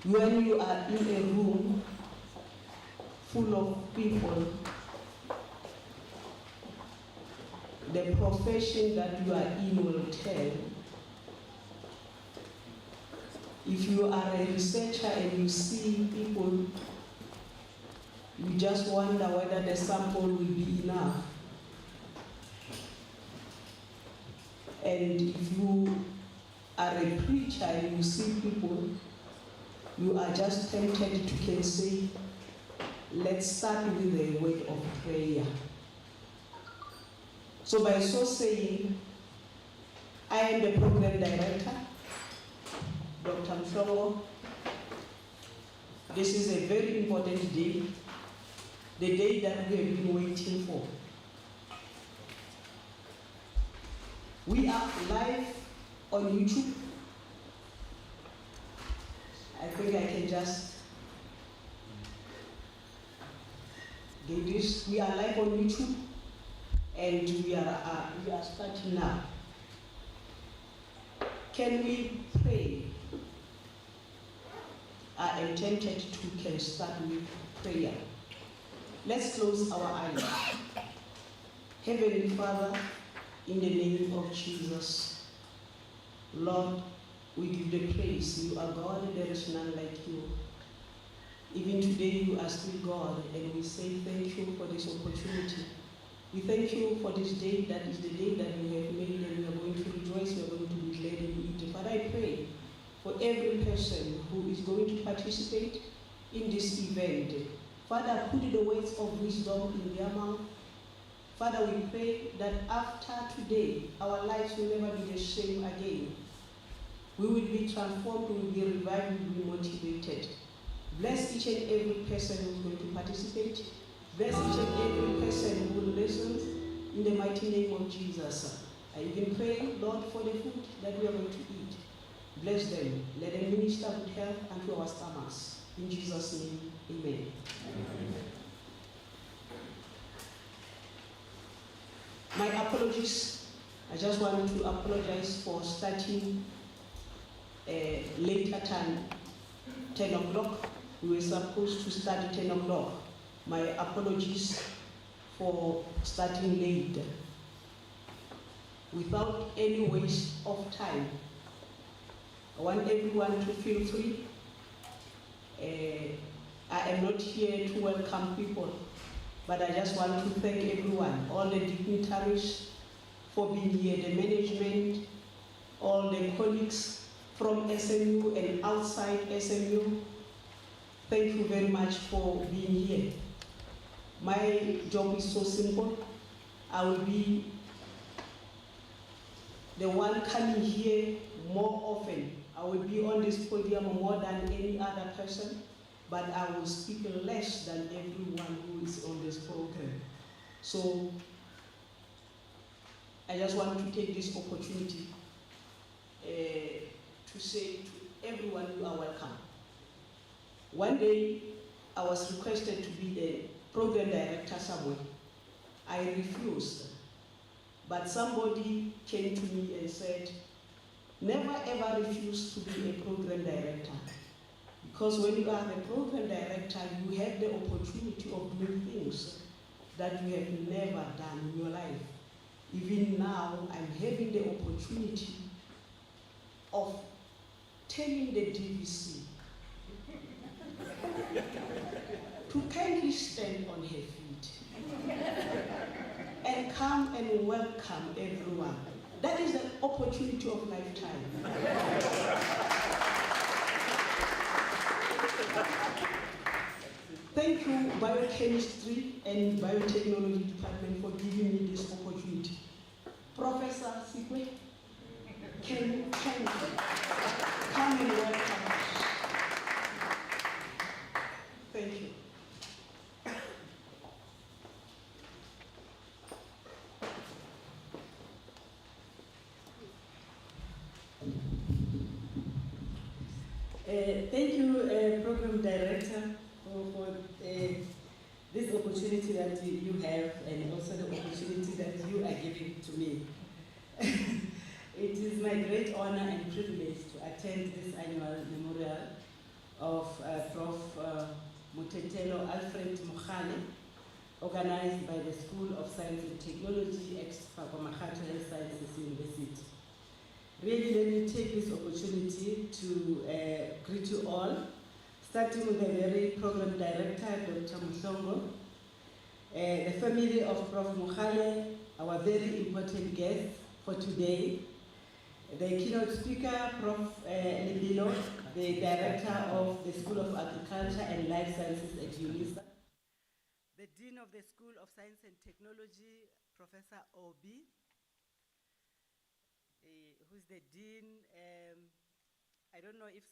When you are in a room full of people, the profession that you are in will tell. If you are a researcher and you see people, you just wonder whether the sample will be enough. And if you are a preacher and you see people, you are just tempted to can say, let's start with the word of prayer. So by so saying, I am the program director, Dr. Mflogo. This is a very important day, the day that we have been waiting for. We are live on YouTube. I think I can just do this. We are live on YouTube, and we are starting now. Can we pray? I am tempted to start with prayer. Let's close our eyes. Heavenly Father, in the name of Jesus, Lord, we give the praise. You are God, and there is none like you. Even today, you are still God, and we say thank you for this opportunity. We thank you for this day. That is the day that you have made, and we are going to rejoice. We are going to be glad in it. Father, I pray for every person who is going to participate in this event. Father, put the words of wisdom in their mouth. Father, we pray that after today, our lives will never be the same again. We will be transformed, we will be revived, we will be motivated. Bless each and every person who is going to participate. Bless each and every person who will listen in the mighty name of Jesus. I even pray, Lord, for the food that we are going to eat. Bless them. Let them minister good health unto our stomachs. In Jesus' name, amen. Amen. My apologies. I just want to apologize for starting later than 10 o'clock. We were supposed to start at 10 o'clock. My apologies for starting late. Without any waste of time, I want everyone to feel free. I am not here to welcome people, but I just want to thank everyone, all the dignitaries for being here, the management, all the colleagues from SMU and outside SMU. Thank you very much for being here. My job is so simple. I will be the one coming here more often. I will be on this podium more than any other person, but I will speak less than everyone who is on this program. So I just want to take this opportunity to say to everyone, you are welcome. One day, I was requested to be the program director somewhere. I refused, but somebody came to me and said, never ever refuse to be a program director. Because when you are the program director, you have the opportunity of doing things that you have never done in your life. Even now, I'm having the opportunity of telling the DVC to kindly stand on her feet and come and welcome everyone. That is an opportunity of lifetime. Thank you, Biochemistry and Biotechnology Department, for giving me this opportunity. Professor Sikwe, can you come and welcome us? Thank you. Thank you, Program Director, for this opportunity that you have, and also the opportunity that you are giving to me. It is my great honor and privilege to attend this annual memorial of Prof Mototelo Alfred Mogale, organized by the School of Science and Technology at Mohale Sciences University. Really, let me take this opportunity to greet you all, starting with the very program director, Dr. Mhlongo, the family of Prof Mohale, our very important guest for today, the keynote speaker, Prof Libilo, the director of the School of Agriculture and Life Sciences at UNISA, the Dean of the School of Science and Technology, Professor Obi, who's the Dean. I don't know if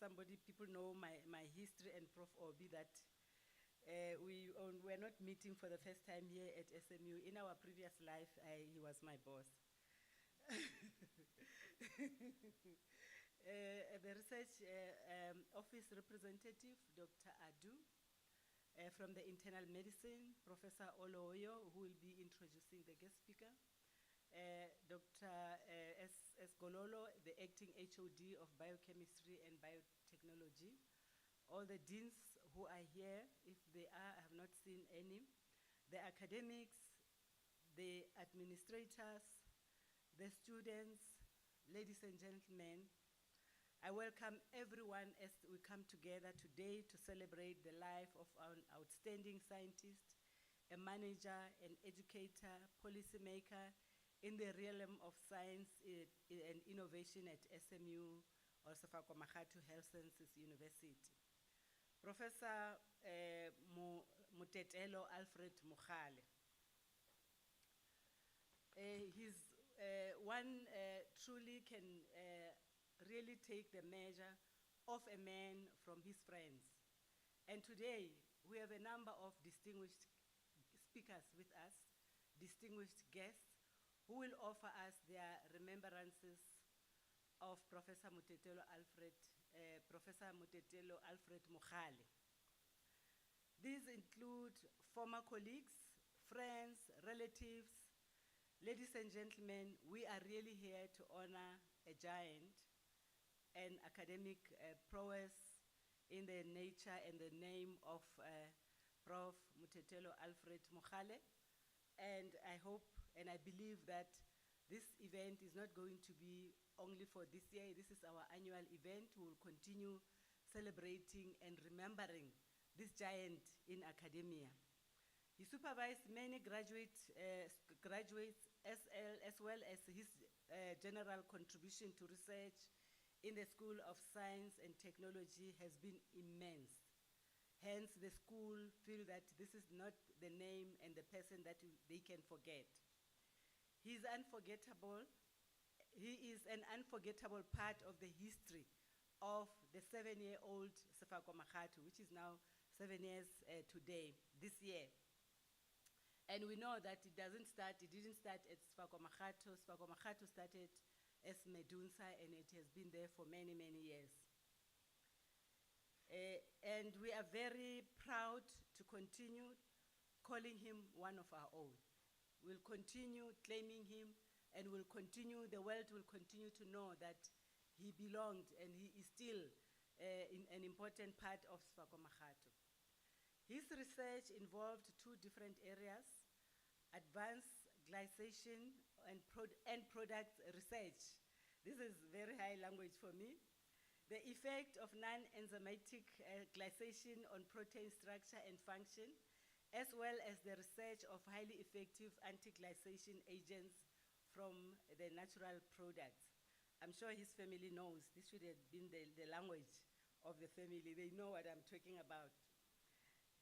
people know my history and Prof Obi, that we're not meeting for the first time here at SMU. In our previous life, he was my boss. The research office representative, Dr. Adu, from the internal medicine, Professor Oloyo, who will be introducing the guest speaker, Dr. S. Gololo, the acting HOD of biochemistry and biotechnology, all the deans who are here, if they are, I have not seen any, the academics, the administrators, the students, ladies and gentlemen, I welcome everyone as we come together today to celebrate the life of an outstanding scientist, a manager, an educator, policymaker in the realm of science and innovation at SMU, or Mototelo Health Sciences University. Professor Mototelo Alfred Mogale. He's one truly can really take the measure of a man from his friends. And today, we have a number of distinguished speakers with us, distinguished guests, who will offer us their remembrances of Professor Mototelo Alfred Mogale. These include former colleagues, friends, relatives. Ladies and gentlemen, we are really here to honor a giant and academic prowess in the nature and the name of Prof Mototelo Alfred Mogale. And I hope and I believe that this event is not going to be only for this year. This is our annual event. We will continue celebrating and remembering this giant in academia. He supervised many graduates as well as his general contribution to research in the School of Science and Technology has been immense. Hence, the school feel that this is not the name and the person that they can forget. He is unforgettable. He is an unforgettable part of the history of the 7-year-old Sefako Makgatho, which is now 7 years today, this year. And we know that it didn't start at Sefako Makgatho. Sefako Makgatho started as Medunsa, and it has been there for many, many years. And we are very proud to continue calling him one of our own. We'll continue claiming him, and the world will continue to know that he belonged and he is still an important part of Sefako Makgatho. His research involved two different areas: advanced glycation and product research. This is very high language for me. The effect of non-enzymatic glycation on protein structure and function, as well as the research of highly effective anti-glycation agents from the natural products. I'm sure his family knows. This should have been the language of the family. They know what I'm talking about.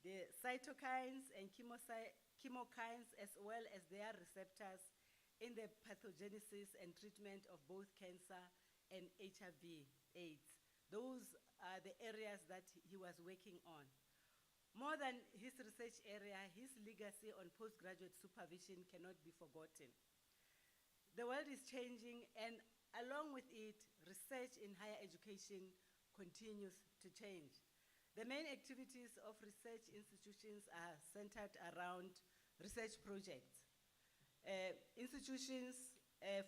The cytokines and chemokines, as well as their receptors in the pathogenesis and treatment of both cancer and HIV/AIDS. Those are the areas that he was working on. More than his research area, his legacy on postgraduate supervision cannot be forgotten. The world is changing, and along with it, research in higher education continues to change. The main activities of research institutions are centered around research projects. Institutions,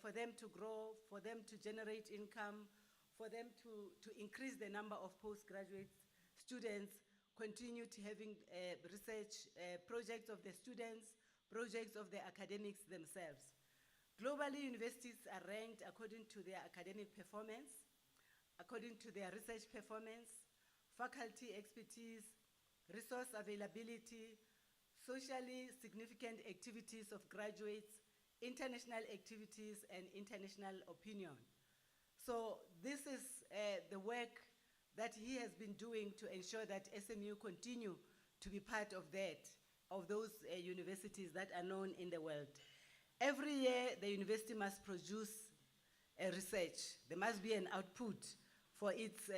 for them to grow, for them to generate income, for them to increase the number of postgraduate students, continue to having research projects of the students, projects of the academics themselves. Globally, universities are ranked according to their academic performance, according to their research performance, faculty expertise, resource availability, socially significant activities of graduates, international activities, and international opinion. So this is the work that he has been doing to ensure that SMU continue to be part of that, of those universities that are known in the world. Every year, the university must produce a research. There must be an output for its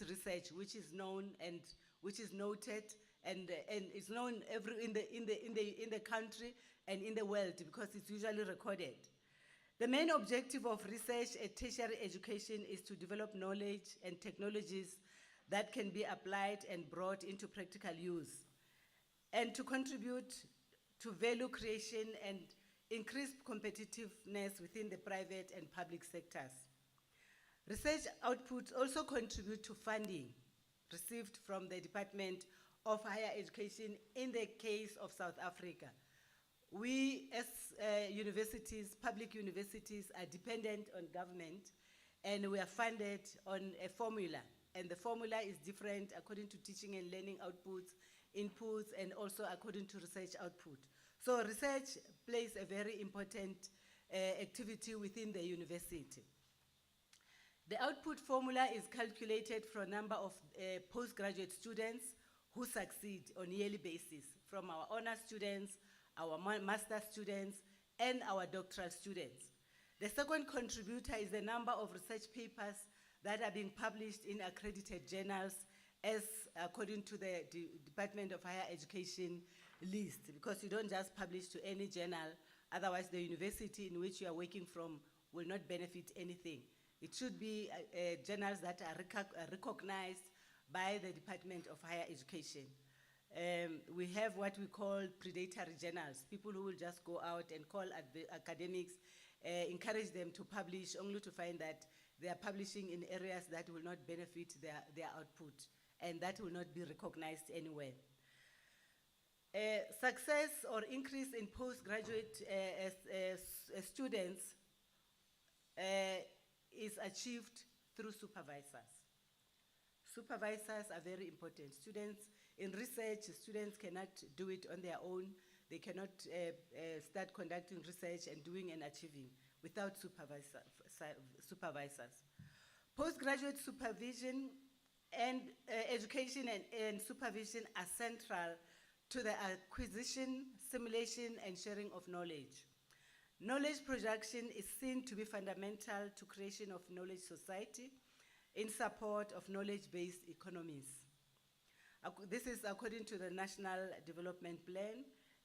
research, which is known and which is noted, and it's known in the country and in the world because it's usually recorded. The main objective of research at tertiary education is to develop knowledge and technologies that can be applied and brought into practical use, and to contribute to value creation and increase competitiveness within the private and public sectors. Research outputs also contribute to funding received from the Department of Higher Education in the case of South Africa. We, as universities, public universities, are dependent on government, and we are funded on a formula. And the formula is different according to teaching and learning inputs, and also according to research output. So research plays a very important activity within the university. The output formula is calculated from a number of postgraduate students who succeed on a yearly basis, from our honor students, our master students, and our doctoral students. The second contributor is the number of research papers that are being published in accredited journals, as according to the Department of Higher Education list, because you don't just publish to any journal, otherwise the university in which you are working from will not benefit anything. It should be journals that are recognized by the Department of Higher Education. We have what we call predatory journals, people who will just go out and call academics, encourage them to publish, only to find that they are publishing in areas that will not benefit their output, and that will not be recognized anywhere. Success or increase in postgraduate students is achieved through supervisors. Supervisors are very important. Students in research, students cannot do it on their own. They cannot start conducting research and doing and achieving without supervisors. Postgraduate supervision and education and supervision are central to the acquisition, simulation, and sharing of knowledge. Knowledge production is seen to be fundamental to creation of knowledge society in support of knowledge-based economies. This is according to the National Development Plan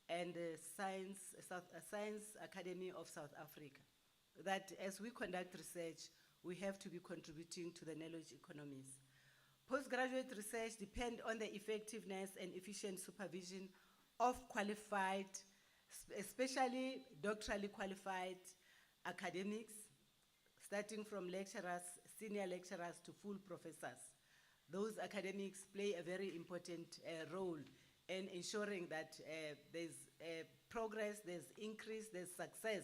and the Science Academy of South Africa, that as we conduct research, we have to be contributing to the knowledge economies. Postgraduate research depends on the effectiveness and efficient supervision of qualified, especially doctorally qualified academics, starting from lecturers, senior lecturers to full professors. Those academics play a very important role in ensuring that there's progress, there's increase, there's success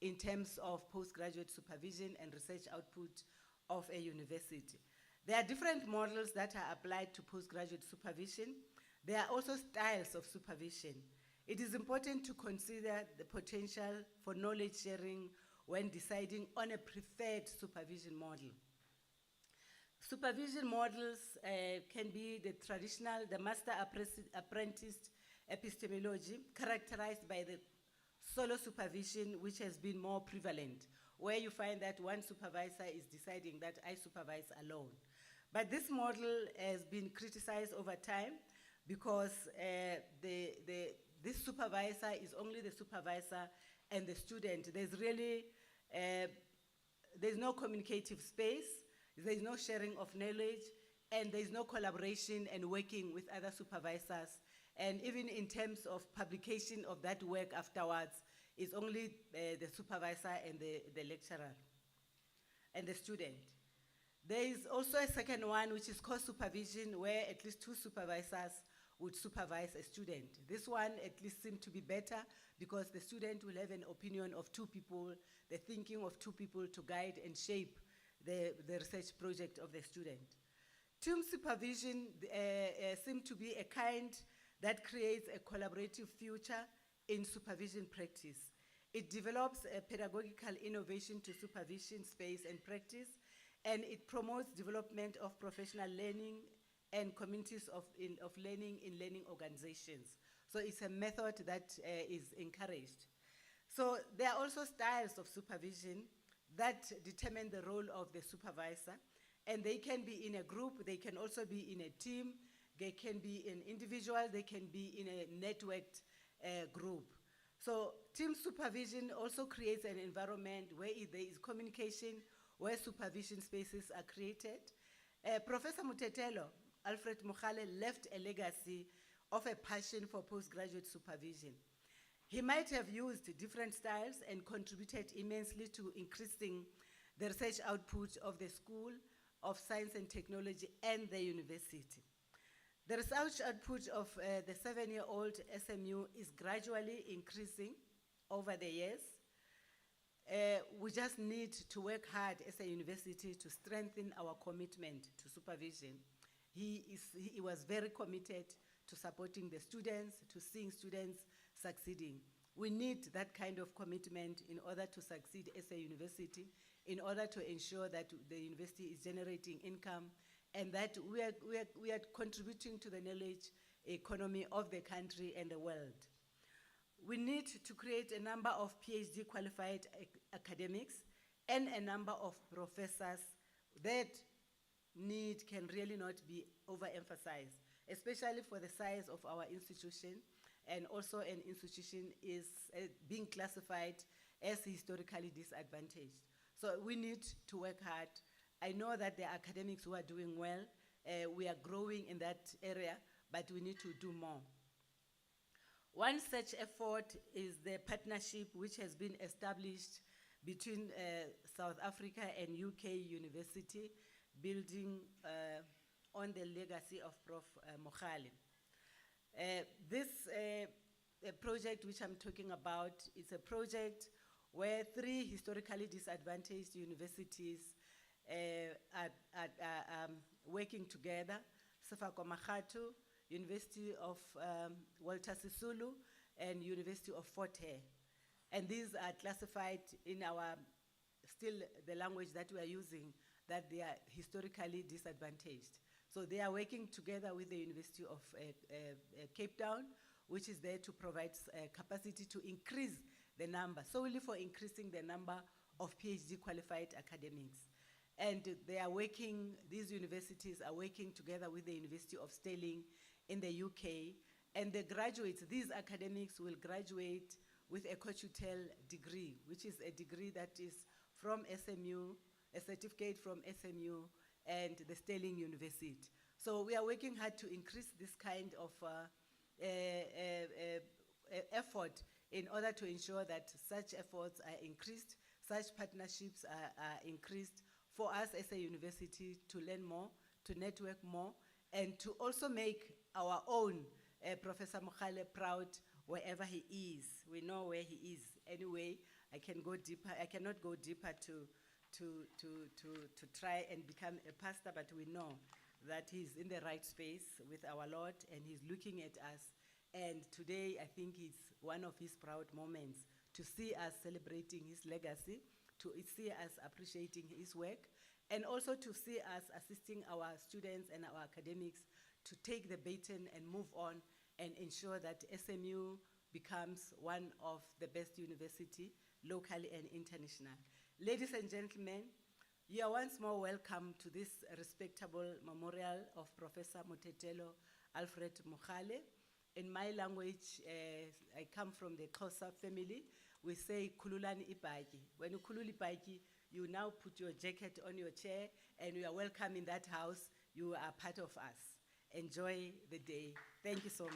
in terms of postgraduate supervision and research output of a university. There are different models that are applied to postgraduate supervision. There are also styles of supervision. It is important to consider the potential for knowledge sharing when deciding on a preferred supervision model. Supervision models can be the traditional, the master-apprentice epistemology, characterized by the solo supervision, which has been more prevalent, where you find that one supervisor is deciding that I supervise alone. But this model has been criticized over time because this supervisor is only the supervisor and the student. There's really, there's no communicative space, there's no sharing of knowledge, and there's no collaboration and working with other supervisors. And even in terms of publication of that work afterwards, it's only the supervisor and the lecturer and the student. There is also a second one, which is co-supervision, where at least two supervisors would supervise a student. This one at least seems to be better because the student will have an opinion of two people, the thinking of two people to guide and shape the research project of the student. Team supervision seems to be a kind that creates a collaborative future in supervision practice. It develops a pedagogical innovation to supervision space and practice, and it promotes development of professional learning and communities of learning in learning organizations. So it's a method that is encouraged. So there are also styles of supervision that determine the role of the supervisor, and they can be in a group, they can also be in a team, they can be in individual, they can be in a networked group. So team supervision also creates an environment where there is communication, where supervision spaces are created. Professor Mototelo Alfred Mogale left a legacy of a passion for postgraduate supervision. He might have used different styles and contributed immensely to increasing the research output of the School of Science and Technology and the university. The research output of the 7-year-old SMU is gradually increasing over the years. We just need to work hard as a university to strengthen our commitment to supervision. He was very committed to supporting the students, to seeing students succeeding. We need that kind of commitment in order to succeed as a university, in order to ensure that the university is generating income and that we are contributing to the knowledge economy of the country and the world. We need to create a number of PhD qualified academics and a number of professors. That need can really not be overemphasized, especially for the size of our institution, and also an institution is being classified as historically disadvantaged. So we need to work hard. I know that there are academics who are doing well. We are growing in that area, but we need to do more. One such effort is the partnership which has been established between South Africa and UK University, building on the legacy of Prof Mohale. This project which I'm talking about is a project where 3 historically disadvantaged universities are working together: Sefako Makgatho, University of Walter Sisulu, and University of Fort Hare. And these are classified in our, still the language that we are using, that they are historically disadvantaged. So they are working together with the University of Cape Town, which is there to provide capacity to increase the number, solely for increasing the number of PhD qualified academics. And they are working, these universities are working together with the University of Stirling in the UK, and the graduates, these academics will graduate with a Cochutel degree, which is a degree that is from SMU, a certificate from SMU and the Stirling University. So we are working hard to increase this kind of effort in order to ensure that such efforts are increased, such partnerships are increased for us as a university to learn more, to network more, and to also make our own Professor Mohale proud wherever he is. We know where he is. Anyway, I can go deeper. I cannot go deeper to try and become a pastor, but we know that he's in the right space with our Lord and he's looking at us. And today, I think it's one of his proud moments to see us celebrating his legacy, to see us appreciating his work, and also to see us assisting our students and our academics to take the baton and move on and ensure that SMU becomes one of the best universities locally and international. Ladies and gentlemen, you are once more welcome to this respectable memorial of Professor Mototelo Alfred Mogale. In my language, I come from the Xhosa family. We say, kululani ipaki. When you kululi ipaki, you now put your jacket on your chair and you are welcome in that house. You are part of us. Enjoy the day. Thank you so much.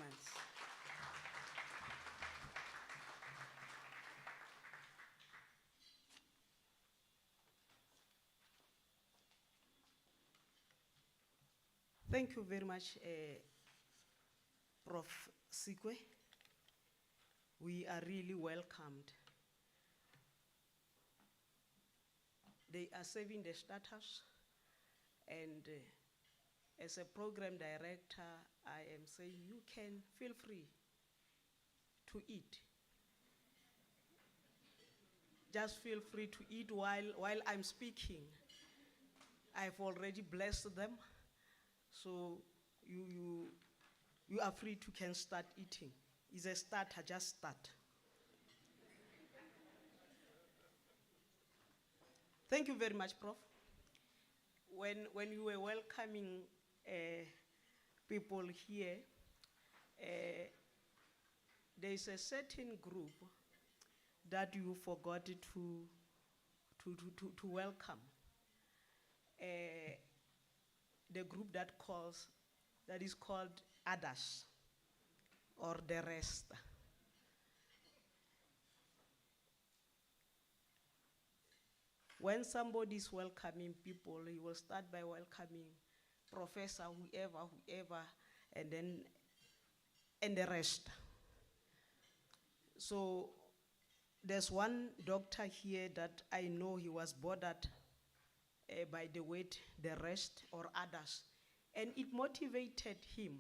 Thank you very much, Prof Sikwe. We are really welcomed. They are serving the status, and as a program director, I am saying you can feel free to eat. Just feel free to eat while I'm speaking. I've already blessed them, so you are free to can start eating. It's a starter, just start. Thank you very much, Prof. When you were welcoming people here, there is a certain group that you forgot to welcome. The group that is called others, or the rest. When somebody is welcoming people, he will start by welcoming professor, whoever, and the rest. So there's one doctor here that I know he was bothered by the word the rest or others. And it motivated him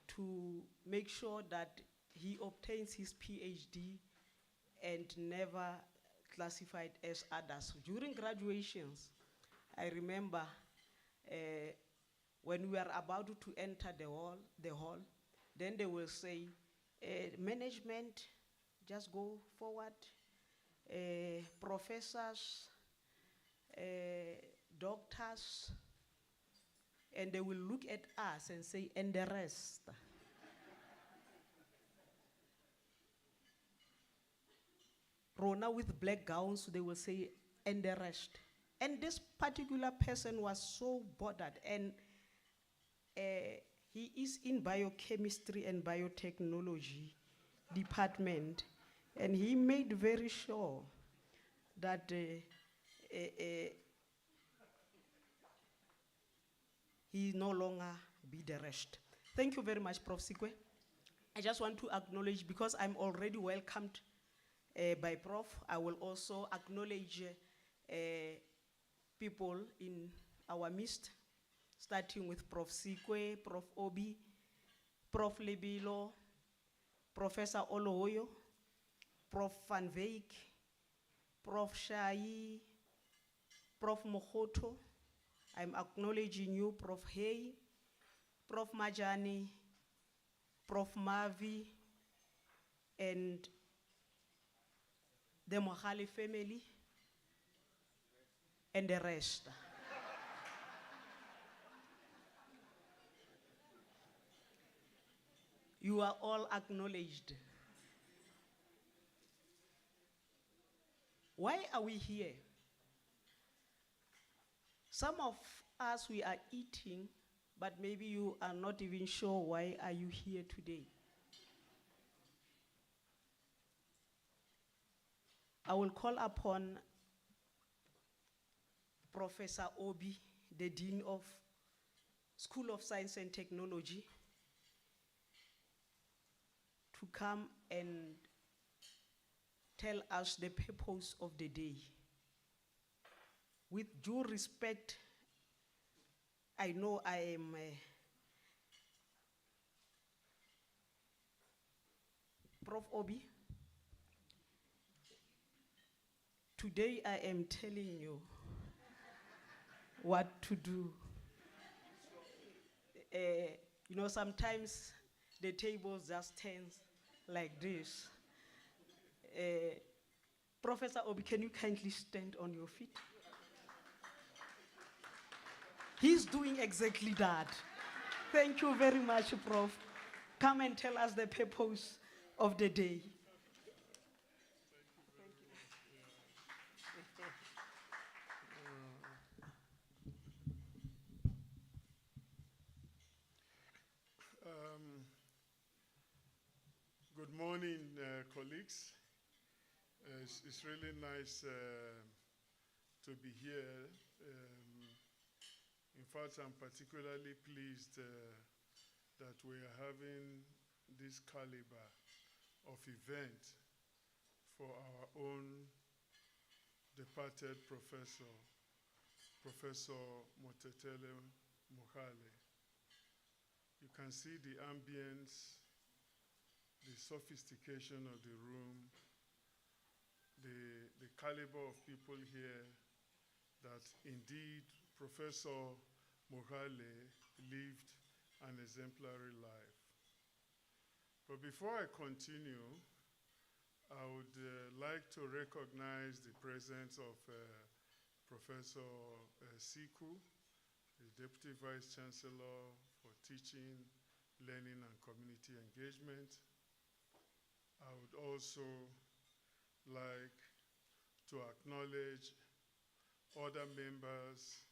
to make sure that he obtains his PhD and never classified as others. During graduations, I remember when we are about to enter the hall, then they will say, management, just go forward, professors, doctors, and they will look at us and say, and the rest. Rona with black gowns, they will say, and the rest. And this particular person was so bothered, and he is in biochemistry and biotechnology department, and he made very sure that he no longer be the rest. Thank you very much, Prof Sikwe. I just want to acknowledge, because I'm already welcomed by Prof, I will also acknowledge people in our midst, starting with Prof Sikwe, Prof Obi, Prof Lebilo, Professor Olohoyo, Prof Van Veek, Prof Shai, Prof Mohoto. I'm acknowledging you, Prof Hay, Prof Majani, Prof Mavi, and the Mohale family, and the rest. You are all acknowledged. Why are we here? Some of us, we are eating, but maybe you are not even sure why are you here today. I will call upon Professor Obi, the Dean of School of Science and Technology, to come and tell us the purpose of the day. With due respect, I know I am Prof Obi. Today I am telling you what to do. You know, sometimes the table just turns like this. Professor Obi, can you kindly stand on your feet? He's doing exactly that. Thank you very much, Prof. Come and tell us the purpose of the day. Good morning, colleagues. It's really nice to be here. In fact, I'm particularly pleased that we are having this caliber of event for our own departed professor, Professor Mototelo Mogale. You can see the ambience, the sophistication of the room, the caliber of people here, that indeed Professor Mohale lived an exemplary life. But before I continue, I would like to recognize the presence of Professor Siku, the Deputy Vice Chancellor for Teaching, Learning and Community Engagement. I would also like to acknowledge other members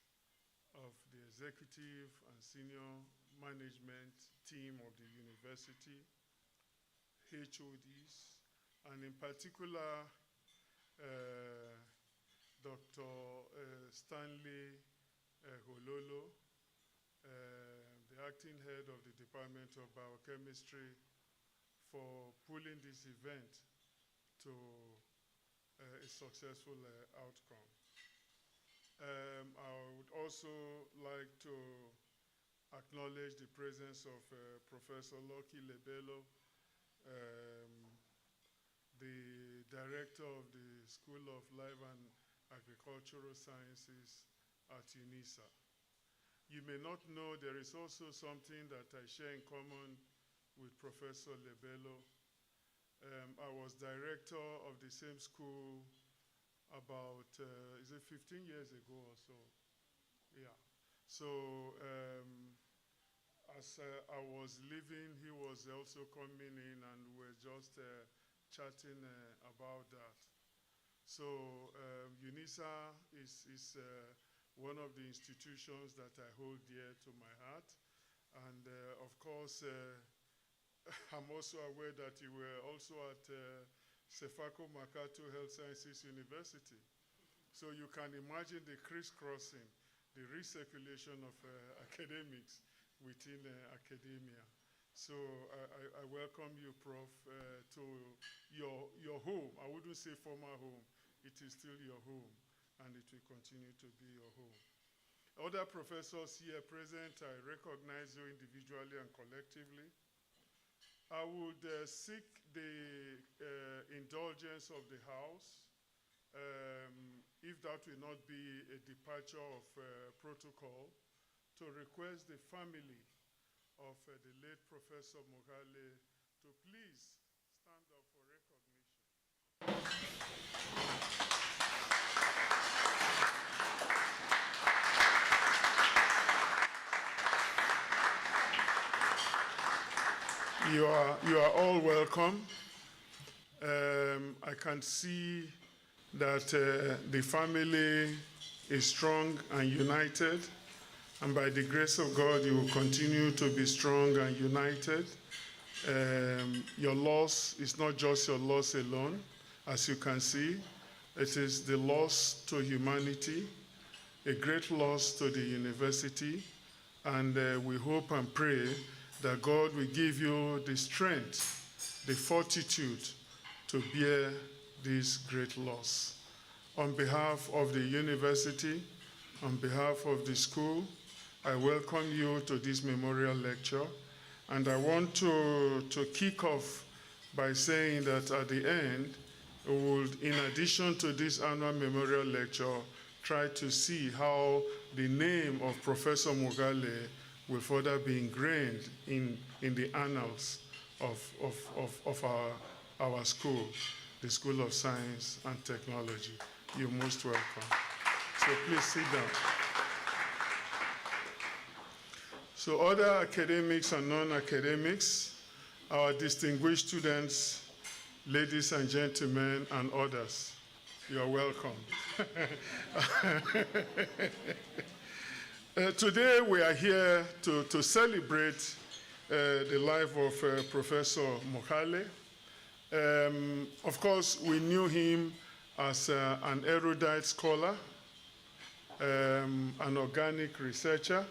of the executive and senior management team of the university, HODs, and in particular, Dr. Stanley Hololo, the acting head of the Department of Biochemistry, for pulling this event to a successful outcome. I would also like to acknowledge the presence of Professor Lucky Lebelo, the director of the School of Life and Agricultural Sciences at UNISA. You may not know there is also something that I share in common with Professor Lebelo. I was director of the same school about, is it 15 years ago or so? Yeah. So as I was leaving, he was also coming in and we were just chatting about that. So UNISA is one of the institutions that I hold dear to my heart. And of course, I'm also aware that you were also at Sefako Makato Health Sciences University. So you can imagine the crisscrossing, the recirculation of academics within academia. So I welcome you, Prof, to your home. I wouldn't say former home. It is still your home, and it will continue to be your home. Other professors here present, I recognize you individually and collectively. I would seek the indulgence of the House, if that will not be a departure of protocol, to request the family of the late Professor Mogale to please stand up for recognition. You are all welcome. I can see that the family is strong and united, and by the grace of God, you will continue to be strong and united. Your loss is not just your loss alone, as you can see. It is the loss to humanity, a great loss to the university, and we hope and pray that God will give you the strength, the fortitude to bear this great loss. On behalf of the university, on behalf of the school, I welcome you to this memorial lecture. And I want to kick off by saying that at the end, we will, in addition to this annual memorial lecture, try to see how the name of Professor Mogale will further be ingrained in the annals of our school, the School of Science and Technology. You're most welcome. So please sit down. So other academics and non-academics, our distinguished students, ladies and gentlemen, and others, you are welcome. Today we are here to celebrate the life of Professor Mohale. Of course, we knew him as an erudite scholar, an organic researcher,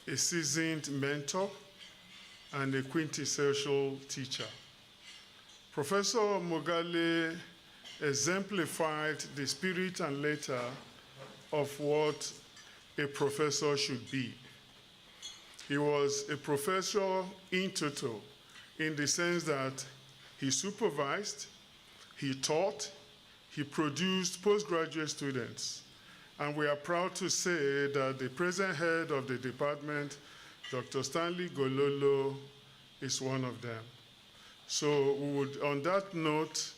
a seasoned mentor, and a quintessential teacher. Professor Mogale exemplified the spirit and letter of what a professor should be. He was a professor in toto, in the sense that he supervised, he taught, he produced postgraduate students. And we are proud to say that the present head of the department, Dr. Stanley Gololo, is one of them. So we would, on that note,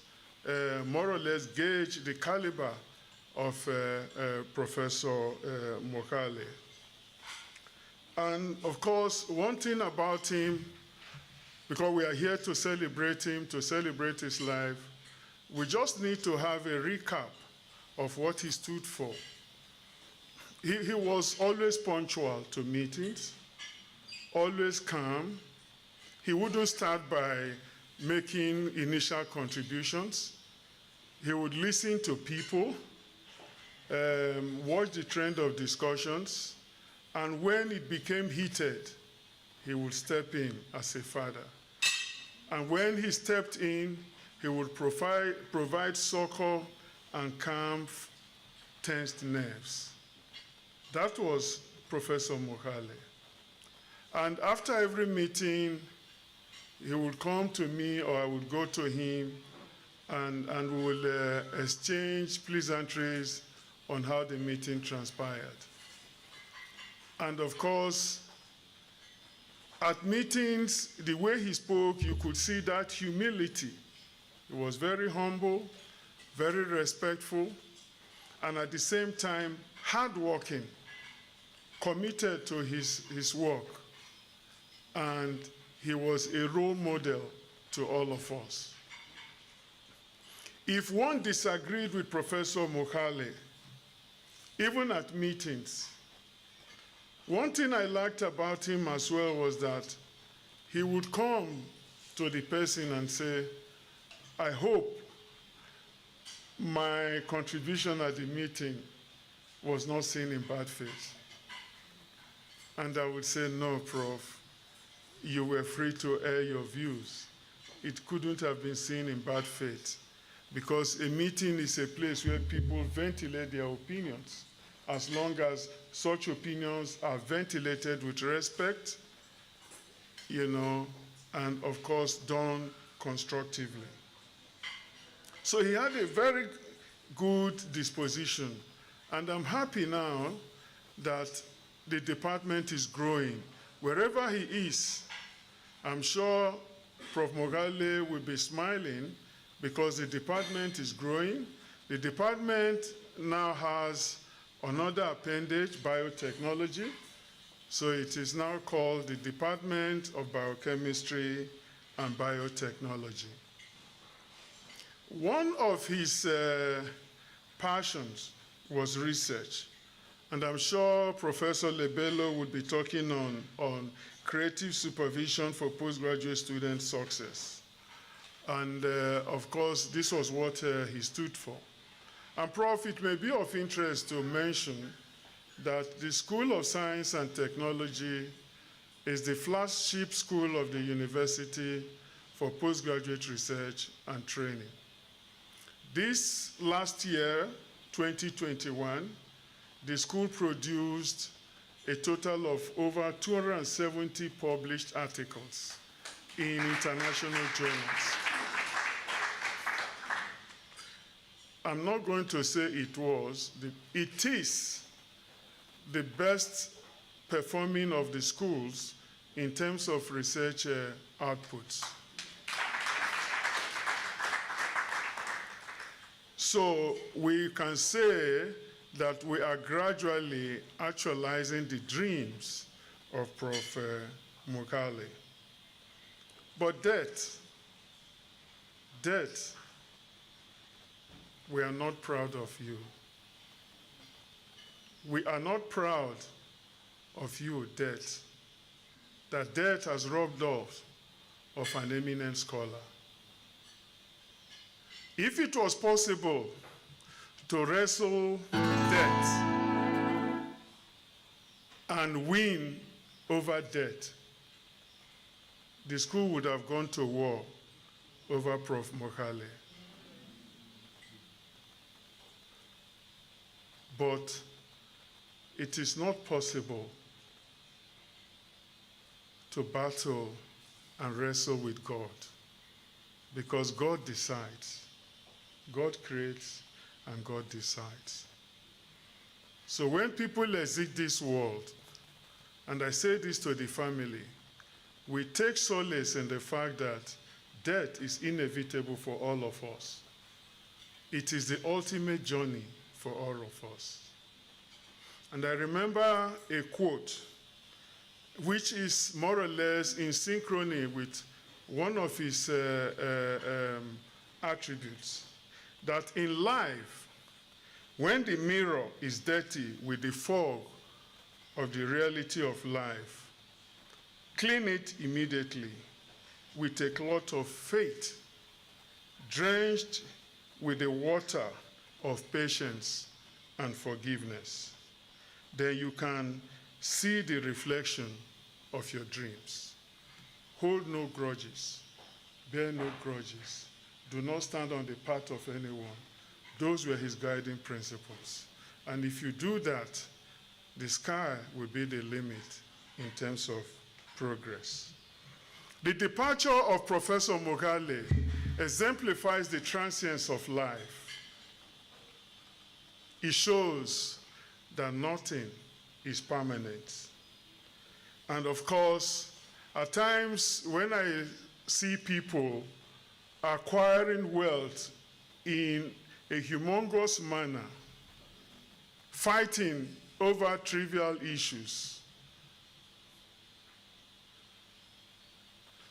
more or less gauge the caliber of Professor Mohale. And of course, one thing about him because we are here to celebrate him, to celebrate his life, we just need to have a recap of what he stood for. He was always punctual to meetings, always calm. He wouldn't start by making initial contributions. He would listen to people, watch the trend of discussions, and when it became heated, he would step in as a father. And when he stepped in, he would provide succor and calm tensed nerves. That was Professor Mohale. And after every meeting, he would come to me or I would go to him, and we would exchange pleasantries on how the meeting transpired. And of course, at meetings, the way he spoke, you could see that humility. He was very humble, very respectful, and at the same time, hardworking, committed to his work. And he was a role model to all of us. If one disagreed with Professor Mohale, even at meetings, one thing I liked about him as well was that he would come to the person and say, I hope my contribution at the meeting was not seen in bad faith. And I would say, no, Prof, you were free to air your views. It couldn't have been seen in bad faith, because a meeting is a place where people ventilate their opinions. As long as such opinions are ventilated with respect, and of course done constructively. So he had a very good disposition, and I'm happy now that the department is growing. Wherever he is, I'm sure Prof Mogale will be smiling because the department is growing. The department now has another appendage, biotechnology. So it is now called the Department of Biochemistry and Biotechnology. One of his passions was research. And I'm sure Professor Lebello would be talking on creative supervision for postgraduate student success. And of course, this was what he stood for. And Prof, it may be of interest to mention that the School of Science and Technology is the flagship school of the university for postgraduate research and training. This last year, 2021, the school produced a total of over 270 published articles in international journals. I'm not going to say it is the best performing of the schools in terms of research outputs. So we can say that we are gradually actualizing the dreams of Prof. Mogale. But death, we are not proud of you. We are not proud of you, death, that death has robbed us of an eminent scholar. If it was possible to wrestle death and win over death, the school would have gone to war over Prof. Mohale. But it is not possible to battle and wrestle with God, because God decides. God creates and God decides. So when people exit this world, and I say this to the family, we take solace in the fact that death is inevitable for all of us. It is the ultimate journey for all of us. And I remember a quote which is more or less in synchrony with one of his attributes, that in life, when the mirror is dirty with the fog of the reality of life, clean it immediately with a cloth of faith, drenched with the water of patience and forgiveness. Then you can see the reflection of your dreams. Hold no grudges, bear no grudges, do not stand on the path of anyone. Those were his guiding principles. And if you do that, the sky will be the limit in terms of progress. The departure of Professor Mogale exemplifies the transience of life. It shows that nothing is permanent. And of course, at times when I see people acquiring wealth in a humongous manner, fighting over trivial issues,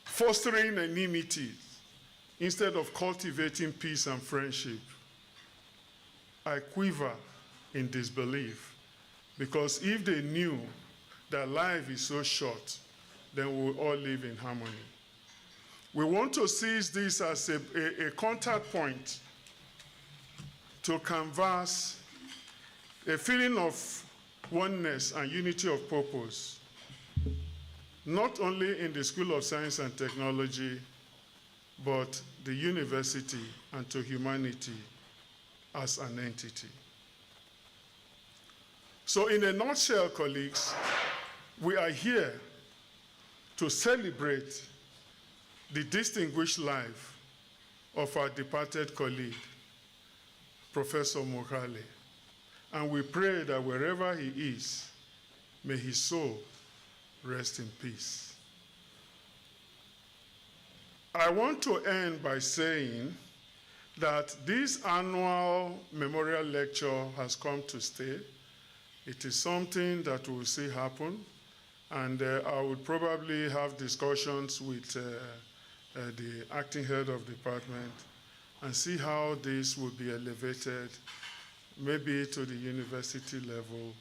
fostering enmity instead of cultivating peace and friendship, I quiver in disbelief, because if they knew that life is so short, then we will all live in harmony. We want to seize this as a contact point to canvass a feeling of oneness and unity of purpose, not only in the School of Science and Technology, but the university and to humanity as an entity. So in a nutshell, colleagues, we are here to celebrate the distinguished life of our departed colleague, Professor Mogale. And we pray that wherever he is, may his soul rest in peace. I want to end by saying that this annual memorial lecture has come to stay. It is something that we'll see happen, and I would probably have discussions with the acting head of department and see how this will be elevated, maybe to the university level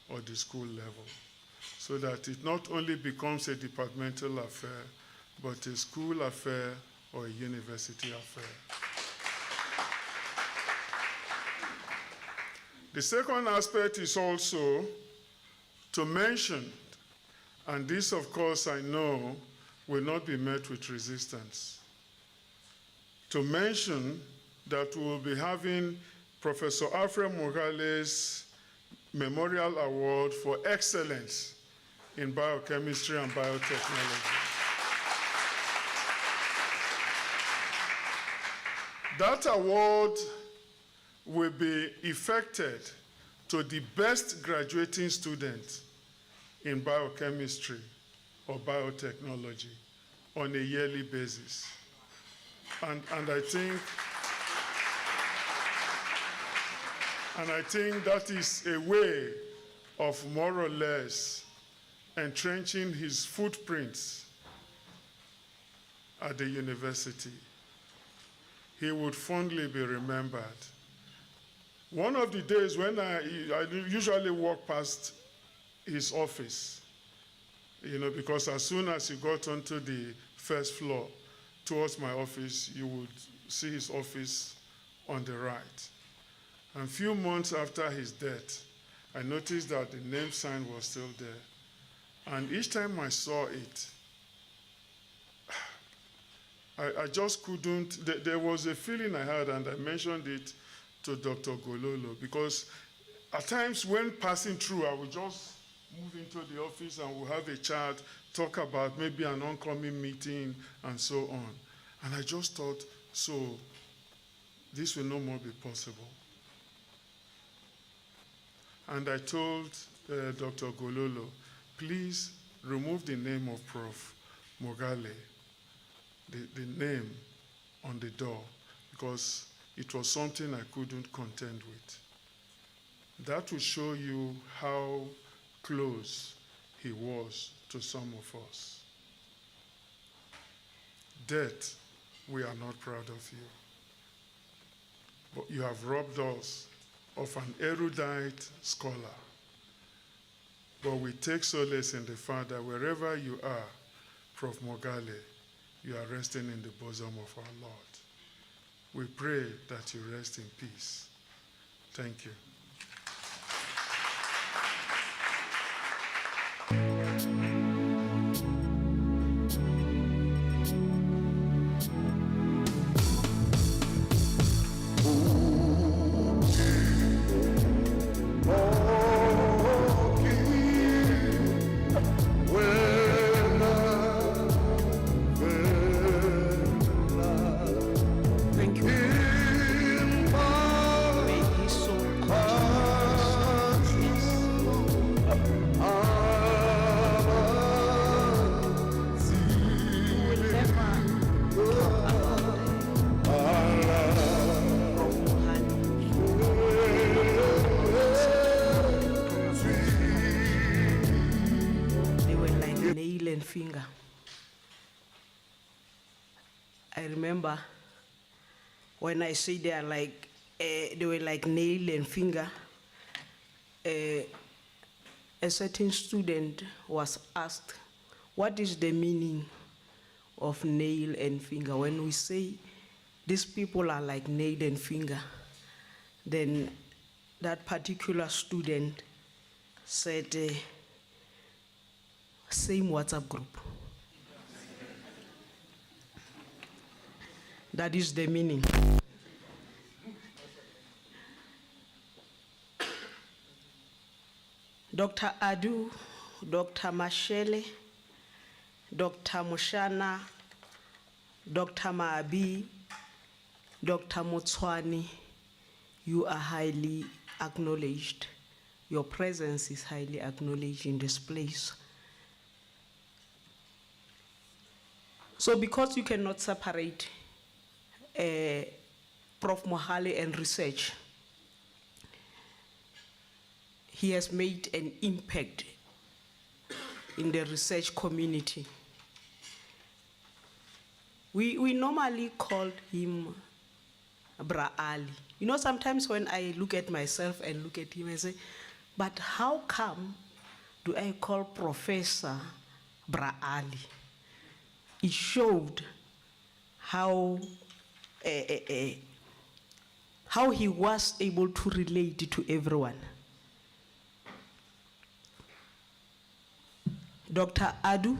or the school level, so that it not only becomes a departmental affair, but a school affair or a university affair. The second aspect is also to mention, and this of course I know will not be met with resistance, to mention that we will be having Professor Alfred Mogale's Memorial Award for Excellence in Biochemistry and Biotechnology. That award will be effected to the best graduating student in biochemistry or biotechnology on a yearly basis. And I think that is a way of more or less entrenching his footprints at the university. He would fondly be remembered. One of the days when I usually walk past his office, because as soon as you got onto the first floor towards my office, you would see his office on the right. And a few months after his death, I noticed that the name sign was still there. And each time I saw it, I just couldn't, there was a feeling I had, and I mentioned it to Dr. Gololo, because at times when passing through, I would just move into the office and we'll have a chat, talk about maybe an oncoming meeting and so on. And I just thought, so this will no more be possible. And I told Dr. Gololo, please remove the name of Prof Mogale, the name on the door, because it was something I couldn't contend with. That will show you how close he was to some of us. death, we are not proud of you. But you have robbed us of an erudite scholar. But we take solace in the fact that wherever you are, Prof Mogale, you are resting in the bosom of our Lord. We pray that you rest in peace. Thank you. Finger. I remember when I say they are like, they were like nail and finger. A certain student was asked, what is the meaning of nail and finger? When we say these people are like nail and finger, then that particular student said, same WhatsApp group. That is the meaning. Dr. Adu, Dr. Mashele, Dr. Mushana, Dr. Maabi, Dr. Motswani, you are highly acknowledged. Your presence is highly acknowledged in this place. So because you cannot separate Prof Mohale and research, he has made an impact in the research community. We normally called him Bra Ali. You know, sometimes when I look at myself and look at him, I say, but how come do I call Professor Bra Ali? It showed how he was able to relate to everyone. Dr. Adu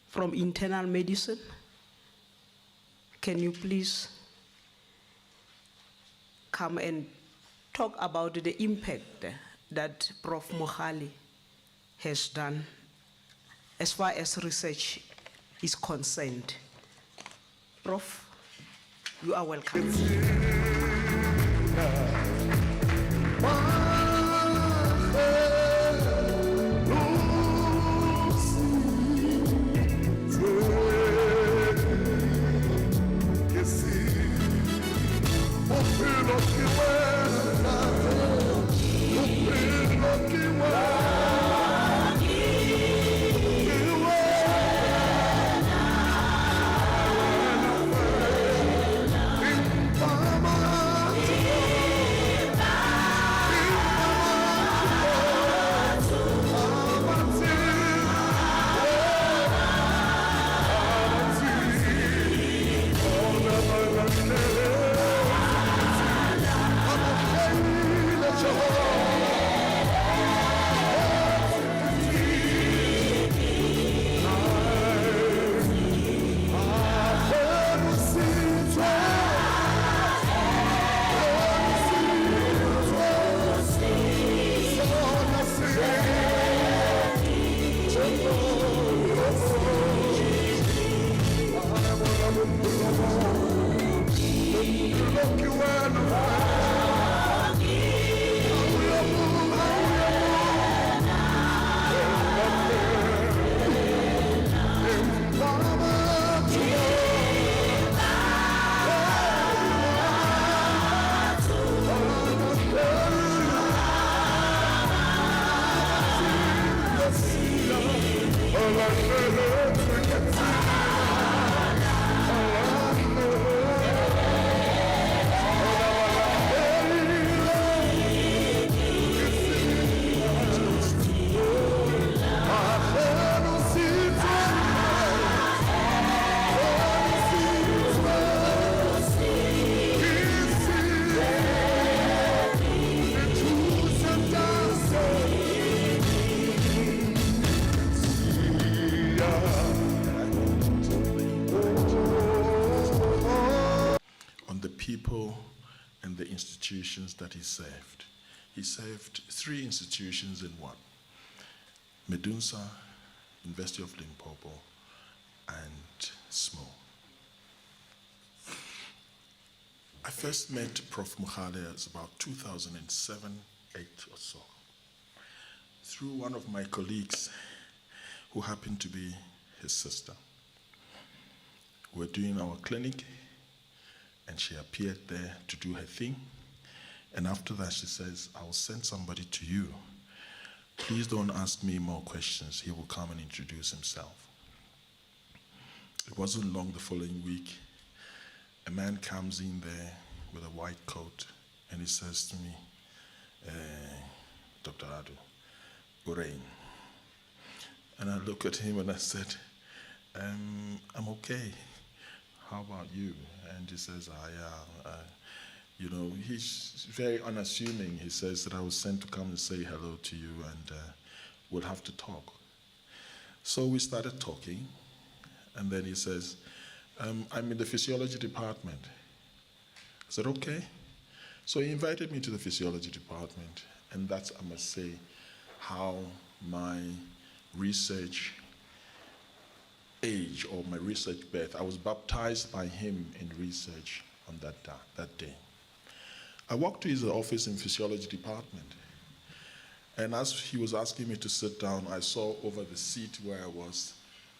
from internal medicine, can you please come and talk about the impact that Prof Mohale has done as far as research is concerned? Prof, you are welcome. institutions that he served. He served 3 institutions in one: Medunsa, University of Limpopo, and SMO. I first met Prof Mogale as about 2007, 8 or so, through one of my colleagues who happened to be his sister. We were doing our clinic, and she appeared there to do her thing. And after that, she says, "I will send somebody to you. Please don't ask me more questions. He will come and introduce himself." It wasn't long the following week, a man comes in there with a white coat, and he says to me, "Dr. Adu, Urain." And I look at him and I said, "I'm okay. How about you?" And he says, you know, he's very unassuming. He says that I was sent to come and say hello to you, and we'll have to talk. So we started talking, and then he says, "I'm in the physiology department." I said, "Okay." So he invited me to the physiology department, and that's, I must say, how my research age, or my research birth, I was baptized by him in research on that day. I walked to his office in physiology department, and as he was asking me to sit down, I saw over the seat where I was,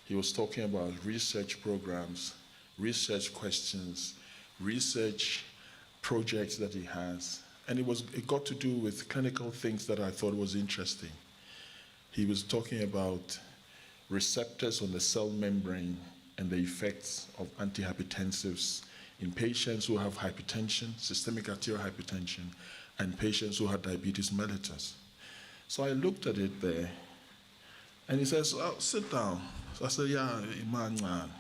he was talking about research programs, research questions, research projects that he has, and it got to do with clinical things that I thought was interesting. He was talking about receptors on the cell membrane and the effects of antihypertensives in patients who have hypertension, systemic arterial hypertension, and patients who had diabetes mellitus. So I looked at it there, and he says, "Oh, sit down." So I said, "Yeah, man."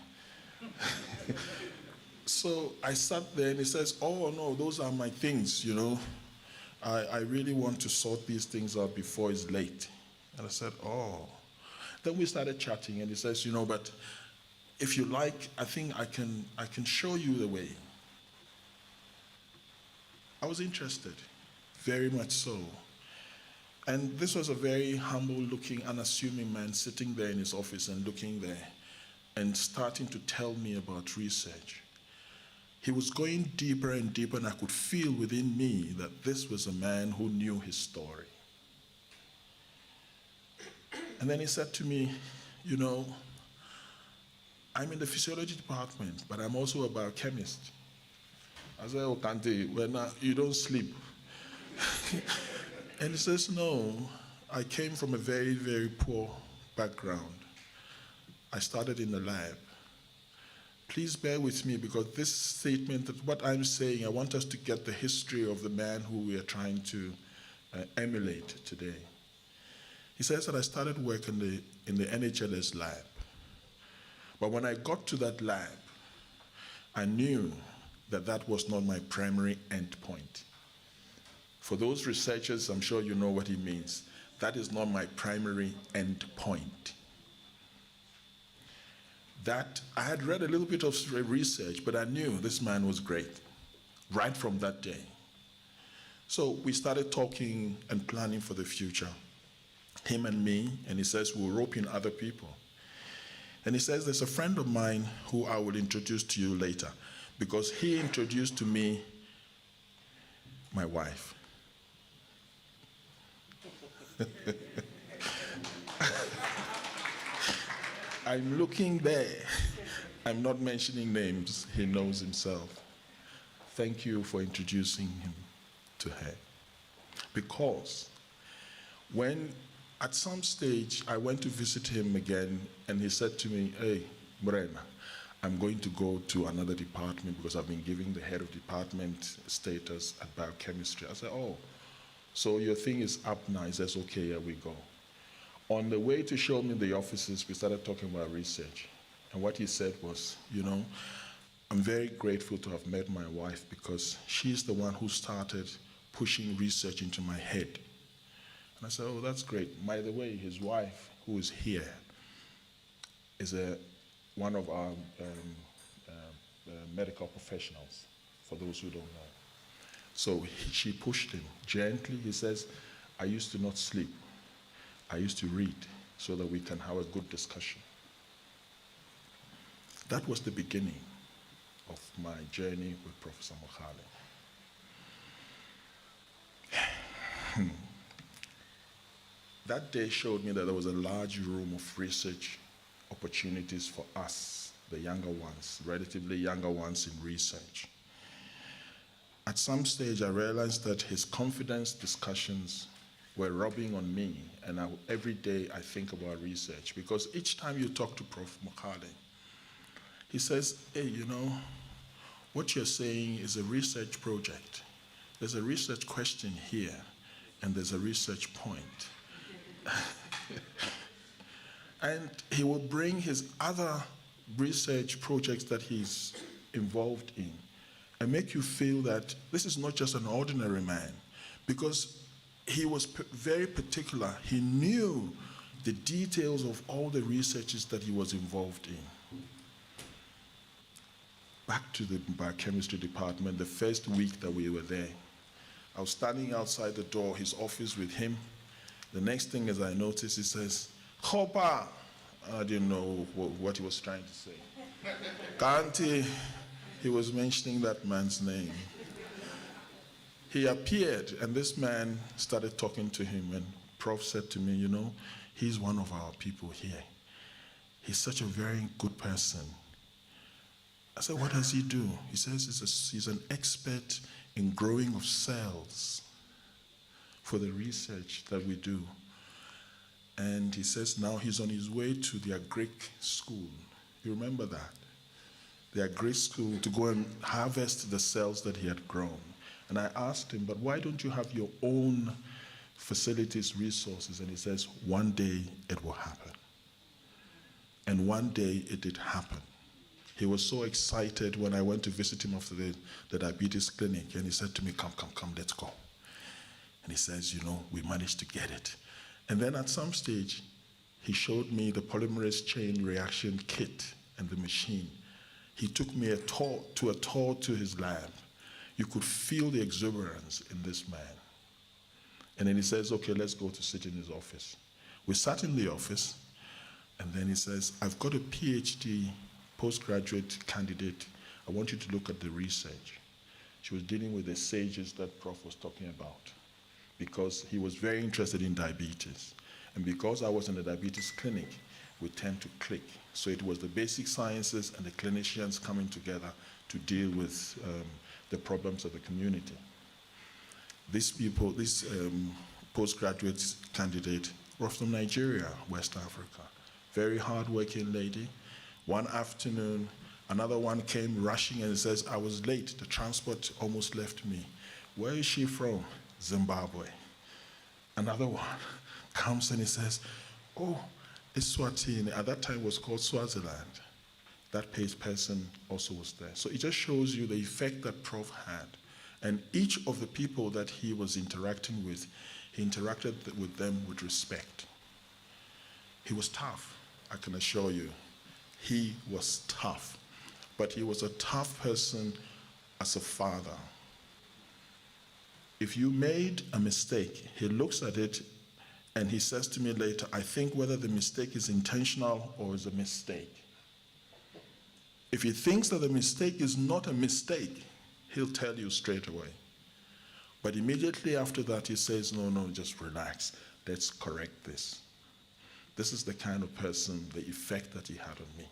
So I sat there, and he says, "Oh, no, those are my things, you know. I really want to sort these things out before it's late." And I said, "Oh." Then we started chatting, and he says, "You know, but if you like, I think I can show you the way." I was interested, very much so. And this was a very humble-looking, unassuming man sitting there in his office and looking there and starting to tell me about research. He was going deeper and deeper, and I could feel within me that this was a man who knew his story. And then he said to me, "You know, I'm in the physiology department, but I'm also a biochemist." I said, "Oh, Kante, well, you don't sleep." And he says, "No, I came from a very, very poor background. I started in the lab. Please bear with me, because this statement, that what I'm saying, I want us to get the history of the man who we are trying to emulate today." He says that I started work in the NHLS lab. But when I got to that lab, I knew that that was not my primary endpoint. For those researchers, I'm sure you know what he means. That is not my primary endpoint. That I had read a little bit of research, but I knew this man was great, right from that day. So we started talking and planning for the future, him and me, and he says we'll rope in other people. And he says there's a friend of mine who I will introduce to you later, because he introduced to me my wife. I'm looking there. I'm not mentioning names. He knows himself. Thank you for introducing him to her. Because when at some stage I went to visit him again, and he said to me, "Hey, Morena, I'm going to go to another department because I've been given the head of department status at biochemistry." I said, "Oh, so your thing is up now." He says, "Okay, here we go." On the way to show me the offices, we started talking about research. And what he said was, "You know, I'm very grateful to have met my wife, because she's the one who started pushing research into my head." And I said, "Oh, that's great. By the way, his wife, who is here, is one of our medical professionals, for those who don't know." So she pushed him gently. He says, I used to not sleep. I used to read so that we can have a good discussion. That was the beginning of my journey with Professor Mohale. That day showed me that there was a large room of research opportunities for us, the younger ones, relatively younger ones in research. At some stage, I realized that his confidence discussions were rubbing on me, and every day I think about research, because each time you talk to Prof Mogale, he says, hey, you know, what you're saying is a research project. There's a research question here, and there's a research point. And he will bring his other research projects that he's involved in and make you feel that this is not just an ordinary man, because he was very particular. He knew the details of all the researches that he was involved in. Back to the biochemistry department, the first week that we were there, I was standing outside the door, his office, with him. The next thing as I noticed, he says, Hopa! I didn't know what he was trying to say. Kanti, he was mentioning that man's name. He appeared, and this man started talking to him, and Prof said to me, you know, he's one of our people here. He's such a very good person. I said, what does he do? He says he's an expert in growing of cells for the research that we do. And he says now he's on his way to the agric school. You remember that? The agric school, to go and harvest the cells that he had grown. And I asked him, but why don't you have your own facilities, resources? And he says, one day it will happen. And one day it did happen. He was so excited when I went to visit him after the diabetes clinic, and he said to me, come, let's go. And he says, you know, we managed to get it. And then at some stage, he showed me the polymerase chain reaction kit and the machine. He took me a tour to his lab. You could feel the exuberance in this man. And then he says, okay, let's go to sit in his office. We sat in the office, and then he says, I've got a PhD postgraduate candidate. I want you to look at the research. She was dealing with the SAGEs that Prof was talking about, because he was very interested in diabetes. And because I was in the diabetes clinic, we tend to click. So it was the basic sciences and the clinicians coming together to deal with the problems of the community. These people, this postgraduate candidate was from Nigeria, West Africa. Very hardworking lady. One afternoon, another one came rushing and says, I was late, the transport almost left me. Where is she from? Zimbabwe. Another one comes and he says, oh, it's Swatini. At that time it was called Swaziland. That person also was there. So it just shows you the effect that Prof had. And each of the people that he was interacting with, he interacted with them with respect. He was tough, I can assure you. He was tough. But he was a tough person as a father. If you made a mistake, he looks at it and he says to me later, I think whether the mistake is intentional or is a mistake. If he thinks that the mistake is not a mistake, he'll tell you straight away. But immediately after that, he says, no, just relax. Let's correct this. This is the kind of person, the effect that he had on me.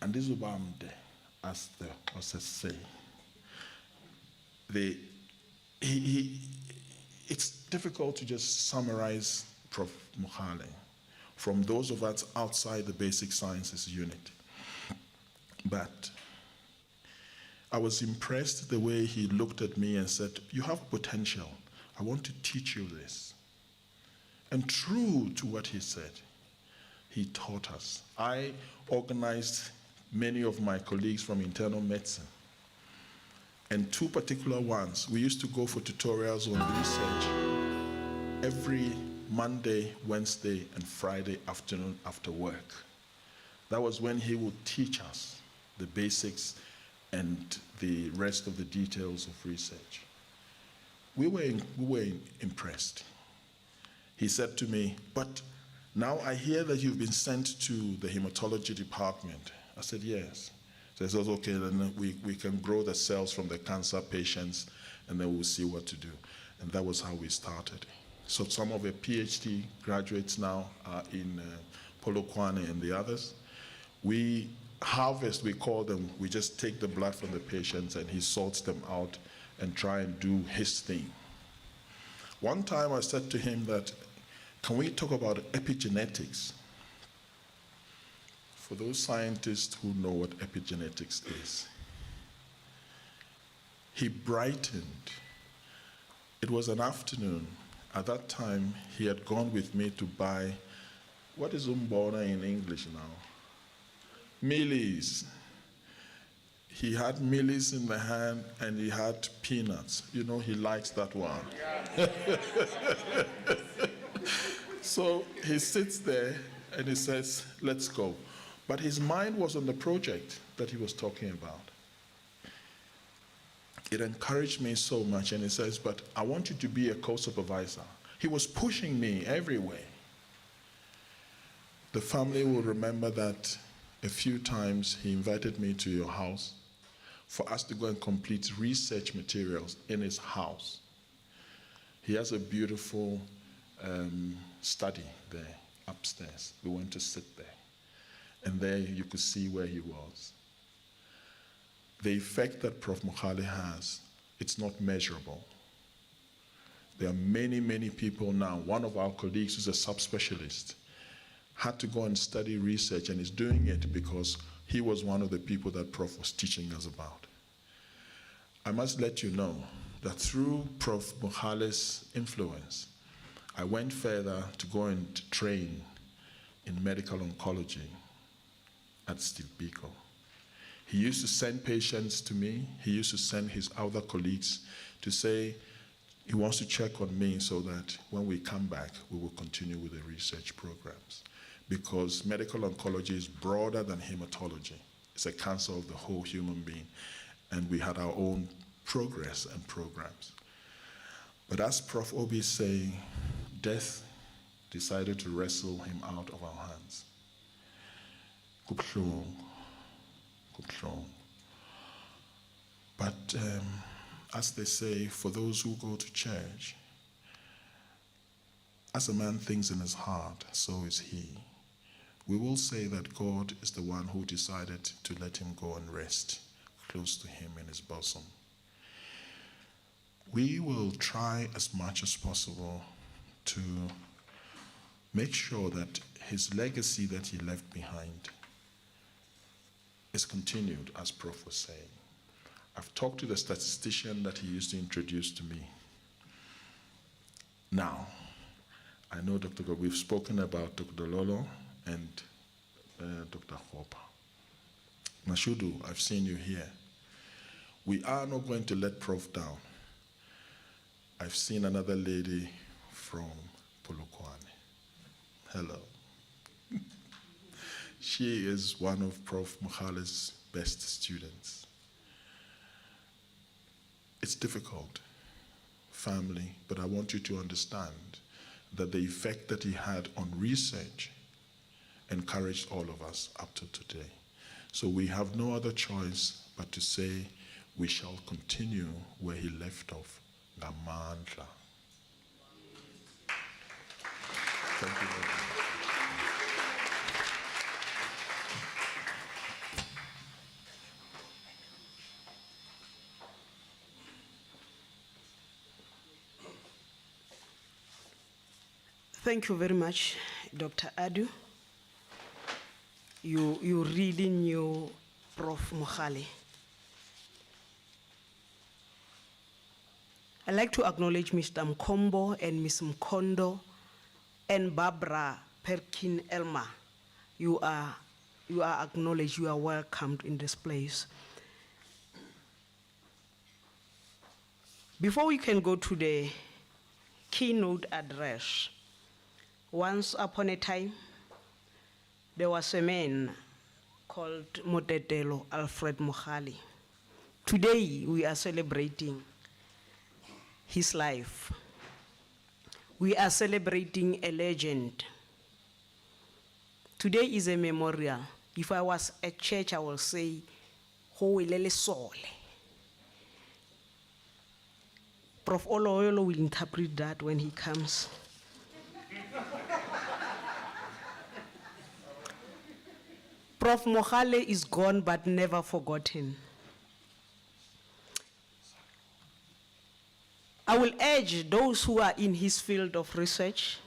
And this is Ubamde, as the Osses say. It's difficult to just summarize Prof Mohale from those of us outside the basic sciences unit. But I was impressed the way he looked at me and said, you have potential. I want to teach you this. And true to what he said, he taught us. I organized many of my colleagues from internal medicine. And two particular ones, we used to go for tutorials on research every Monday, Wednesday, and Friday afternoon after work. That was when he would teach us the basics and the rest of the details of research. We were impressed. He said to me, but now I hear that you've been sent to the hematology department. I said, yes. So he says, okay, then we can grow the cells from the cancer patients, and then we'll see what to do. And that was how we started. So some of the PhD graduates now are in Polokwane and the others. We harvest, we call them, we just take the blood from the patients and he sorts them out and try and do his thing. One time I said to him that, can we talk about epigenetics? For those scientists who know what epigenetics is, he brightened. It was an afternoon. At that time, he had gone with me to buy, what is umbona in English now? Mealies. He had mealies in the hand and he had peanuts. You know, he likes that one. So he sits there and he says, let's go. But his mind was on the project that he was talking about. It encouraged me so much, and he says, but I want you to be a co-supervisor. He was pushing me everywhere. The family will remember that a few times he invited me to your house for us to go and complete research materials in his house. He has a beautiful study there upstairs. We went to sit there. And there you could see where he was. The effect that Prof Mogale has, it's not measurable. There are many, many people now. One of our colleagues who's a subspecialist had to go and study research and is doing it because he was one of the people that Prof was teaching us about. I must let you know that through Prof Mohale's influence, I went further to go and train in medical oncology at Steve Biko. He used to send patients to me. He used to send his other colleagues to say he wants to check on me so that when we come back, we will continue with the research programs. Because medical oncology is broader than hematology. It's a cancer of the whole human being. And we had our own progress and programs. But as Prof Obi is saying, death decided to wrestle him out of our hands. But as they say, for those who go to church, as a man thinks in his heart, so is he. We will say that God is the one who decided to let him go and rest close to him in his bosom. We will try as much as possible to make sure that his legacy that he left behind is continued, as Prof was saying. I've talked to the statistician that he used to introduce to me. Now, I know Dr. Go, we've spoken about Dr. Lolo and Dr. Hopa. Mashudu, I've seen you here. We are not going to let Prof down. I've seen another lady from Polokwane. Hello. She is one of Prof Mogale's best students. It's difficult, family, but I want you to understand that the effect that he had on research encouraged all of us up to today. So we have no other choice but to say we shall continue where he left off. Ngamandla. Thank you very much. Thank you very much, Dr. Adu. You really knew Prof Mogale. I'd like to acknowledge Mr. Mkombo and Ms. Mkondo and Barbara Perkin-Elma. You are acknowledged, you are welcomed in this place. Before we can go to the keynote address, once upon a time, there was a man called Mototelo Alfred Mogale. Today, we are celebrating his life. We are celebrating a legend. Today is a memorial. If I was at church, I will say, Hoelele Sole. Prof Oloyolo will interpret that when he comes. Prof Mohale is gone but never forgotten. I will urge those who are in his field of research,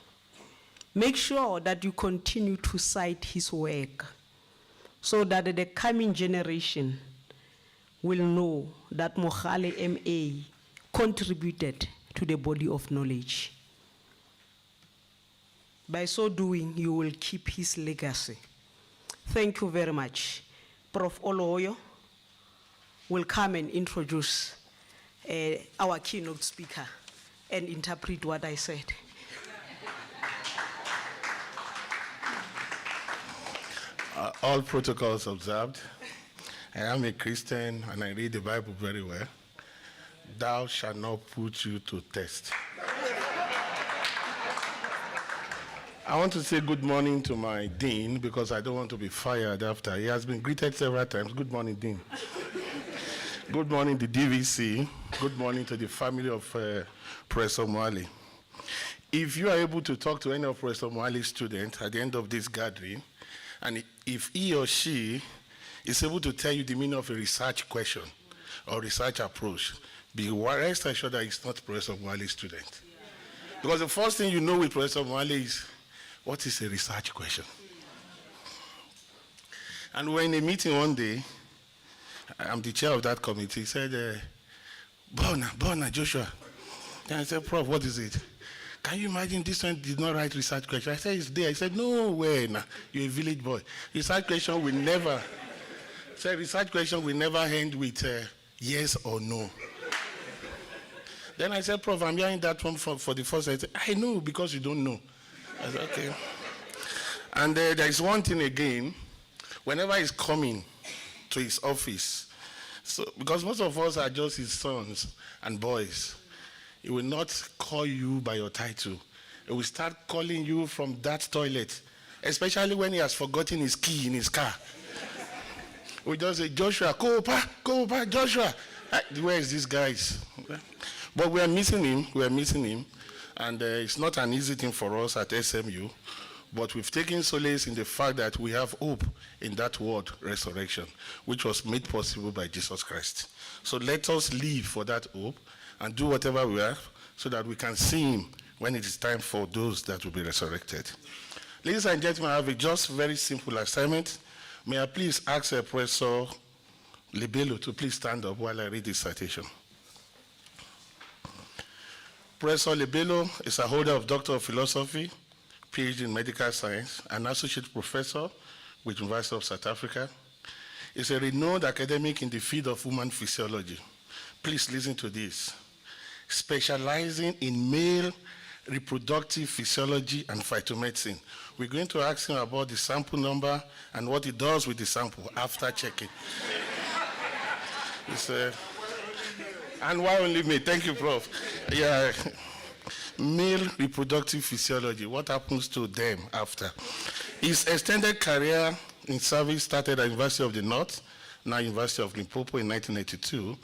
make sure that you continue to cite his work so that the coming generation will know that Mohale MA contributed to the body of knowledge. By so doing, you will keep his legacy. Thank you very much. Prof Oloyo will come and introduce our keynote speaker and interpret what I said. All protocols observed. I am a Christian and I read the Bible very well. Thou shalt not put you to test. I want to say good morning to my dean because I don't want to be fired after. He has been greeted several times. Good morning, Dean. Good morning, the DVC. Good morning to the family of Professor Mogale. If you are able to talk to any of Professor Mogale's students at the end of this gathering, and if he or she is able to tell you the meaning of a research question or research approach, be rest assured that it's not Professor Mogale's student. Because the first thing you know with Professor Mogale is, what is a research question? And we're in a meeting one day, I'm the chair of that committee. He said, Bona, Joshua. And I said, Prof, what is it? Can you imagine this one did not write research question? I said, it's there. He said, no way, nah, you're a village boy. Research question will never, research question will never end with yes or no. Then I said, Prof, I'm hearing that one for the first time. I said, I know because you don't know. I said, okay. And there is one thing again, whenever he's coming to his office, so because most of us are just his sons and boys, he will not call you by your title. He will start calling you from that toilet, especially when he has forgotten his key in his car. We just say, Joshua, go back, Joshua. Where is this guy? But we are missing him, and it's not an easy thing for us at SMU, but we've taken solace in the fact that we have hope in that word, resurrection, which was made possible by Jesus Christ. So let us live for that hope and do whatever we have so that we can see him when it is time for those that will be resurrected. Ladies and gentlemen, I have a just very simple assignment. May I please ask Professor Lebelo to please stand up while I read this citation. Professor Lebelo is a holder of Doctor of Philosophy, PhD in Medical Science, an associate professor with University of South Africa. He's a renowned academic in the field of human physiology. Please listen to this. Specializing in male reproductive physiology and phytomedicine. We're going to ask him about the sample number and what he does with the sample after checking. And why only me? Thank you, Prof. Yeah. Male reproductive physiology, what happens to them after? His extended career in service started at University of the North, now University of Limpopo in 1982,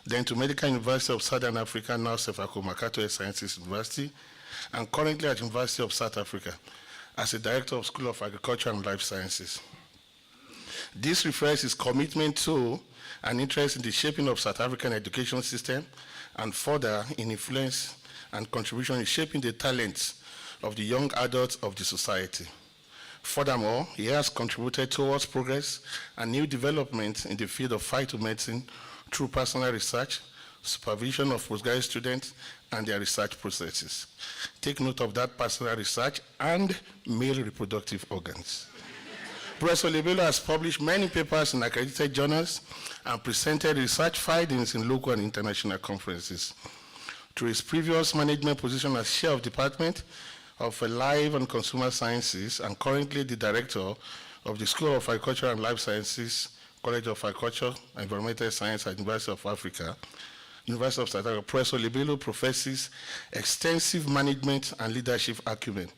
then to Medical University of Southern Africa, now Sefako Makato Sciences University, and currently at University of South Africa as a director of School of Agriculture and Life Sciences. This reflects his commitment to and interest in the shaping of South African education system, and further in influence and contribution in shaping the talents of the young adults of the society. Furthermore, he has contributed towards progress and new developments in the field of phytomedicine through personal research, supervision of postgraduate students, and their research processes. Take note of that personal research and male reproductive organs. Professor Lebelo has published many papers in accredited journals and presented research findings in local and international conferences. Through his previous management position as chair of department of Life and Consumer Sciences and currently the director of the School of Agriculture and Life Sciences, College of Agriculture and Environmental Science at University of Africa, University of South Africa, Professor Lebelo professes extensive management and leadership acumen.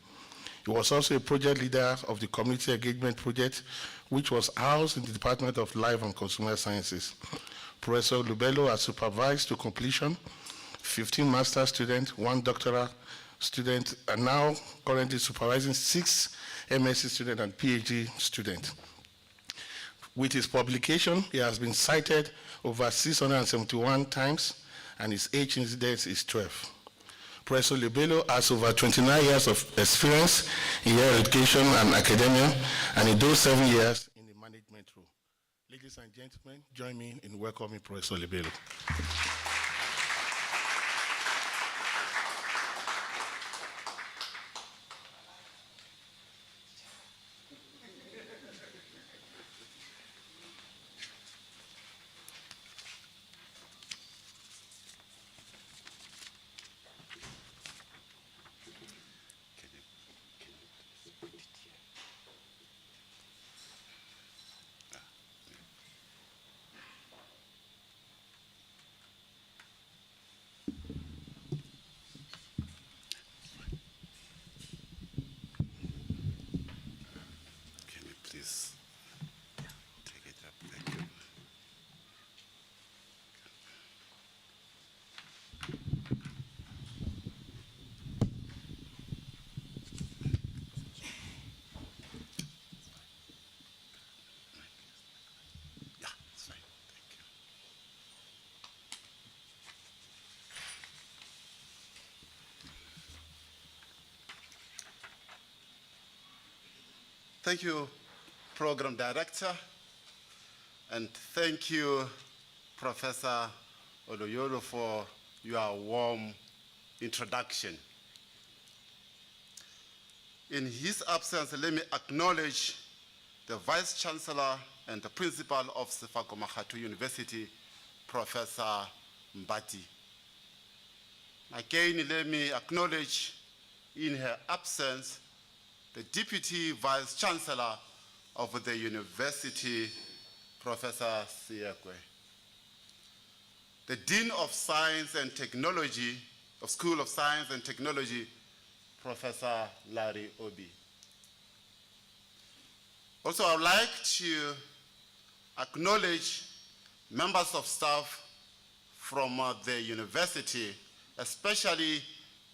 He was also a project leader of the Community Engagement Project, which was housed in the Department of Life and Consumer Sciences. Professor Lebelo has supervised to completion 15 master's students, 1 doctoral student, and now currently supervising 6 MSc students and PhD students. With his publication, he has been cited over 671 times, and his age incidence is 12. Professor Lebelo has over 29 years of experience in higher education and academia, and in those 7 years in the management role. Ladies and gentlemen, join me in welcoming Professor Lebelo. Thank you, Program Director, and thank you, Professor Oloyolo, for your warm introduction. In his absence, let me acknowledge the Vice Chancellor and the Principal of Sefako Makgatho University, Professor Mbati. Again, let me acknowledge, in her absence, the Deputy Vice Chancellor of the University, Professor Siekwe. The Dean of Science and Technology, of School of Science and Technology, Professor Larry Obi. Also, I would like to acknowledge members of staff from the university, especially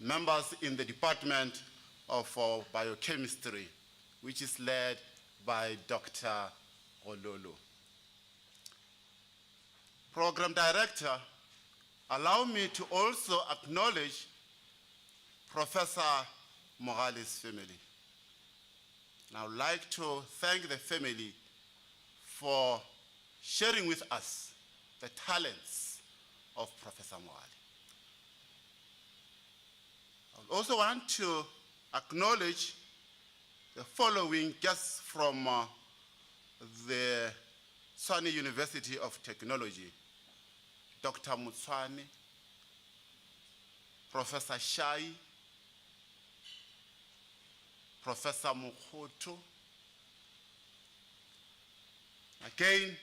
members in the Department of Biochemistry, which is led by Dr. Ololo. Program Director, allow me to also acknowledge Professor Mogale's family. And I would like to thank the family for sharing with us the talents of Professor Mogale. I would also want to acknowledge the following guests from the Tshwane University of Technology: Dr. Mutswane, Professor Shai, Professor Mukhoto. Again,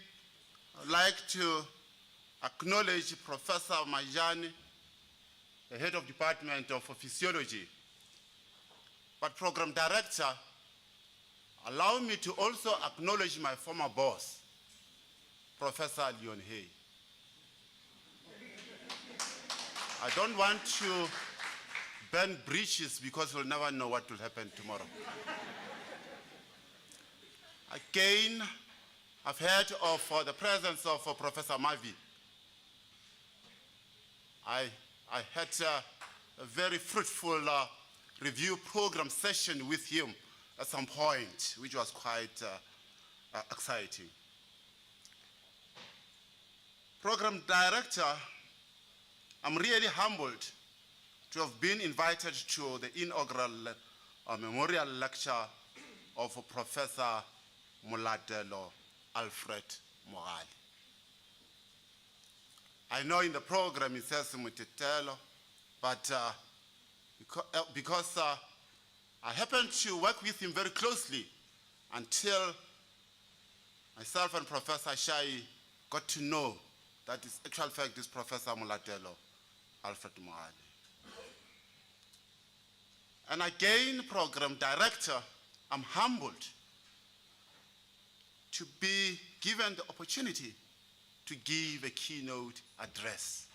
I'd like to acknowledge Professor Majani, the head of Department of Physiology. But Program Director, allow me to also acknowledge my former boss, Professor Leon Hay. I don't want to burn bridges because we'll never know what will happen tomorrow. Again, I've heard of the presence of Professor Mavi. I had a very fruitful review program session with him at some point, which was quite exciting. Program Director, I'm really humbled to have been invited to the inaugural memorial lecture of Professor Mototelo Alfred Mogale. I know in the program it says Mototelo, but because I happened to work with him very closely until myself and Professor Shai got to know that in actual fact is Professor Mototelo Alfred Mogale. And again, Program Director, I'm humbled to be given the opportunity to give a keynote address.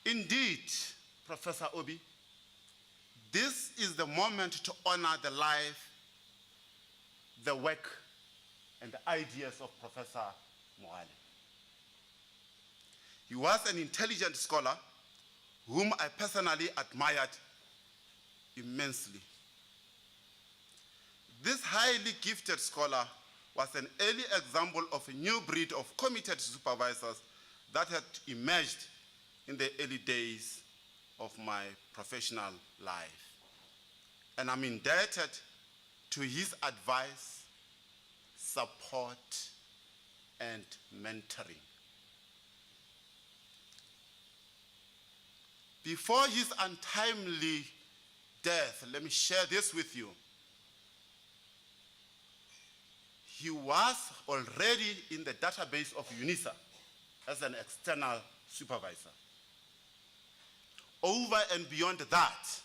Indeed, Professor Obi, this is the moment to honor the life, the work, and the ideas of Professor Mohale. He was an intelligent scholar whom I personally admired immensely. This highly gifted scholar was an early example of a new breed of committed supervisors that had emerged in the early days of my professional life. And I'm indebted to his advice, support, and mentoring. Before his untimely death, let me share this with you. He was already in the database of UNISA as an external supervisor. Over and beyond that,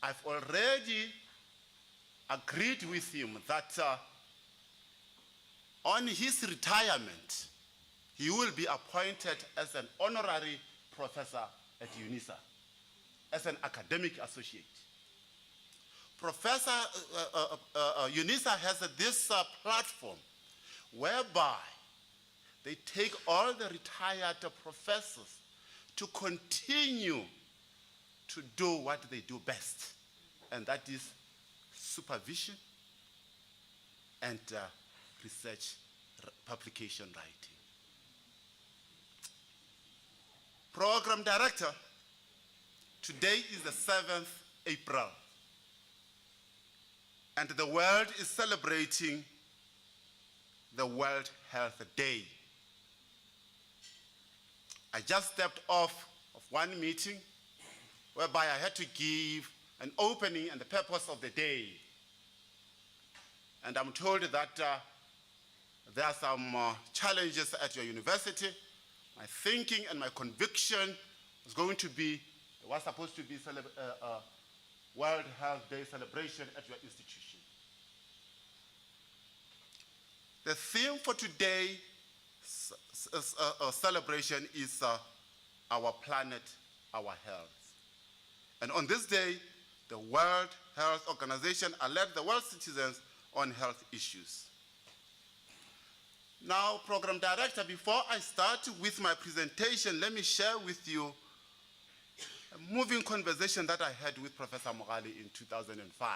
I've already agreed with him that on his retirement, he will be appointed as an honorary professor at UNISA, as an academic associate. UNISA has this platform whereby they take all the retired professors to continue to do what they do best, and that is supervision and research publication writing. Program Director, today is the 7th April, and the world is celebrating the World Health Day. I just stepped off of one meeting whereby I had to give an opening and the purpose of the day. And I'm told that there are some challenges at your university. My thinking and my conviction was going to be, it was supposed to be World Health Day celebration at your institution. The theme for today's celebration is our planet, our health. And on this day, the World Health Organization alert the world citizens on health issues. Now, Program Director, before I start with my presentation, let me share with you a moving conversation that I had with Professor Mogale in 2005.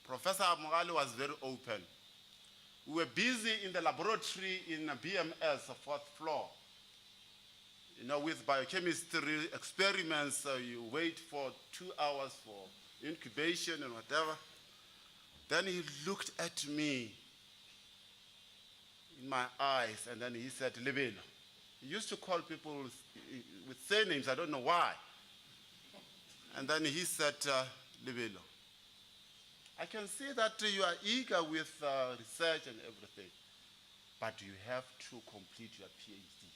Professor Mogale was very open. We were busy in the laboratory in BMS, 4th floor. You know, with biochemistry experiments, you wait for 2 hours for incubation and whatever. Then he looked at me in my eyes, and then he said, Lebelo. He used to call people with surnames, I don't know why. And then he said, Lebelo, I can see that you are eager with research and everything, but you have to complete your PhD.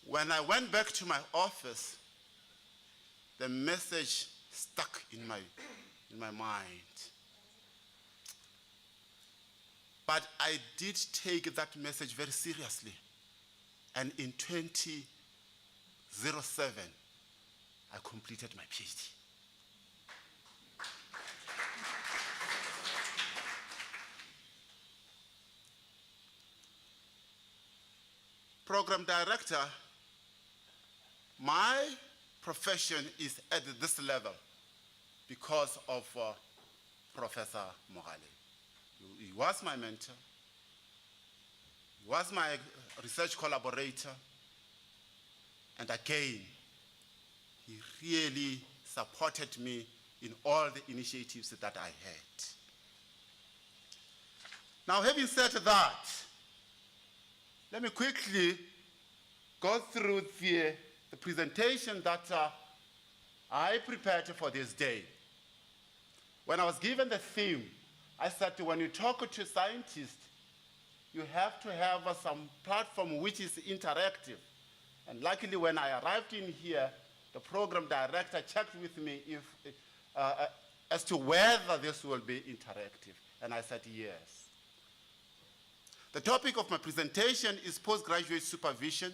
When I went back to my office, the message stuck in my mind. But I did take that message very seriously. And in 2007, I completed my PhD. Program Director, my profession is at this level because of Professor Mogale. He was my mentor. He was my research collaborator. And again, he really supported me in all the initiatives that I had. Now, having said that, let me quickly go through the presentation that I prepared for this day. When I was given the theme, I said when you talk to scientists, you have to have some platform which is interactive. And luckily when I arrived in here, the program director checked with me as to whether this will be interactive. And I said yes. The topic of my presentation is postgraduate supervision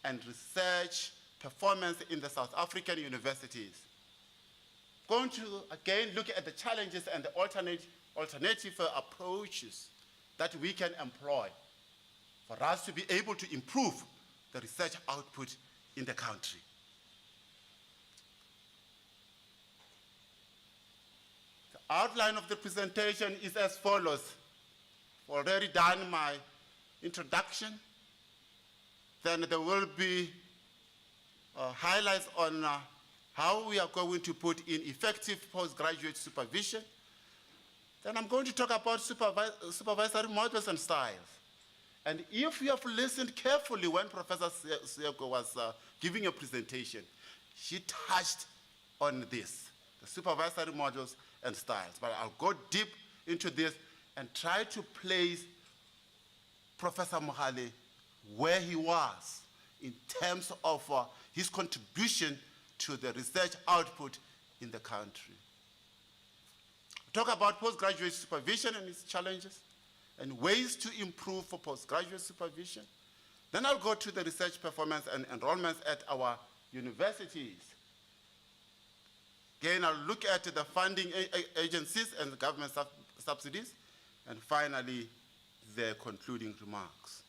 and research performance in the South African universities. I'm going to again look at the challenges and the alternative approaches that we can employ for us to be able to improve the research output in the country. The outline of the presentation is as follows. I've already done my introduction. Then there will be highlights on how we are going to put in effective postgraduate supervision. Then I'm going to talk about supervisory models and styles. And if you have listened carefully when Professor Sieko was giving a presentation, she touched on this, the supervisory models and styles. But I'll go deep into this and try to place Professor Mohale where he was in terms of his contribution to the research output in the country. Talk about postgraduate supervision and its challenges and ways to improve for postgraduate supervision. Then I'll go to the research performance and enrollments at our universities. Again, I'll look at the funding agencies and the government subsidies, and finally, the concluding remarks.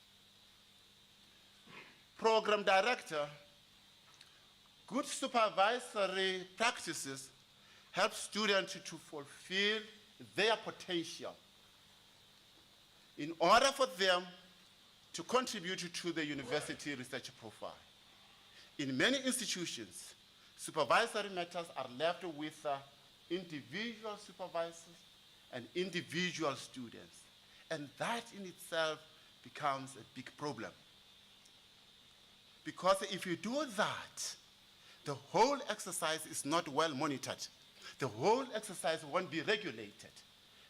Program director, good supervisory practices help students to fulfill their potential in order for them to contribute to the university research profile. In many institutions, supervisory matters are left with individual supervisors and individual students, and that in itself becomes a big problem. Because if you do that, the whole exercise is not well monitored. The whole exercise won't be regulated.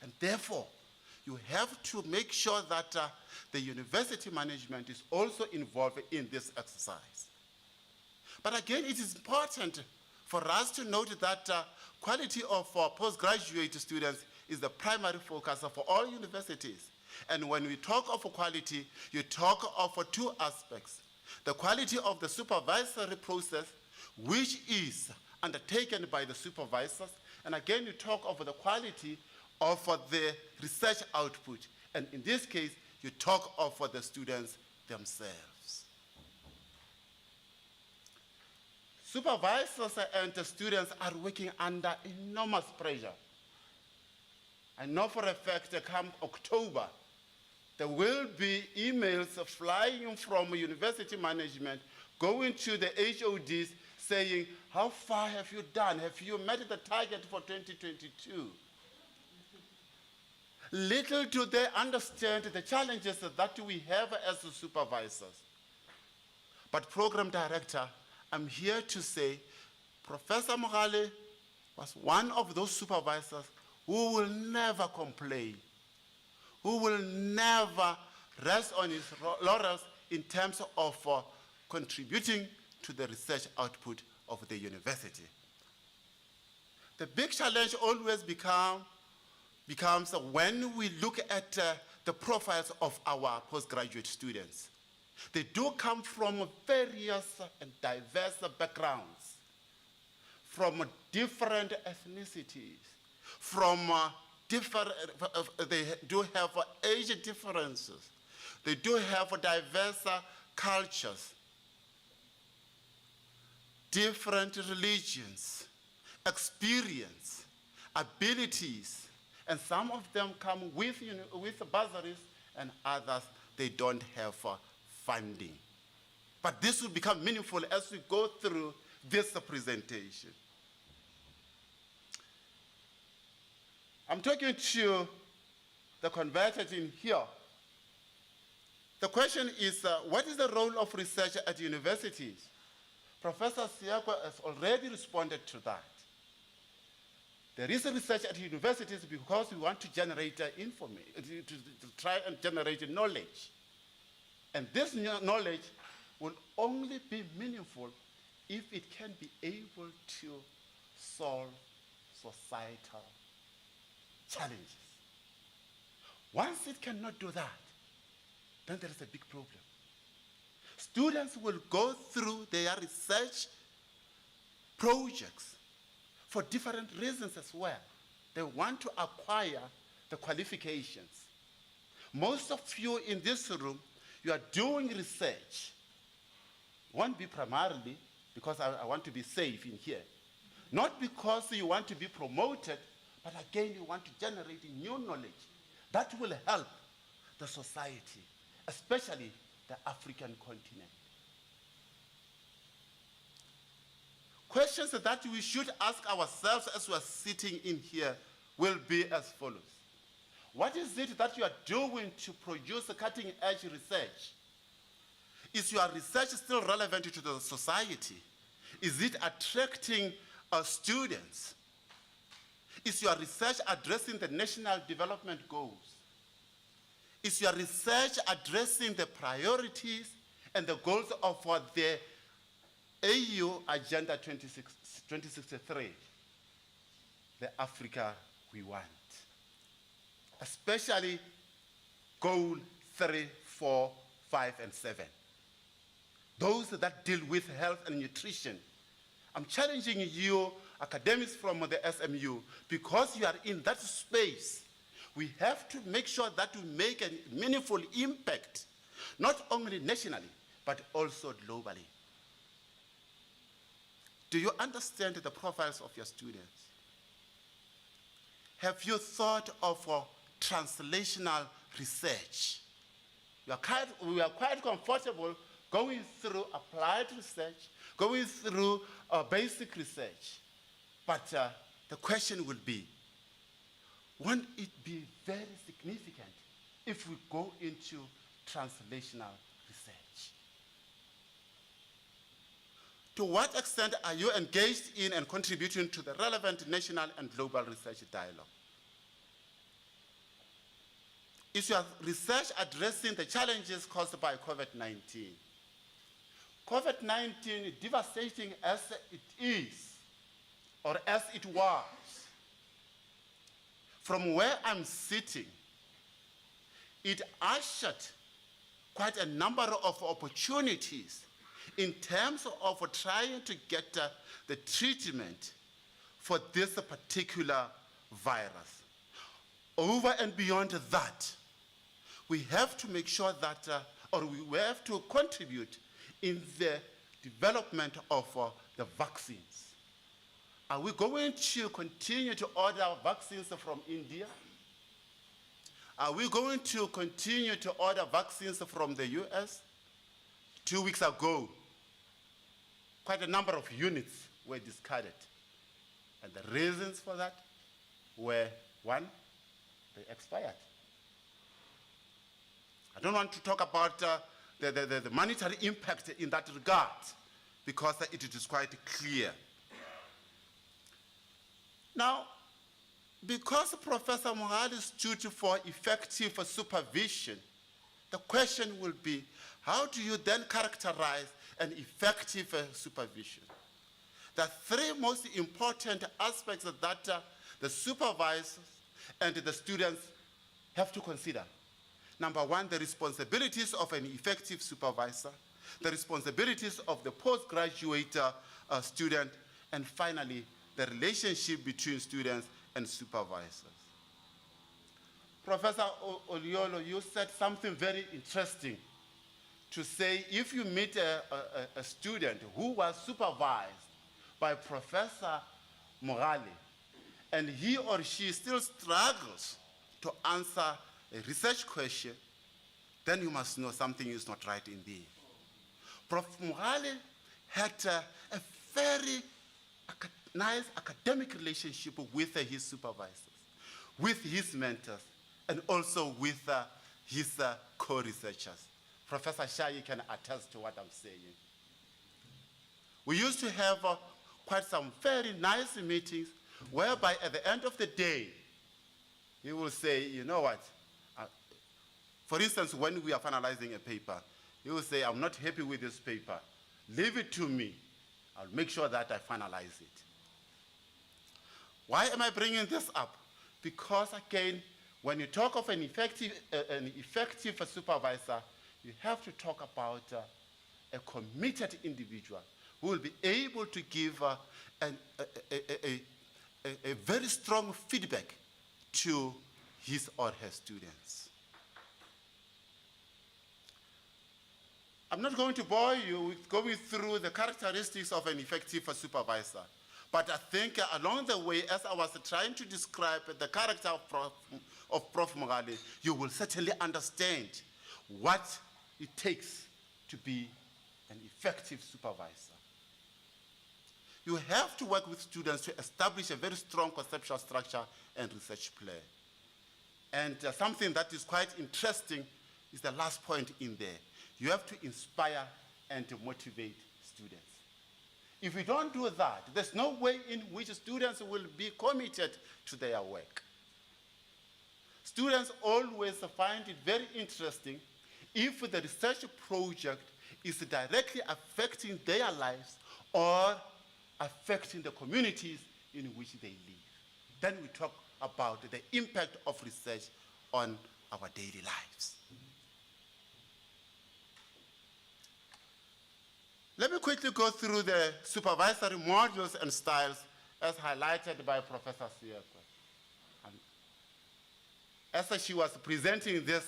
And therefore, you have to make sure that the university management is also involved in this exercise. But again, it is important for us to note that quality of postgraduate students is the primary focus for all universities. And when we talk of quality, you talk of two aspects. The quality of the supervisory process, which is undertaken by the supervisors, and again, you talk of the quality of the research output, and in this case, you talk of the students themselves. Supervisors and the students are working under enormous pressure. I know for a fact that come October, there will be emails flying from university management going to the HODs saying, how far have you done? Have you met the target for 2022? Little do they understand the challenges that we have as supervisors. But program director, I'm here to say, Professor Mogale was one of those supervisors who will never complain, who will never rest on his laurels in terms of contributing to the research output of the university. The big challenge always becomes when we look at the profiles of our postgraduate students. They do come from various and diverse backgrounds, from different ethnicities, they do have age differences, they do have diverse cultures, different religions, experience, abilities, and some of them come with bursaries, and others, they don't have funding. But this will become meaningful as we go through this presentation. I'm talking to the converted in here. The question is, what is the role of research at universities? Professor Siakwa has already responded to that. There is a research at universities because we want to generate information, to try and generate knowledge. And this knowledge will only be meaningful if it can be able to solve societal challenges. Once it cannot do that, then there is a big problem. Students will go through their research projects for different reasons as well. They want to acquire the qualifications. Most of you in this room, you are doing research. Won't be primarily because I want to be safe in here. Not because you want to be promoted, but again, you want to generate new knowledge that will help the society, especially the African continent. Questions that we should ask ourselves as we are sitting in here will be as follows. What is it that you are doing to produce cutting-edge research? Is your research still relevant to the society? Is it attracting students? Is your research addressing the national development goals? Is your research addressing the priorities and the goals of the AU Agenda 2063, the Africa we want? Especially goal 3, 4, 5, and 7. Those that deal with health and nutrition. I'm challenging you, academics from the SMU, because you are in that space. We have to make sure that we make a meaningful impact, not only nationally, but also globally. Do you understand the profiles of your students? Have you thought of translational research? We are quite comfortable going through applied research, going through basic research. But the question will be, won't it be very significant if we go into translational research? To what extent are you engaged in and contributing to the relevant national and global research dialogue? Is your research addressing the challenges caused by COVID-19? COVID-19, devastating as it is, or as it was, from where I'm sitting, it ushered quite a number of opportunities in terms of trying to get the treatment for this particular virus. Over and beyond that, we have to make sure that, or we have to contribute in the development of the vaccines. Are we going to continue to order vaccines from India? Are we going to continue to order vaccines from the US? 2 weeks ago, quite a number of units were discarded. And the reasons for that were, one, they expired. I don't want to talk about the monetary impact in that regard, because it is quite clear. Now, because Professor Mohale stood for effective supervision, the question will be, how do you then characterize an effective supervision? The three most important aspects that the supervisors and the students have to consider. Number one, the responsibilities of an effective supervisor, the responsibilities of the postgraduate student, and finally, the relationship between students and supervisors. Professor Oliolo, you said something very interesting to say if you meet a student who was supervised by Professor Mogale and he or she still struggles to answer a research question, then you must know something is not right indeed. Prof Mogale had a very nice academic relationship with his supervisors, with his mentors, and also with his co-researchers. Professor Shai can attest to what I'm saying. We used to have quite some very nice meetings whereby at the end of the day, he will say, you know what? For instance, when we are finalizing a paper, he will say, I'm not happy with this paper. Leave it to me. I'll make sure that I finalize it. Why am I bringing this up? Because again, when you talk of an effective supervisor, you have to talk about a committed individual who will be able to give a very strong feedback to his or her students. I'm not going to bore you with going through the characteristics of an effective supervisor, but I think along the way, as I was trying to describe the character of Prof Mogale, you will certainly understand what it takes to be an effective supervisor. You have to work with students to establish a very strong conceptual structure and research plan. And something that is quite interesting is the last point in there. You have to inspire and to motivate students. If we don't do that, there's no way in which students will be committed to their work. Students always find it very interesting if the research project is directly affecting their lives or affecting the communities in which they live. Then we talk about the impact of research on our daily lives. Let me quickly go through the supervisory modules and styles as highlighted by Professor Siekwe. As she was presenting this,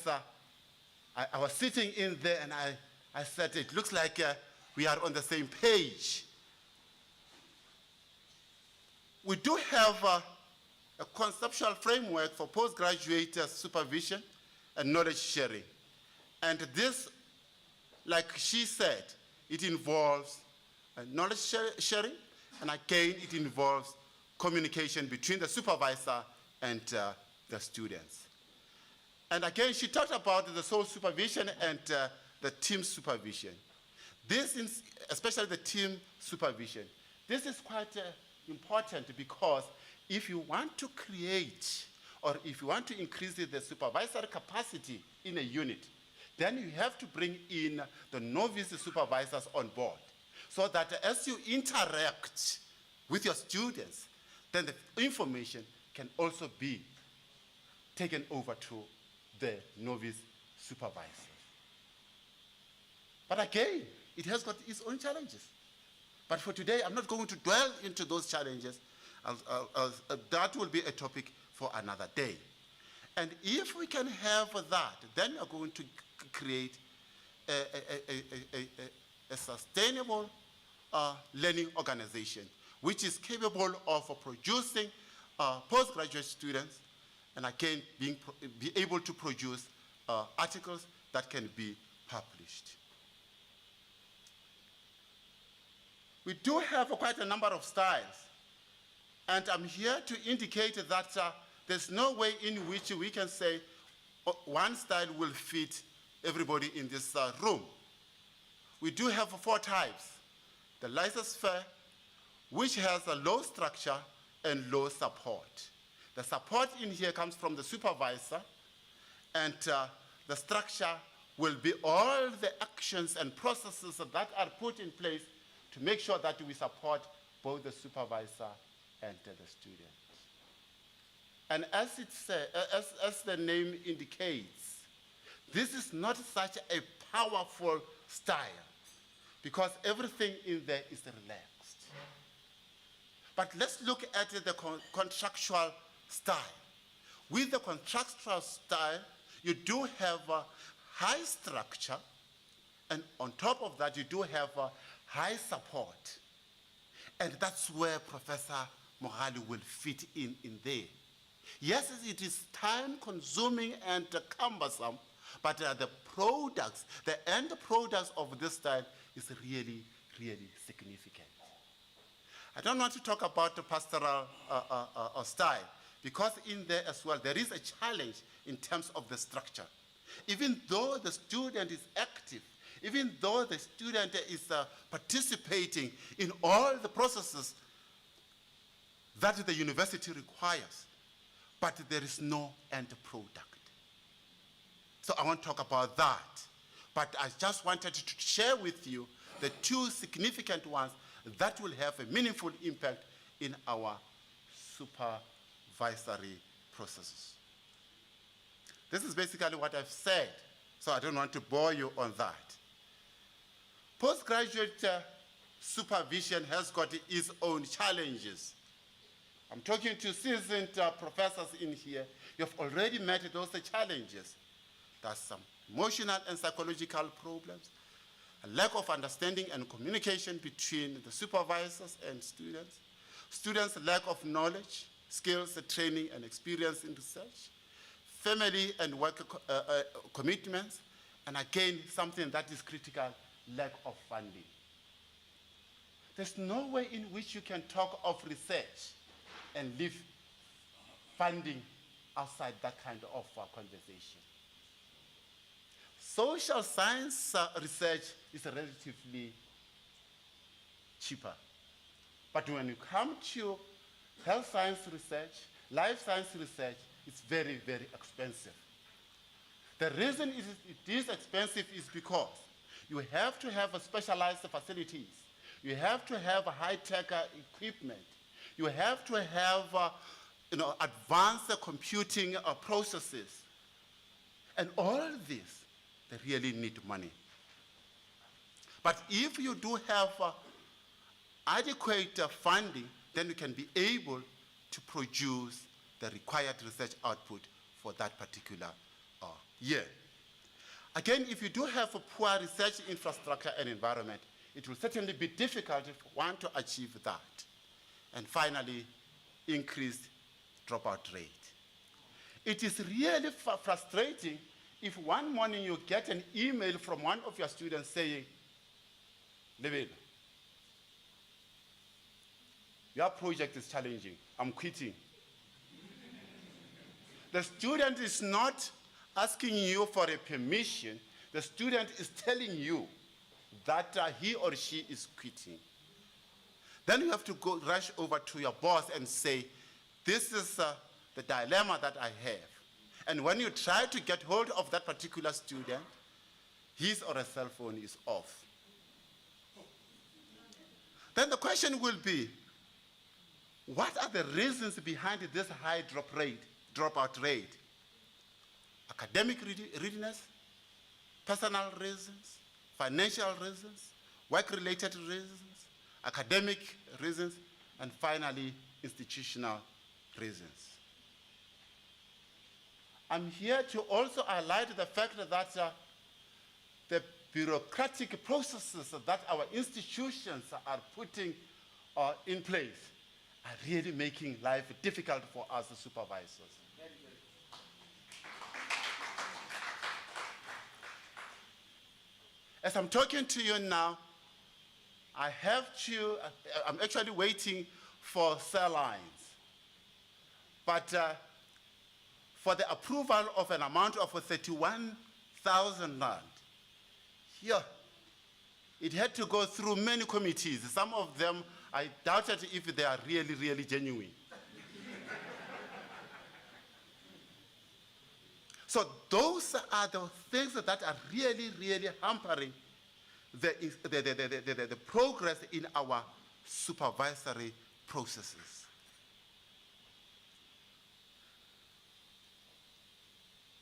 I was sitting in there and I said, it looks like we are on the same page. We do have a conceptual framework for postgraduate supervision and knowledge sharing. And this, like she said, it involves knowledge sharing, and again, it involves communication between the supervisor and the students. And again, she talked about the sole supervision and the team supervision. This is, especially the team supervision, this is quite important because if you want to create or if you want to increase the supervisory capacity in a unit, then you have to bring in the novice supervisors on board so that as you interact with your students, then the information can also be taken over to the novice supervisor. But again, it has got its own challenges. But for today, I'm not going to dwell into those challenges. That will be a topic for another day. And if we can have that, then we are going to create a sustainable learning organization, which is capable of producing postgraduate students, and again, be able to produce articles that can be published. We do have quite a number of styles, and I'm here to indicate that there's no way in which we can say one style will fit everybody in this room. We do have 4 types. The laissez-faire, which has a low structure and low support. The support in here comes from the supervisor, and the structure will be all the actions and processes that are put in place to make sure that we support both the supervisor and the student. And as the name indicates, this is not such a powerful style because everything in there is relaxed. But let's look at the contractual style. With the contractual style, you do have a high structure, and on top of that, you do have a high support. And that's where Professor Mohale will fit in there. Yes, it is time-consuming and cumbersome, but the products, the end products of this style is really, really significant. I don't want to talk about the pastoral style, because in there as well, there is a challenge in terms of the structure. Even though the student is active even though the student is participating in all the processes that the university requires, but there is no end product. So I won't talk about that, but I just wanted to share with you the two significant ones that will have a meaningful impact in our supervisory processes. This is basically what I've said, so I don't want to bore you on that. Postgraduate supervision has got its own challenges. I'm talking to seasoned professors in here. You've already met those challenges. There's some emotional and psychological problems, a lack of understanding and communication between the supervisors and students, students' lack of knowledge, skills, training, and experience in research, family and work commitments, and again, something that is critical, lack of funding. There's no way in which you can talk of research and leave funding outside that kind of conversation. Social science research is relatively cheaper. But when you come to health science research, life science research, it's very, very expensive. The reason it is expensive is because you have to have specialized facilities. You have to have high-tech equipment. You have to have advanced computing processes. And all of this, they really need money. But if you do have adequate funding, then you can be able to produce the required research output for that particular year. Again, if you do have a poor research infrastructure and environment, it will certainly be difficult for one to achieve that. And finally, increased dropout rate. It is really frustrating if one morning you get an email from one of your students saying, Levin, your project is challenging, I'm quitting. The student is not asking you for a permission, the student is telling you that he or she is quitting. Then you have to go rush over to your boss and say, this is the dilemma that I have. And when you try to get hold of that particular student, his or her cell phone is off. the question will be, what are the reasons behind this high dropout rate? Academic readiness, personal reasons, financial reasons, work-related reasons, academic reasons, and finally, institutional reasons. I'm here to also highlight the fact that the bureaucratic processes that our institutions are putting in place are really making life difficult for us as supervisors. As I'm talking to you now, I'm actually waiting for cell lines. But for the approval of an amount of 31,000 rand, here, it had to go through many committees. Some of them, I doubted if they are really, really genuine. So those are the things that are really, really hampering the progress in our supervisory processes.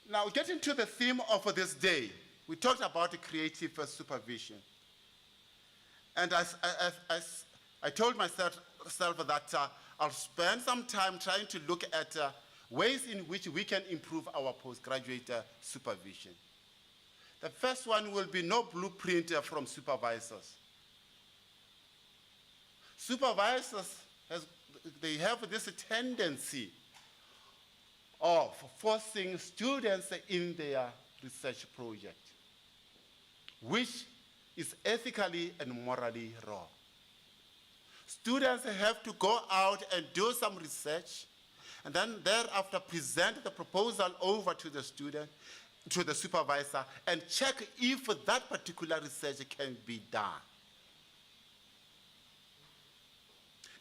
Now, getting to the theme of this day, we talked about creative supervision. And as I told myself that I'll spend some time trying to look at ways in which we can improve our postgraduate supervision. The first one will be no blueprint from supervisors. Supervisors, they have this tendency of forcing students in their research project, which is ethically and morally wrong. Students have to go out and do some research, and then thereafter present the proposal over to the student, to the supervisor and check if that particular research can be done.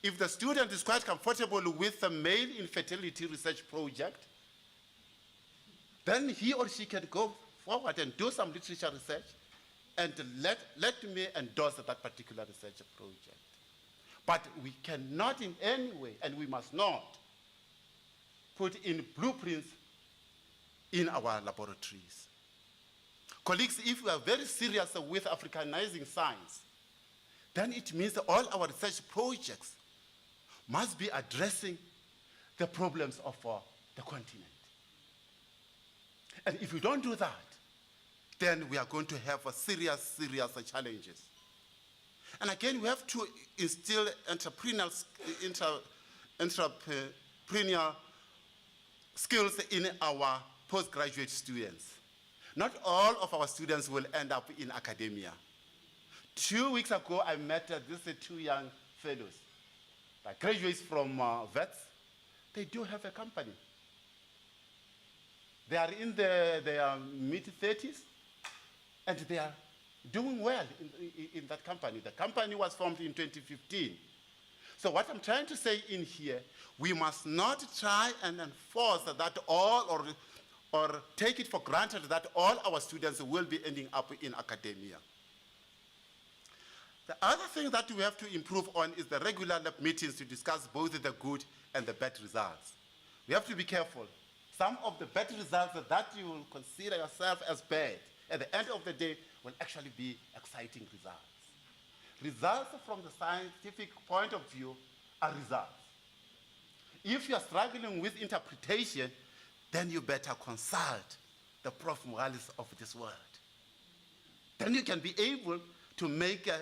If the student is quite comfortable with the male infertility research project, then he or she can go forward and do some literature research and let me endorse that particular research project. But we cannot in any way, and we must not, put in blueprints in our laboratories. Colleagues, if we are very serious with Africanizing science, then it means that all our research projects must be addressing the problems of the continent. And if we don't do that, then we are going to have serious challenges. And again, we have to instill entrepreneurial skills in our postgraduate students. Not all of our students will end up in academia. 2 weeks ago, I met these two young fellows, like graduates from VETS. They do have a company. They are in their mid-30s, and they are doing well in that company. The company was formed in 2015. So what I'm trying to say in here, we must not try and enforce that all or take it for granted that all our students will be ending up in academia. The other thing that we have to improve on is the regular lab meetings to discuss both the good and the bad results. We have to be careful. Some of the bad results that you will consider yourself as bad, at the end of the day, will actually be exciting results. Results from the scientific point of view are results. If you are struggling with interpretation, then you better consult the Prof Mogales of this world. Then you can be able to make a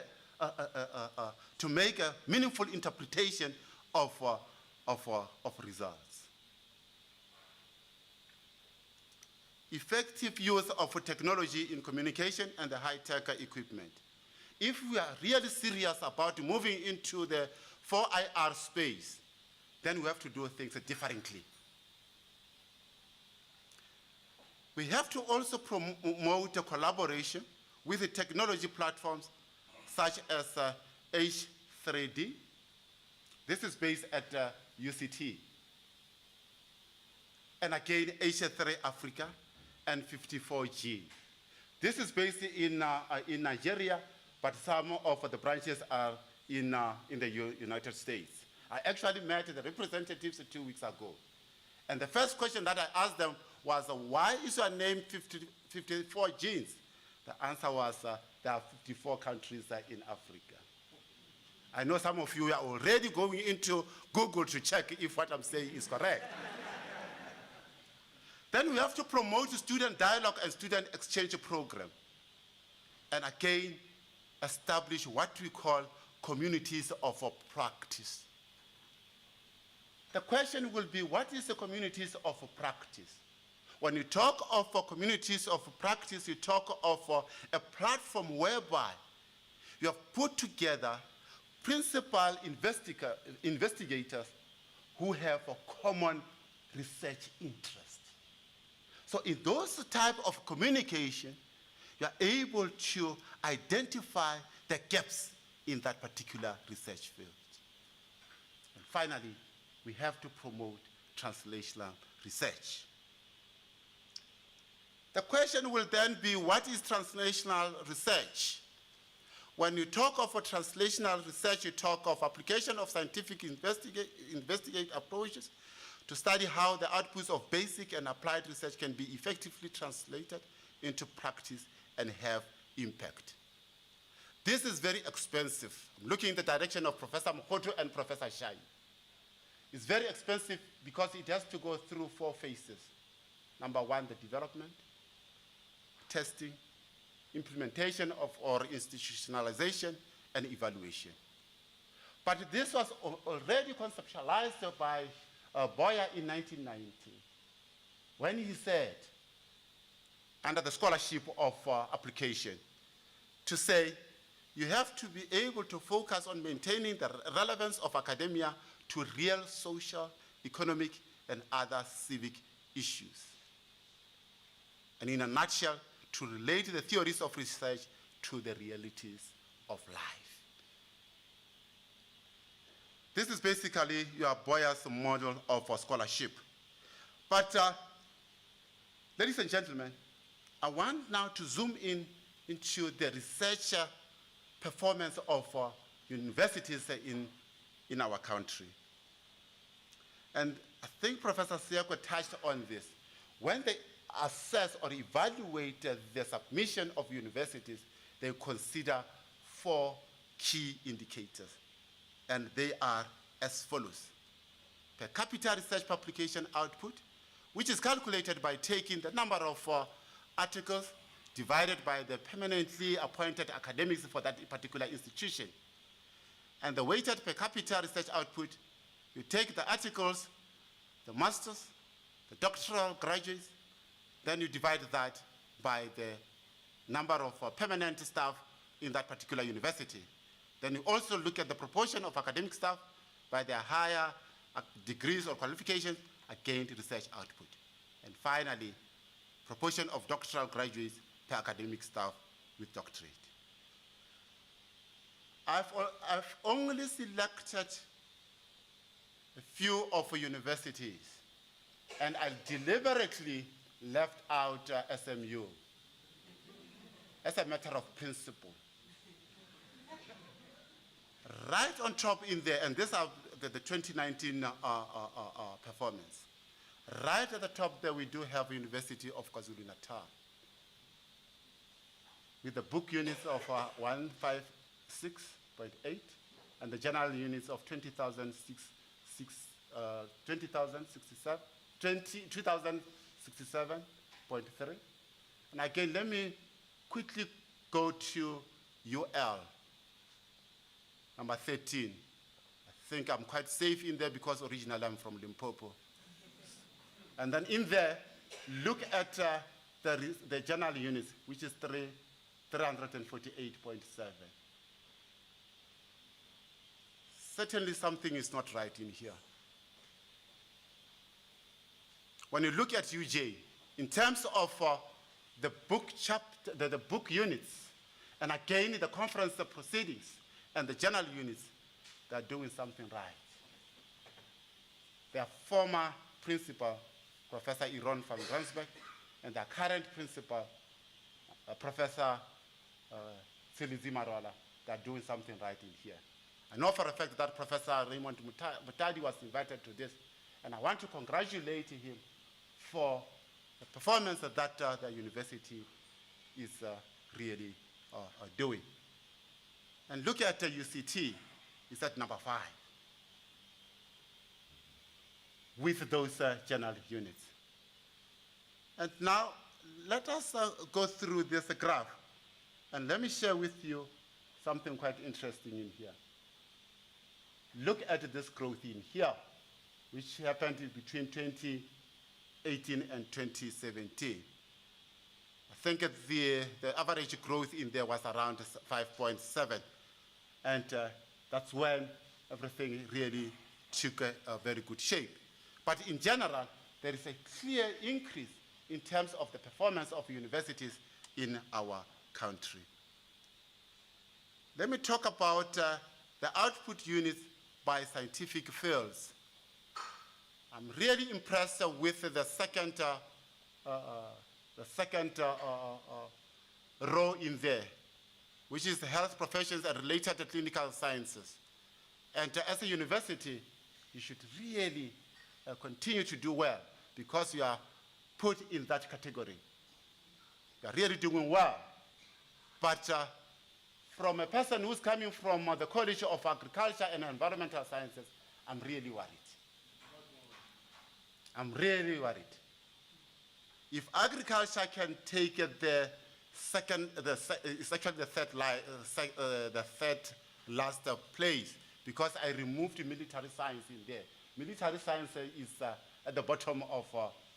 meaningful interpretation of results. Effective use of technology in communication and the high-tech equipment. If we are really serious about moving into the 4IR space, then we have to do things differently. We have to also promote a collaboration with the technology platforms such as H3D. This is based at UCT. And again, H3 Africa and 54G. This is based in Nigeria, but some of the branches are in the United States. I actually met the representatives 2 weeks ago. And the first question that I asked them was, why is your name 54 genes? The answer was, there are 54 countries in Africa. I know some of you are already going into Google to check if what I'm saying is correct. Then we have to promote student dialogue and student exchange program. And again, establish what we call communities of practice. The question will be, what is the communities of practice? When you talk of communities of practice, you talk of a platform whereby you have put together principal investigators who have a common research interest. So in those type of communication, you are able to identify the gaps in that particular research field. And finally, we have to promote translational research. The question will then be, what is translational research? When you talk of a translational research, you talk of application of scientific investigate approaches to study how the outputs of basic and applied research can be effectively translated into practice and have impact. This is very expensive. I'm looking in the direction of Professor Mototelo and Professor Shai. It's very expensive because it has to go through 4 phases. Number 1, the development, testing, implementation of or institutionalization, and evaluation. But this was already conceptualized by Boyer in 1990, when he said, under the scholarship of application, to say, you have to be able to focus on maintaining the relevance of academia to real social, economic, and other civic issues. and in a nutshell, to relate the theories of research to the realities of life. This is basically your Boyer's model of scholarship. But ladies and gentlemen, I want now to zoom in into the research performance of universities in our country. And I think Professor Siakwe touched on this. When they assess or evaluate the submission of universities, they consider 4 key indicators. And they are as follows. Per capita research publication output, which is calculated by taking the number of articles divided by the permanently appointed academics for that particular institution. And the weighted per capita research output, you take the articles, the masters, the doctoral graduates, then you divide that by the number of permanent staff in that particular university. Then you also look at the proportion of academic staff by their higher degrees or qualifications against research output. And finally, proportion of doctoral graduates per academic staff with doctorate. I've only selected a few of universities, and I deliberately left out SMU as a matter of principle. Right on top in there, and these are the 2019 performance. Right at the top there, we do have University of KwaZulu-Natal with the book units of 156.8 and the general units of 2067.3. And again, let me quickly go to UL, number 13. I think I'm quite safe in there because originally I'm from Limpopo. And then in there, look at the general units, which is 348.7. Certainly something is not right in here. When you look at UJ, in terms of the book chapter, the book units, and again the conference proceedings and the general units, they're doing something right. Their former principal, Professor Iron van Rensburg, and their current principal, Professor Silizi Marola, they're doing something right in here. I know for a fact that Professor Raymond Mutadi was invited to this, and I want to congratulate him for the performance that the university is really doing. And look at UCT, it's at number 5 with those general units. And now let us go through this graph, and let me share with you something quite interesting in here. Look at this growth in here, which happened between 2018 and 2017. I think the average growth in there was around 5.7. And that's when everything really took a very good shape. But in general, there is a clear increase in terms of the performance of universities in our country. Let me talk about the output units by scientific fields. I'm really impressed with the second row in there, which is the health professions and related to clinical sciences. And as a university, you should really continue to do well because you are put in that category. You are really doing well. But from a person who's coming from the College of Agriculture and Environmental Sciences, I'm really worried. I'm really worried. If agriculture can take the third last place, because I removed military science in there. Military science is at the bottom of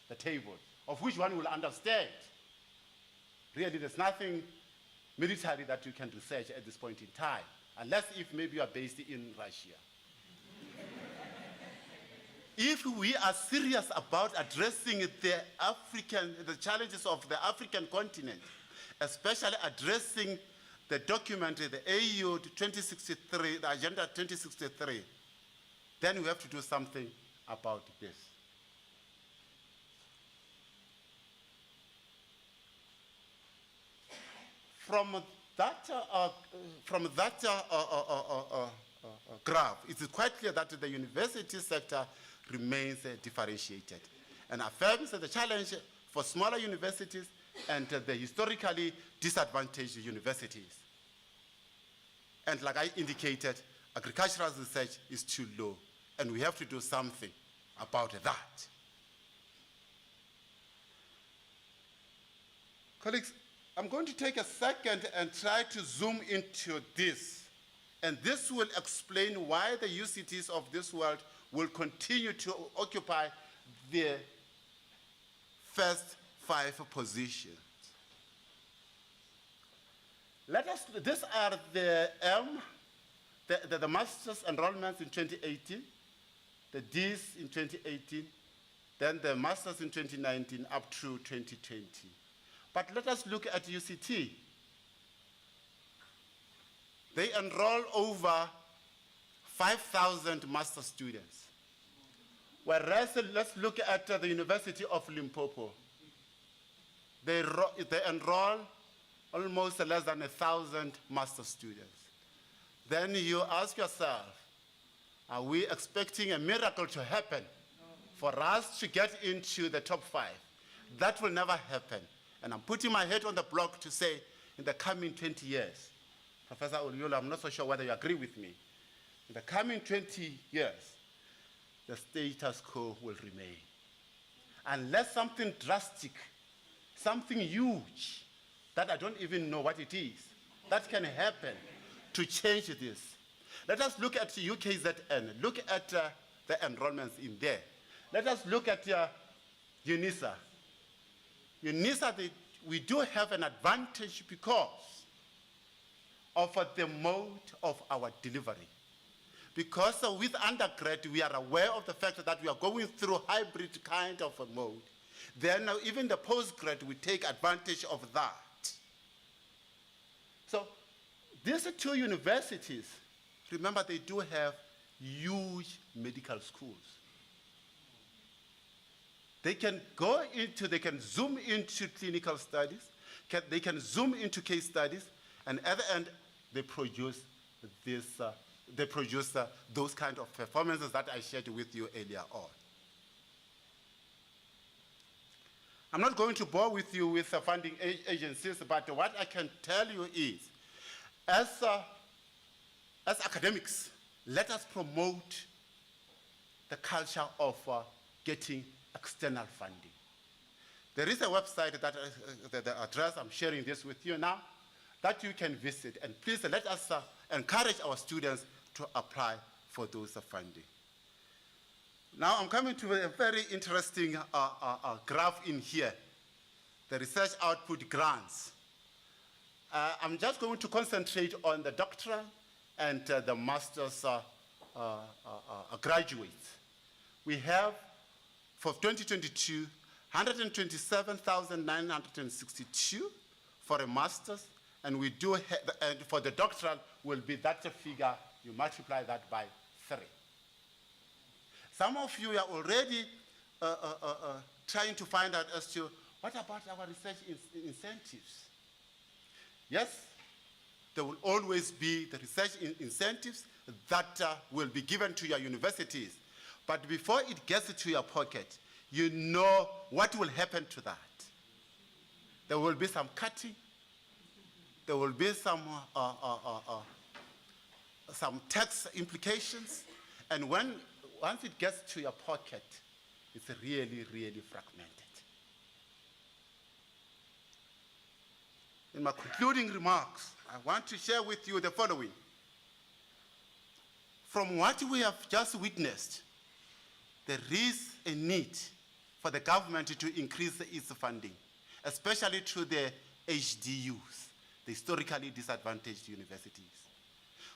the table, of which one will understand. Really, there's nothing military that you can research at this point in time, unless if maybe you are based in Russia. if we are serious about addressing the challenges of the African continent, especially addressing the document, the AU 2063, the Agenda 2063, then we have to do something about this. From that graph, it is quite clear that the university sector remains differentiated and affirms the challenge for smaller universities and the historically disadvantaged universities. And like I indicated, agricultural research is too low, and we have to do something about that. Colleagues, I'm going to take a second and try to zoom into this. And this will explain why the UCTs of this world will continue to occupy the first 5 positions. These are the master's enrollments in 2018, the Ds in 2018, then the master's in 2019 up to 2020. But let us look at UCT. They enroll over 5,000 master students. Whereas, let's look at the University of Limpopo. They enroll almost less than 1,000 master students. Then you ask yourself, are we expecting a miracle to happen for us to get into the top 5? That will never happen. And I'm putting my head on the block to say, in the coming 20 years, Professor Oliola, I'm not so sure whether you agree with me. In the coming 20 years, the status quo will remain. Unless something drastic, something huge, that I don't even know what it is, that can happen to change this. Let us look at UKZN, look at the enrollments in there. Let us look at UNISA. UNISA, we do have an advantage because of the mode of our delivery. Because with undergrad, we are aware of the fact that we are going through hybrid kind of a mode. Then even the postgrad, we take advantage of that. So these 2 universities, remember, they do have huge medical schools. They can zoom into clinical studies, they can zoom into case studies, and at the end, they produce those kind of performances that I shared with you earlier on. I'm not going to bore with you with funding agencies, but what I can tell you is, as academics, let us promote the culture of getting external funding. There is a website that the address, I'm sharing this with you now, that you can visit, and please let us encourage our students to apply for those funding. Now I'm coming to a very interesting graph in here, the research output grants. I'm just going to concentrate on the doctoral and the master's graduates. We have, for 2022, 127,962 for a master's, and we do and for the doctoral will be that figure, you multiply that by 3. Some of you are already trying to find out as to what about our research incentives? Yes, there will always be the research incentives that will be given to your universities. But before it gets to your pocket, you know what will happen to that. There will be some cutting. There will be some tax implications. And once it gets to your pocket, it's really, really fragmented. In my concluding remarks, I want to share with you the following. From what we have just witnessed, there is a need for the government to increase its funding, especially to the HDUs, the historically disadvantaged universities.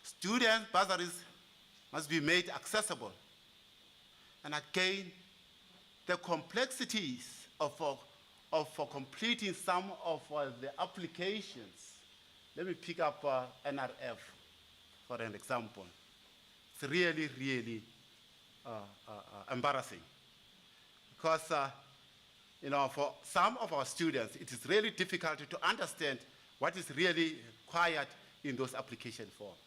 Student bursaries must be made accessible. And again, the complexities of completing some of the applications. Let me pick up NRF for an example. It's really, really embarrassing. Because, for some of our students, it is really difficult to understand what is really required in those application forms.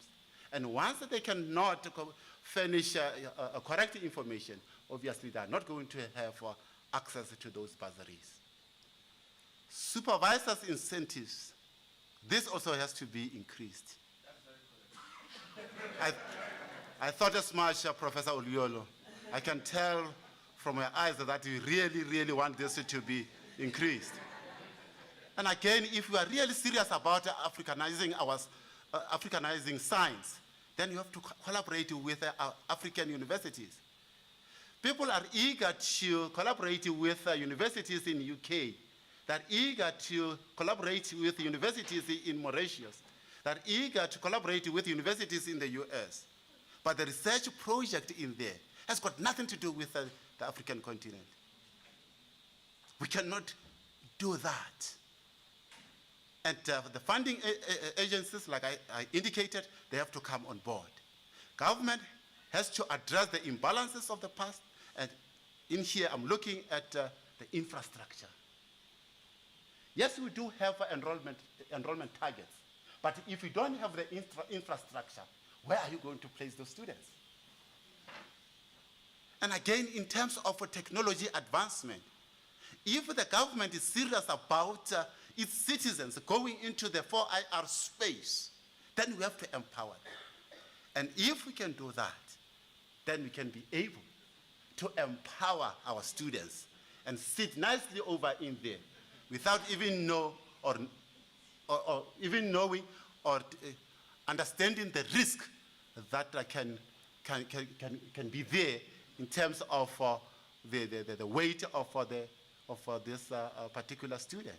And once they cannot furnish correct information, obviously they are not going to have access to those bursaries. Supervisors' incentives, this also has to be increased. I thought as much, Professor Uliolo. I can tell from your eyes that you really, really want this to be increased. And again, if we are really serious about Africanizing science, then you have to collaborate with African universities. People are eager to collaborate with universities in the UK. They're eager to collaborate with universities in Mauritius. They're eager to collaborate with universities in the US. But the research project in there has got nothing to do with the African continent. We cannot do that. And the funding agencies, like I indicated, they have to come on board. Government has to address the imbalances of the past, and in here I'm looking at the infrastructure. Yes, we do have enrollment targets, but if you don't have the infrastructure, where are you going to place those students? And again, in terms of technology advancement, if the government is serious about its citizens going into the 4IR space, then we have to empower them. And if we can do that, then we can be able to empower our students and sit nicely over in there without even even knowing or understanding the risk that can be there in terms of the weight of this particular student.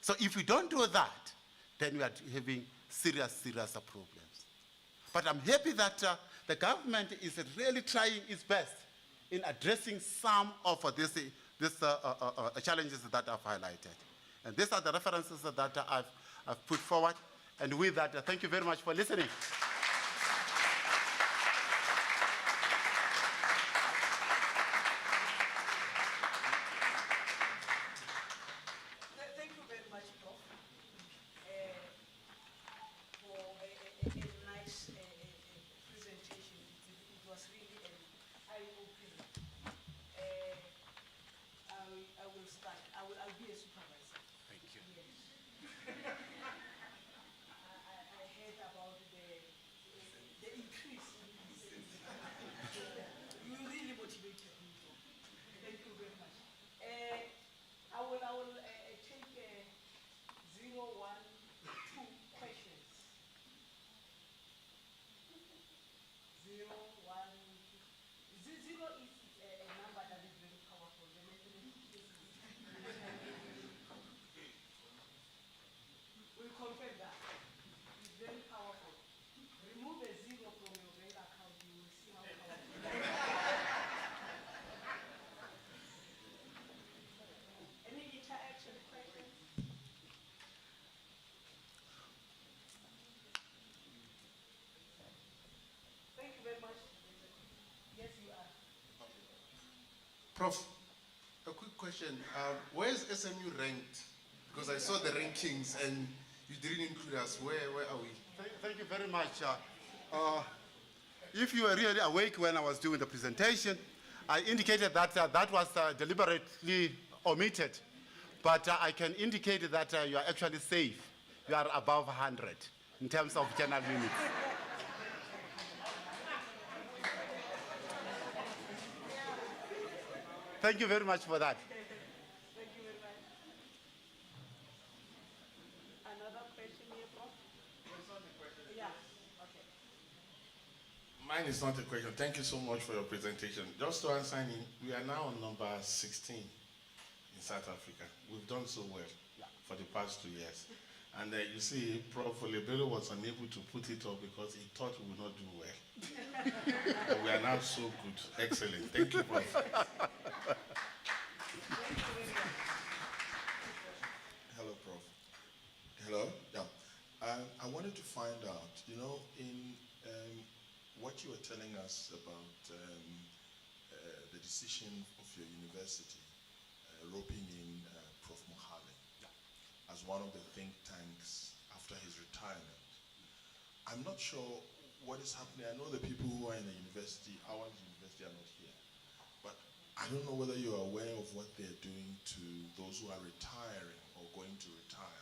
So if we don't do that, then we are having serious problems. But I'm happy that the government is really trying its best in addressing some of these challenges that I've highlighted. And these are the references that I've put forward. And with that, thank you very much for listening. I'll be a supervisor. Thank you. Yes. I heard about the increase in you really motivated me. Thank you very much. I will take 0, 1, 2 questions. 0, 1, 2. 0 is a number that is very powerful. We'll confirm that. It's very powerful. Remove a 0 from your bank account, you will see how powerful it is. Any interaction questions? Thank you very much. Yes, you are. Prof, a quick question. Where's SMU ranked? Because I saw the rankings and you didn't include us. Where are we? Thank you very much. If you were really awake when I was doing the presentation, I indicated that that was deliberately omitted. But I can indicate that you are actually safe. You are above 100 in terms of general units. Thank you very much for that. Thank you very much. Another question here, Prof? Yeah, okay. Mine is not a question. Thank you so much for your presentation. Just to answer, we are now on number 16 in South Africa. We've done so well for the past 2 years. And you see, Prof Lebelo was unable to put it up because he thought we would not do well. And we are now so good. Excellent. Thank you, Prof. Hello, Prof. Hello? Yeah. I wanted to find out, you know, in what you were telling us about the decision of your university roping in Prof Mohale as one of the think tanks after his retirement. I'm not sure what is happening. I know the people who are in the university, our university, are not here. But I don't know whether you are aware of what they're doing to those who are retiring or going to retire.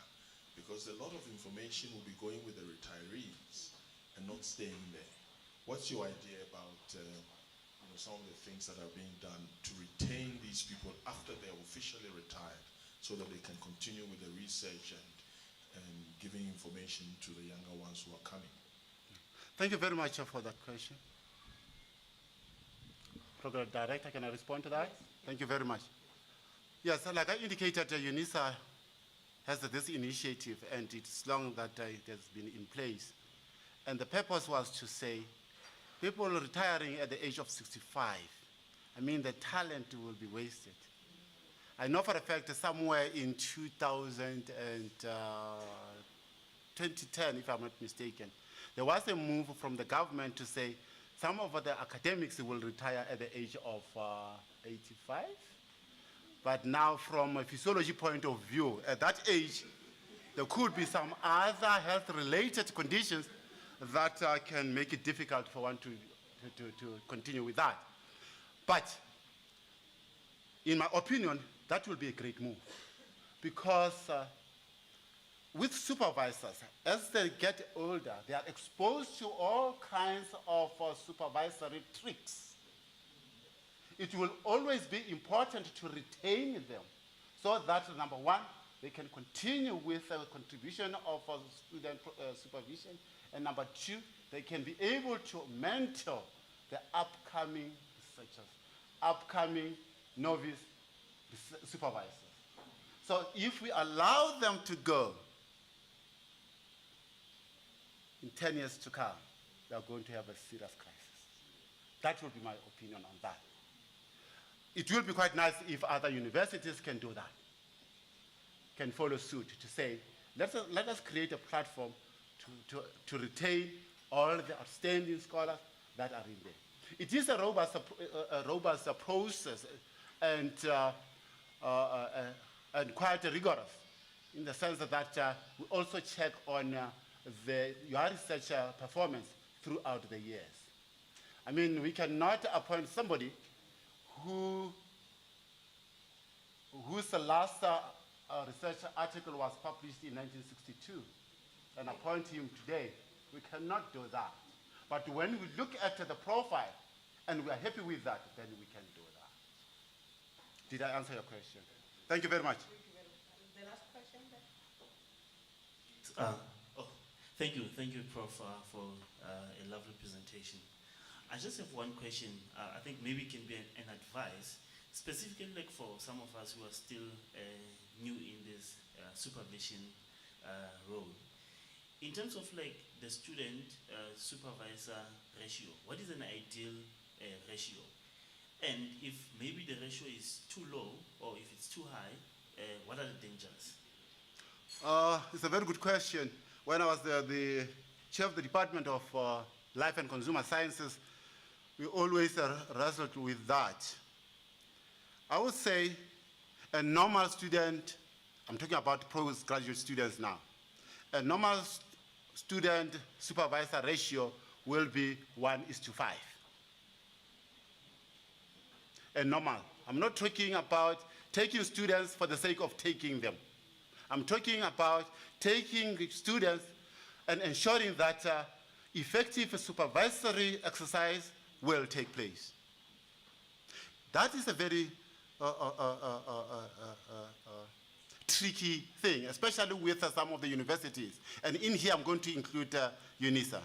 Because a lot of information will be going with the retirees and not staying there. What's your idea about some of the things that are being done to retain these people after they're officially retired so that they can continue with the research and giving information to the younger ones who are coming? Thank you very much for that question. Program Director, can I respond to that? Yes. Thank you very much. Yes, like I indicated, UNISA has this initiative, and it's long that it has been in place. And the purpose was to say, people retiring at the age of 65, I mean, the talent will be wasted. I know for a fact that somewhere in 2010, if I'm not mistaken, there was a move from the government to say some of the academics will retire at the age of 85. But now, from a physiology point of view, at that age, there could be some other health-related conditions that can make it difficult for one to continue with that. But in my opinion, that will be a great move, because with supervisors, as they get older, they are exposed to all kinds of supervisory tricks. It will always be important to retain them so that, number one, they can continue with the contribution of student supervision, and number two, they can be able to mentor the upcoming researchers, upcoming novice supervisors. So if we allow them to go, in 10 years to come, they are going to have a serious crisis. That will be my opinion on that. It will be quite nice if other universities can do that, can follow suit to say, let us create a platform to retain all the outstanding scholars that are in there. It is a robust process and quite rigorous in the sense that we also check on your research performance throughout the years. I mean, we cannot appoint somebody whose last research article was published in 1962 and appoint him today. We cannot do that. But when we look at the profile and we are happy with that, then we can do that. Did I answer your question? Thank you very much. The last question then? Thank you, Prof, for a lovely presentation. I just have one question. I think maybe it can be an advice, specifically like for some of us who are still new in this supervision role. In terms of like the student supervisor ratio, what is an ideal ratio? And if maybe the ratio is too low or if it's too high, what are the dangers? It's a very good question. When I was the chair of the Department of Life and Consumer Sciences, we always wrestled with that. I would say a normal student, I'm talking about postgraduate students now, a normal student supervisor ratio will be 1:5. A normal. I'm not talking about taking students for the sake of taking them. I'm talking about taking students and ensuring that effective supervisory exercise will take place. That is a very tricky thing, especially with some of the universities. And in here, I'm going to include UNISA.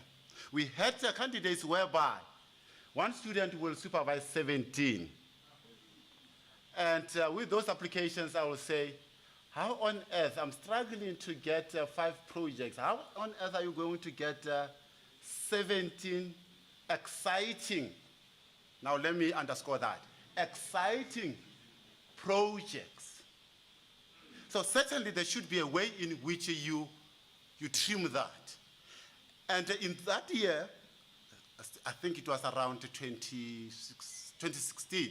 We had candidates whereby one student will supervise 17. And with those applications, I will say, how on earth, I'm struggling to get 5 projects. How on earth are you going to get 17 exciting, now let me underscore that, exciting projects? So certainly there should be a way in which you trim that. And in that year, I think it was around 2016,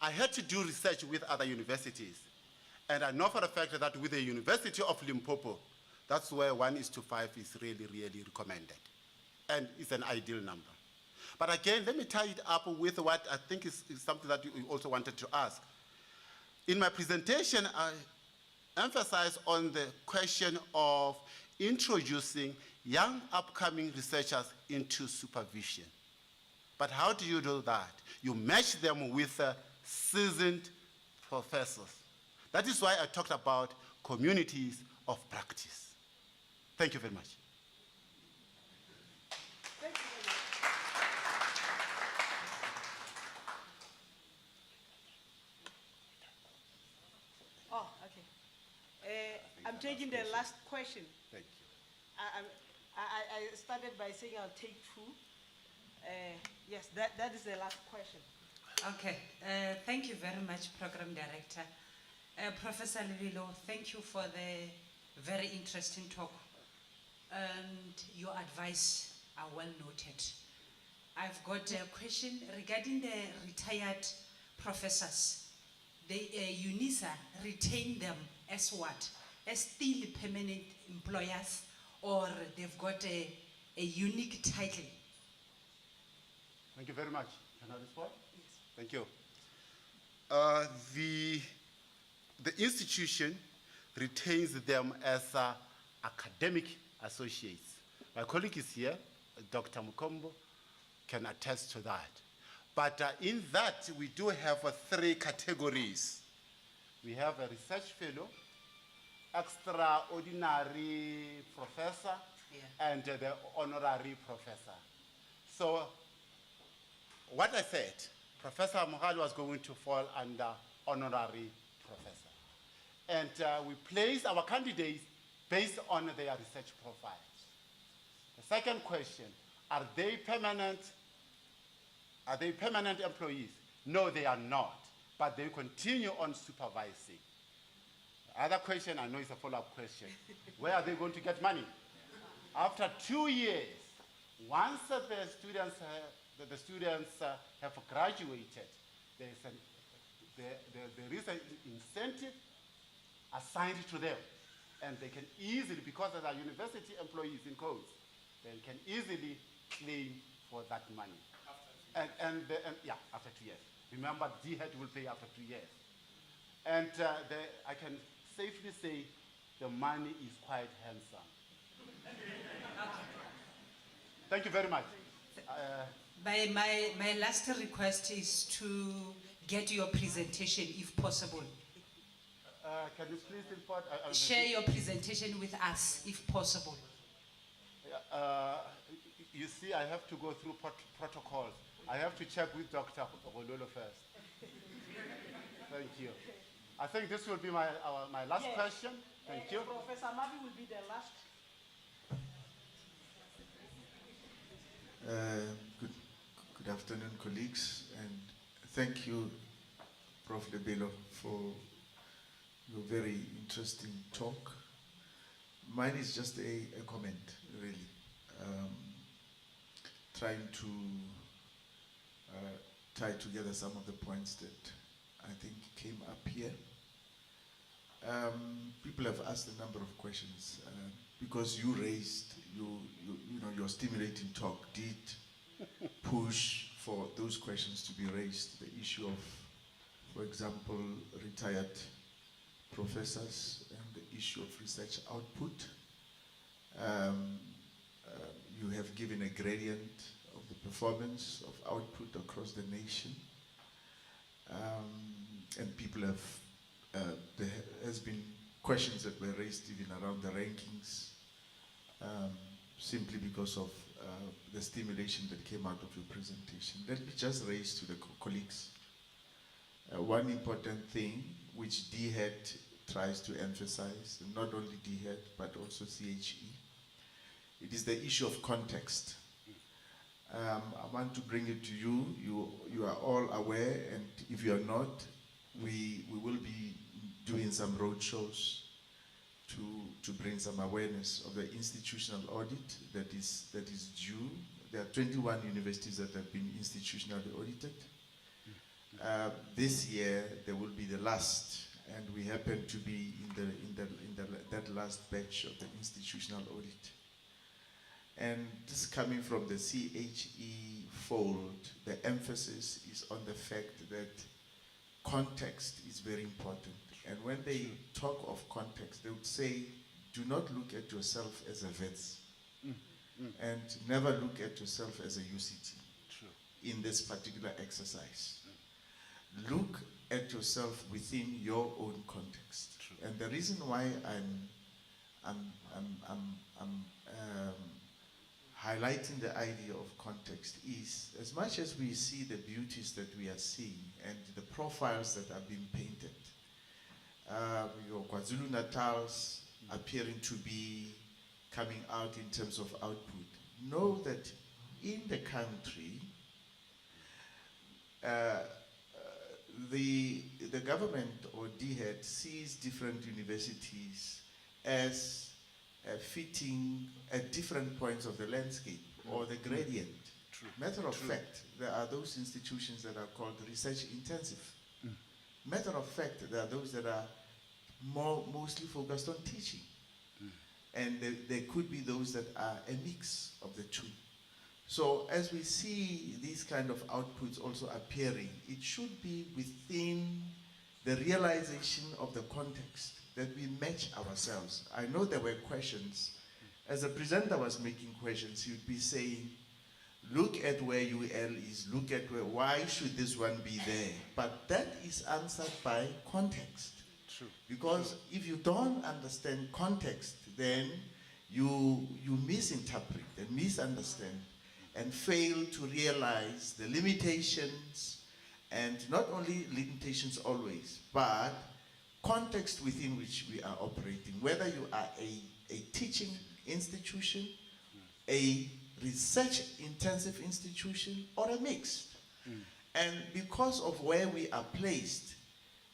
I had to do research with other universities. And I know for a fact that with the University of Limpopo, that's where 1:5 is really, really recommended. And it's an ideal number. But again, let me tie it up with what I think is something that you also wanted to ask. In my presentation, I emphasized on the question of introducing young upcoming researchers into supervision. But how do you do that? You match them with seasoned professors. That is why I talked about communities of practice. Thank you very much. Thank you very much. Oh, okay. I'm taking the last question. Thank you. I started by saying I'll take 2. Yes, that is the last question. Okay, thank you very much, Program Director. Professor Levilo, thank you for the very interesting talk. And your advice are well noted. I've got a question regarding the retired professors. UNISA retain them as what? As still permanent employers, or they've got a unique title? Thank you very much. Can I respond? Yes. Thank you. The institution retains them as academic associates. My colleague is here, Dr. Mukombo, can attest to that. But in that, we do have 3 categories. We have a research fellow, extraordinary professor, and the honorary professor. So what I said, Professor Mohale was going to fall under honorary professor. And we place our candidates based on their research profiles. The second question, are they permanent employees? No, they are not, but they continue on supervising. The other question, I know it's a follow-up question. Where are they going to get money? After 2 years, once the students have graduated, there is an incentive assigned to them. And they can easily, because they are university employees in codes, they can easily claim for that money. Yeah, after 2 years. Remember, DHEAD will pay after 2 years. And I can safely say the money is quite handsome. Thank you very much. My last request is to get your presentation, if possible. Can you please report? Share your presentation with us, if possible. You see, I have to go through protocols. I have to check with Dr. Rololo first. Thank you. I think this will be my last question. Thank you. Professor Mabi will be the last. Good afternoon, colleagues, and thank you, Prof. Lebelo, for your very interesting talk. Mine is just a comment, really, trying to tie together some of the points that I think came up here. People have asked a number of questions because you raised, your stimulating talk did push for those questions to be raised. The issue of, for example, retired professors and the issue of research output. You have given a gradient of the performance of output across the nation. And people have, there has been questions that were raised even around the rankings, simply because of the stimulation that came out of your presentation. Let me just raise to the colleagues one important thing which DHEAD tries to emphasize, not only DHET, but also CHE. It is the issue of context. I want to bring it to you. You are all aware, and if you are not, we will be doing some road shows to bring some awareness of the institutional audit that is due. There are 21 universities that have been institutionally audited. This year there will be the last, and we happen to be in that last batch of the institutional audit. And this coming from the CHE fold, the emphasis is on the fact that context is very important. And when they talk of context, they would say, do not look at yourself as a VETS, and never look at yourself as a UCT in this particular exercise. Look at yourself within your own context. And the reason why I'm highlighting the idea of context is, as much as we see the beauties that we are seeing and the profiles that are being painted, your KwaZulu-Natals appearing to be coming out in terms of output, know that in the country, the government or DHET sees different universities as fitting at different points of the landscape or the gradient. Matter of fact, there are those institutions that are called research intensive. Matter of fact, there are those that are mostly focused on teaching. And there could be those that are a mix of the two. So as we see these kind of outputs also appearing, it should be within the realization of the context that we match ourselves. I know there were questions. As the presenter was making questions, he would be saying, look at where UL is, look at why should this one be there? But that is answered by context. Because if you don't understand context, then you misinterpret and misunderstand and fail to realize the limitations, and not only limitations always, but context within which we are operating, whether you are a teaching institution, a research intensive institution, or a mixed. And because of where we are placed,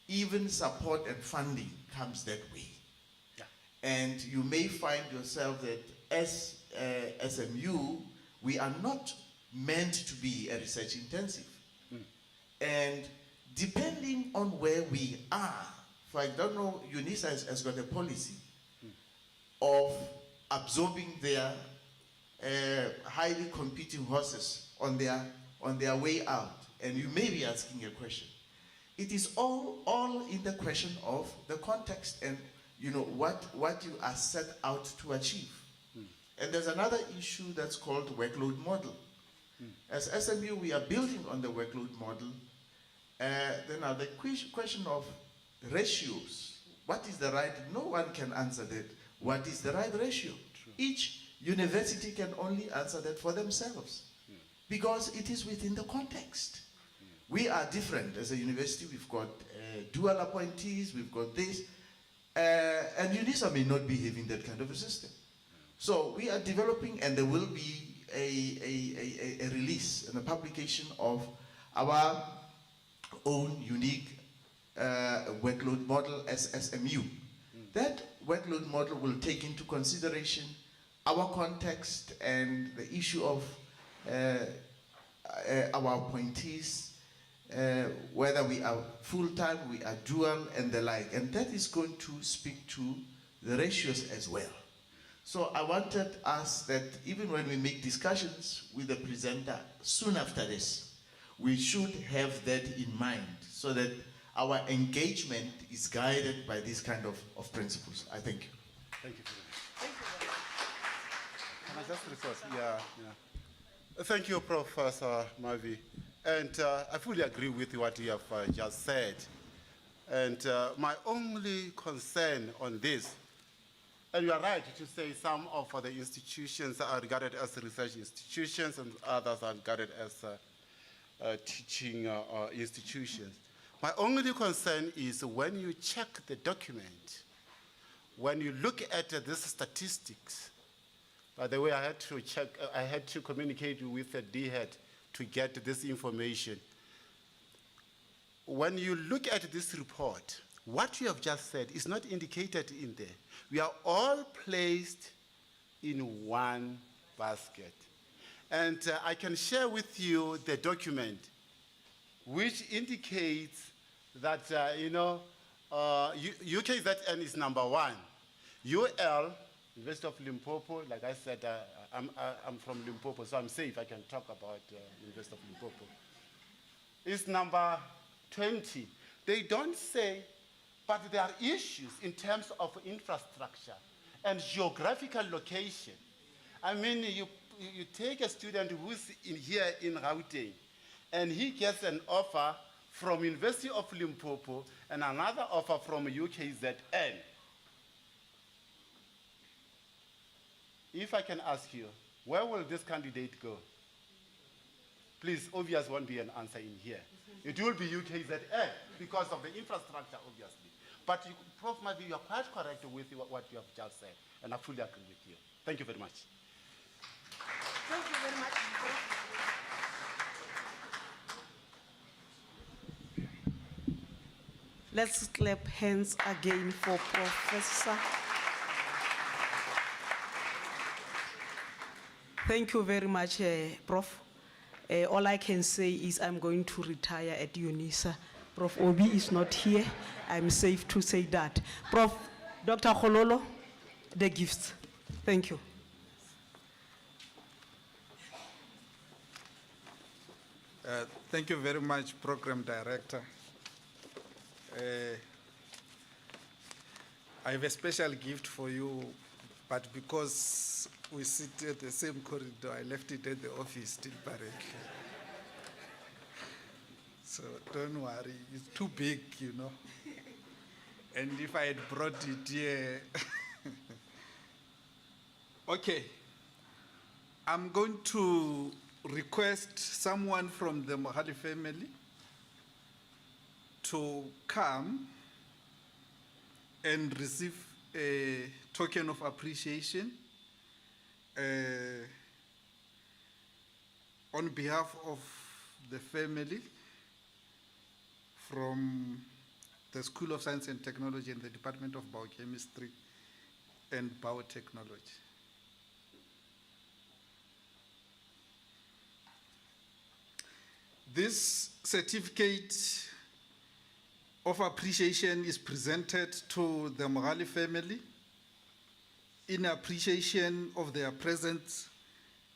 even support and funding comes that way. And you may find yourself that as SMU, we are not meant to be a research intensive. And depending on where we are, for I don't know, UNISA has got a policy of absorbing their highly competing horses on their way out. And you may be asking a question. It is all in the question of the context and what you are set out to achieve. And there's another issue that's called workload model. As SMU, we are building on the workload model. Then now the question of ratios. What is the right? No one can answer that. What is the right ratio? Each university can only answer that for themselves because it is within the context. We are different as a university. We've got dual appointees. We've got this. And UNISA may not be having that kind of a system. So we are developing, and there will be a release and a publication of our own unique workload model as SMU. That workload model will take into consideration our context and the issue of our appointees, whether we are full-time, we are dual, and the like. And that is going to speak to the ratios as well. So I wanted us that even when we make discussions with the presenter soon after this, we should have that in mind so that our engagement is guided by these kind of principles. I thank you. Thank you very much. Can I just report? Yeah. Thank you, Professor Mavi. And I fully agree with what you have just said. And my only concern on this, and you are right to say some of the institutions are regarded as research institutions and others are regarded as teaching institutions. My only concern is when you check the document, when you look at these statistics. By the way, I had to communicate with the D-head to get this information. When you look at this report, what you have just said is not indicated in there. We are all placed in one basket. And I can share with you the document which indicates that, UKZN is number 1. UL, University of Limpopo, like I said, I'm from Limpopo, so I'm safe. I can talk about University of Limpopo. Is number 20. They don't say, but there are issues in terms of infrastructure and geographical location. I mean, you take a student who's here in Gauteng, and he gets an offer from University of Limpopo and another offer from UKZN. If I can ask you, where will this candidate go? Please, obvious won't be an answer in here. It will be UKZN because of the infrastructure, obviously. But Prof, maybe you are quite correct with what you have just said, and I fully agree with you. Thank you very much. Thank you very much. Let's clap hands again for Professor. Thank you very much, Prof. All I can say is I'm going to retire at UNISA. Prof. Obi is not here. I'm safe to say that. Prof. Dr. Khololo, the gifts. Thank you. Thank you very much, Program Director. I have a special gift for you, but because we sit at the same corridor, I left it at the office till Barek. So don't worry, it's too big, you know. And if I had brought it here, okay. I'm going to request someone from the Mohale family to come and receive a token of appreciation on behalf of the family from the School of Science and Technology and the Department of Biochemistry and Biotechnology. This certificate of appreciation is presented to the Mogale family in appreciation of their presence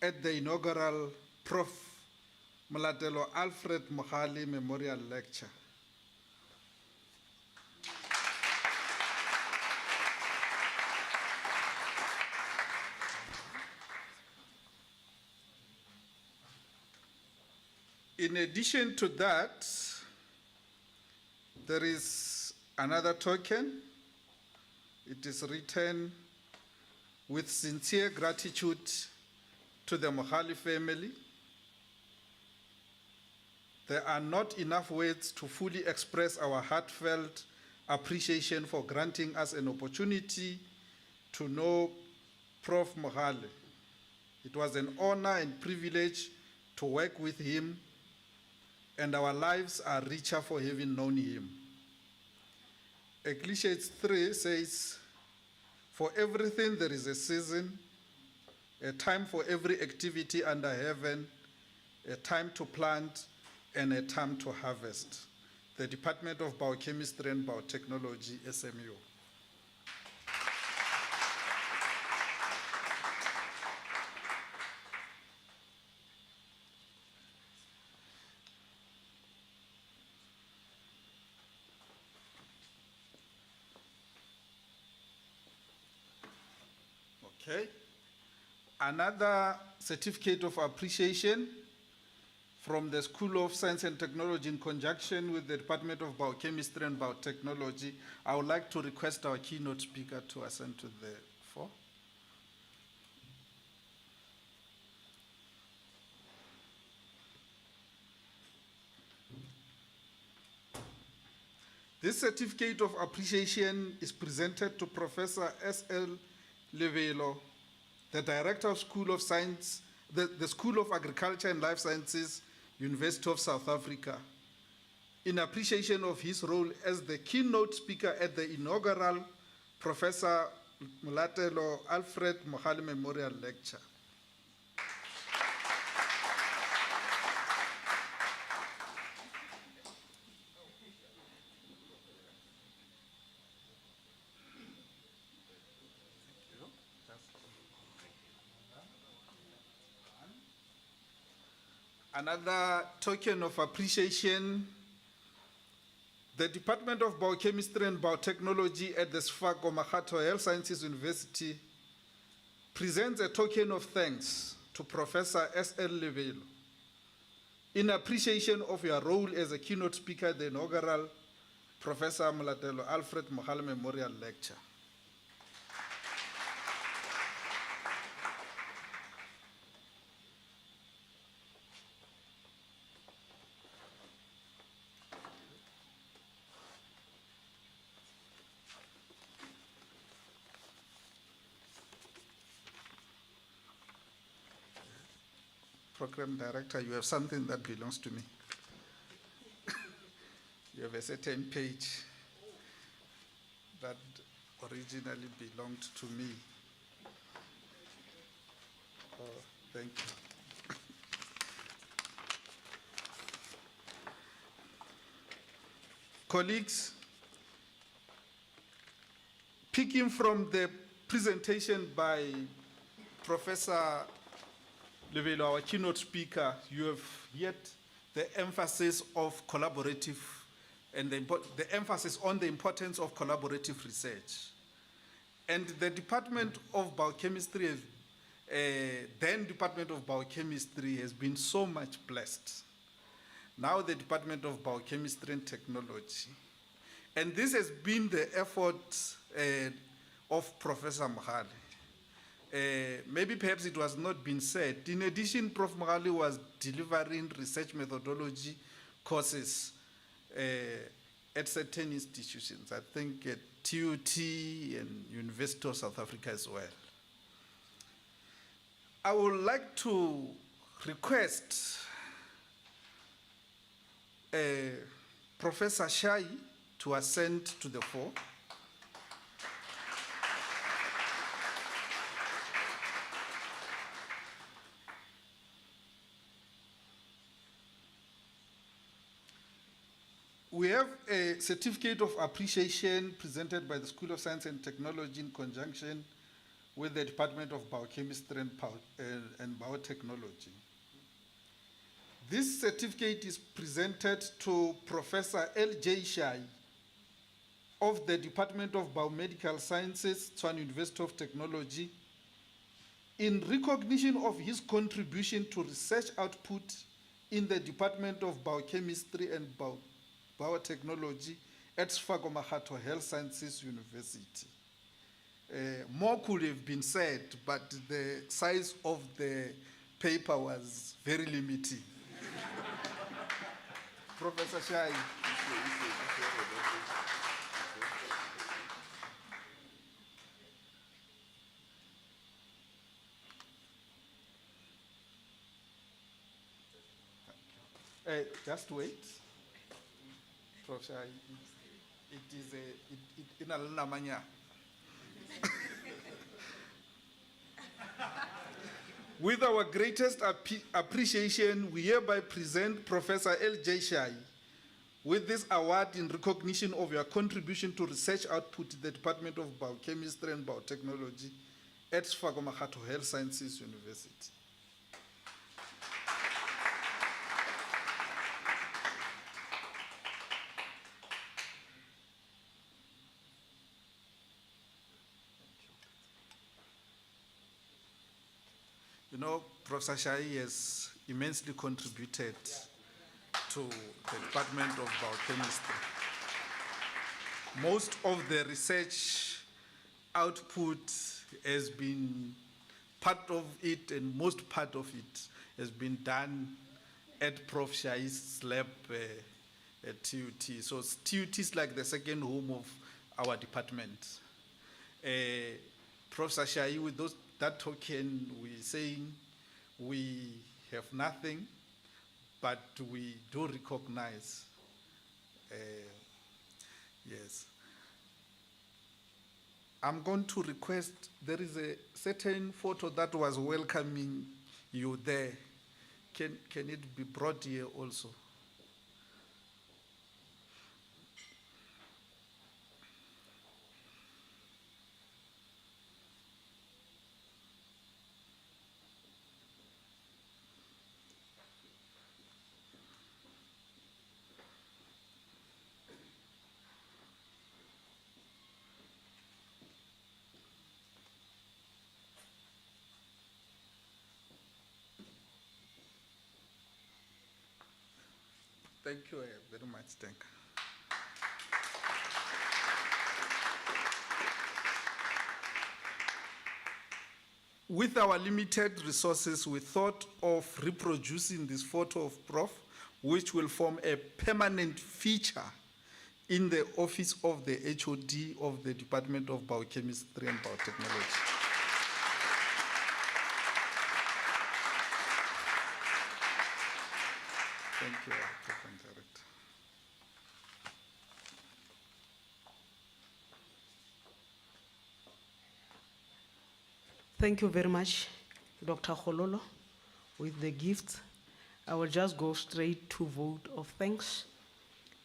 at the inaugural Prof Mototelo Alfred Mogale Memorial Lecture. In addition to that, there is another token. It is written, "With sincere gratitude to the Mohale family. There are not enough words to fully express our heartfelt appreciation for granting us an opportunity to know Prof Mohale. It was an honor and privilege to work with him, and our lives are richer for having known him." Ecclesiastes 3 says, "For everything there is a season, a time for every activity under heaven, a time to plant and a time to harvest." The Department of Biochemistry and Biotechnology, SMU. Okay. Another certificate of appreciation from the School of Science and Technology in conjunction with the Department of Biochemistry and Biotechnology. I would like to request our keynote speaker to ascend to the fore. This certificate of appreciation is presented to Professor S.L. Levelo, the Director of School of Science, the School of Agriculture and Life Sciences, University of South Africa, in appreciation of his role as the keynote speaker at the inaugural Professor Mototelo Alfred Mogale Memorial Lecture. Another token of appreciation, the Department of Biochemistry and Biotechnology at the Sefako Makgatho Health Sciences University presents a token of thanks to Professor S.L. Levelo in appreciation of your role as a keynote speaker at the inaugural Professor Mototelo Alfred Mogale Memorial Lecture. Program Director, you have something that belongs to me. You have a certain page that originally belonged to me. Oh, thank you. Colleagues, picking from the presentation by Professor Levelo, our keynote speaker, you have heard the emphasis of collaborative and the emphasis on the importance of collaborative research. And the Department of Biochemistry, then Department of Biochemistry, has been so much blessed. Now the Department of Biochemistry and Technology. And this has been the effort of Professor Mohale. Maybe perhaps it was not been said. In addition, Prof Mogale was delivering research methodology courses at certain institutions, I think at TUT and University of South Africa as well. I would like to request Professor Shai to ascend to the fore. We have a certificate of appreciation presented by the School of Science and Technology in conjunction with the Department of Biochemistry and Biotechnology. This certificate is presented to Professor L.J. Shai of the Department of Biomedical Sciences, Tshwane University of Technology, in recognition of his contribution to research output in the Department of Biochemistry and Biotechnology at Sefako Makgatho Health Sciences University. More could have been said, but the size of the paper was very limiting. Professor Shai. Just wait. Professor, it is in a lamanya. With our greatest appreciation, we hereby present Professor L.J. Shai with this award in recognition of your contribution to research output in the Department of Biochemistry and Biotechnology at Sefako Makgatho Health Sciences University. You know, Professor Shai has immensely contributed to the Department of Biochemistry. Most of the research output has been part of it, and most part of it has been done at Prof Shai's lab at TUT. So TUT is like the second home of our department. Prof Shai, with that token, we're saying we have nothing, but we do recognize. Yes. I'm going to request, there is a certain photo that was welcoming you there. Can it be brought here also? Thank you very much, thank you. With our limited resources, we thought of reproducing this photo of Prof, which will form a permanent feature in the office of the HOD of the Department of Biochemistry and Biotechnology. Thank you, Program Director. Thank you very much, Dr. Hololo, with the gift. I will just go straight to vote of thanks.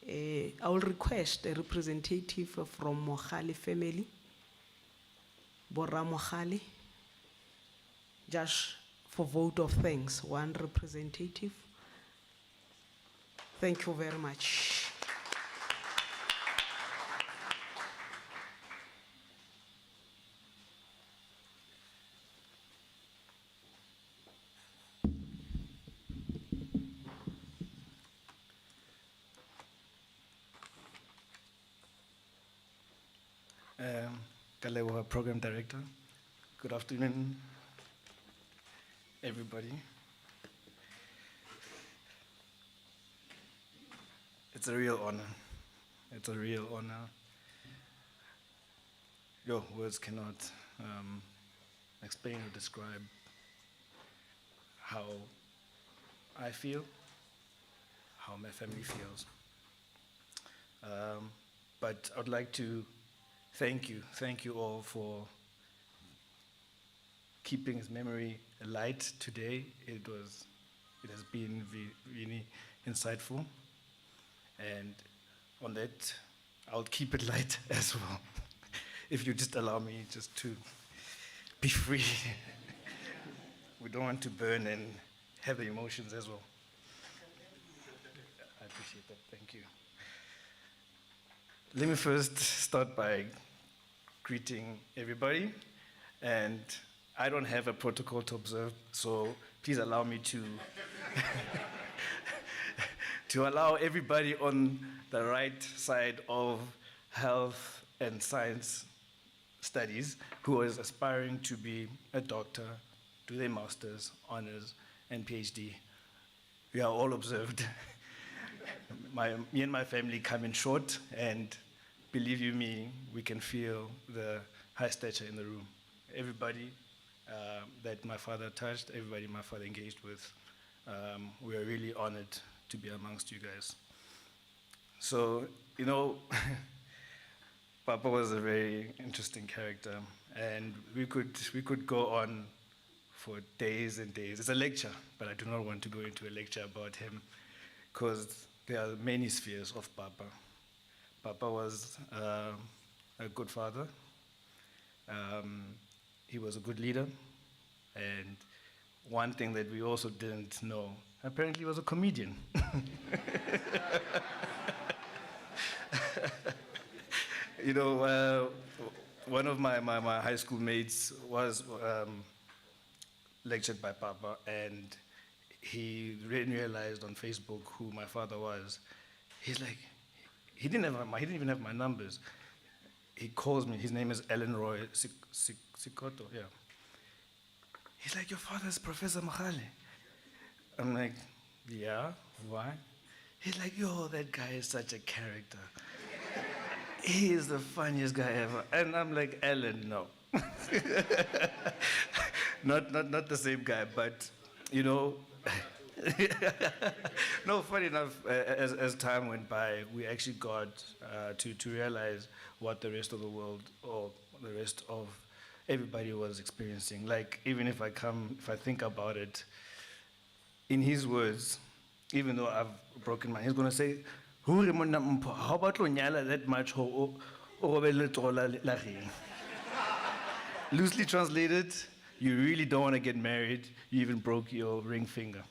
I will request a representative from Mohale family, Borra Mohale, just for vote of thanks, one representative. Thank you very much. Kalewa, Program Director. Good afternoon, everybody. It's a real honor. It's a real honor. Your words cannot explain or describe how I feel, how my family feels. But I'd like to thank you all for keeping his memory light today. It has been really insightful. And on that, I'll keep it light as well. If you just allow me just to be free. We don't want to burn and have the emotions as well. I appreciate that, thank you. Let me first start by greeting everybody. And I don't have a protocol to observe, so please allow me to to allow everybody on the right side of health and science studies who is aspiring to be a doctor, do their master's, honors, and PhD. We are all observed. Me and my family come in short, and believe you me, we can feel the high stature in the room. Everybody that my father touched, everybody my father engaged with, we are really honored to be amongst you guys. So, you know, Papa was a very interesting character, and we could go on for days and days. It's a lecture, but I do not want to go into a lecture about him, because there are many spheres of Papa. Papa was a good father. He was a good leader. And one thing that we also didn't know, apparently he was a comedian. You know, one of my high school mates was lectured by Papa, and he realized on Facebook who my father was. He's like, he didn't even have my numbers. He calls me, his name is Ellen Roy Sikoto, yeah. He's like, your father's Professor Mohale. I'm like, yeah, why? He's like, yo, that guy is such a character. He is the funniest guy ever. And I'm like, Ellen, no. not the same guy, but, you know, no, funny enough, as time went by, we actually got to realize what the rest of the world, or the rest of everybody was experiencing. Like, even if I think about it, in his words, even though I've broken mine, he's going to say, how about that much? Loosely translated, you really don't want to get married, you even broke your ring finger.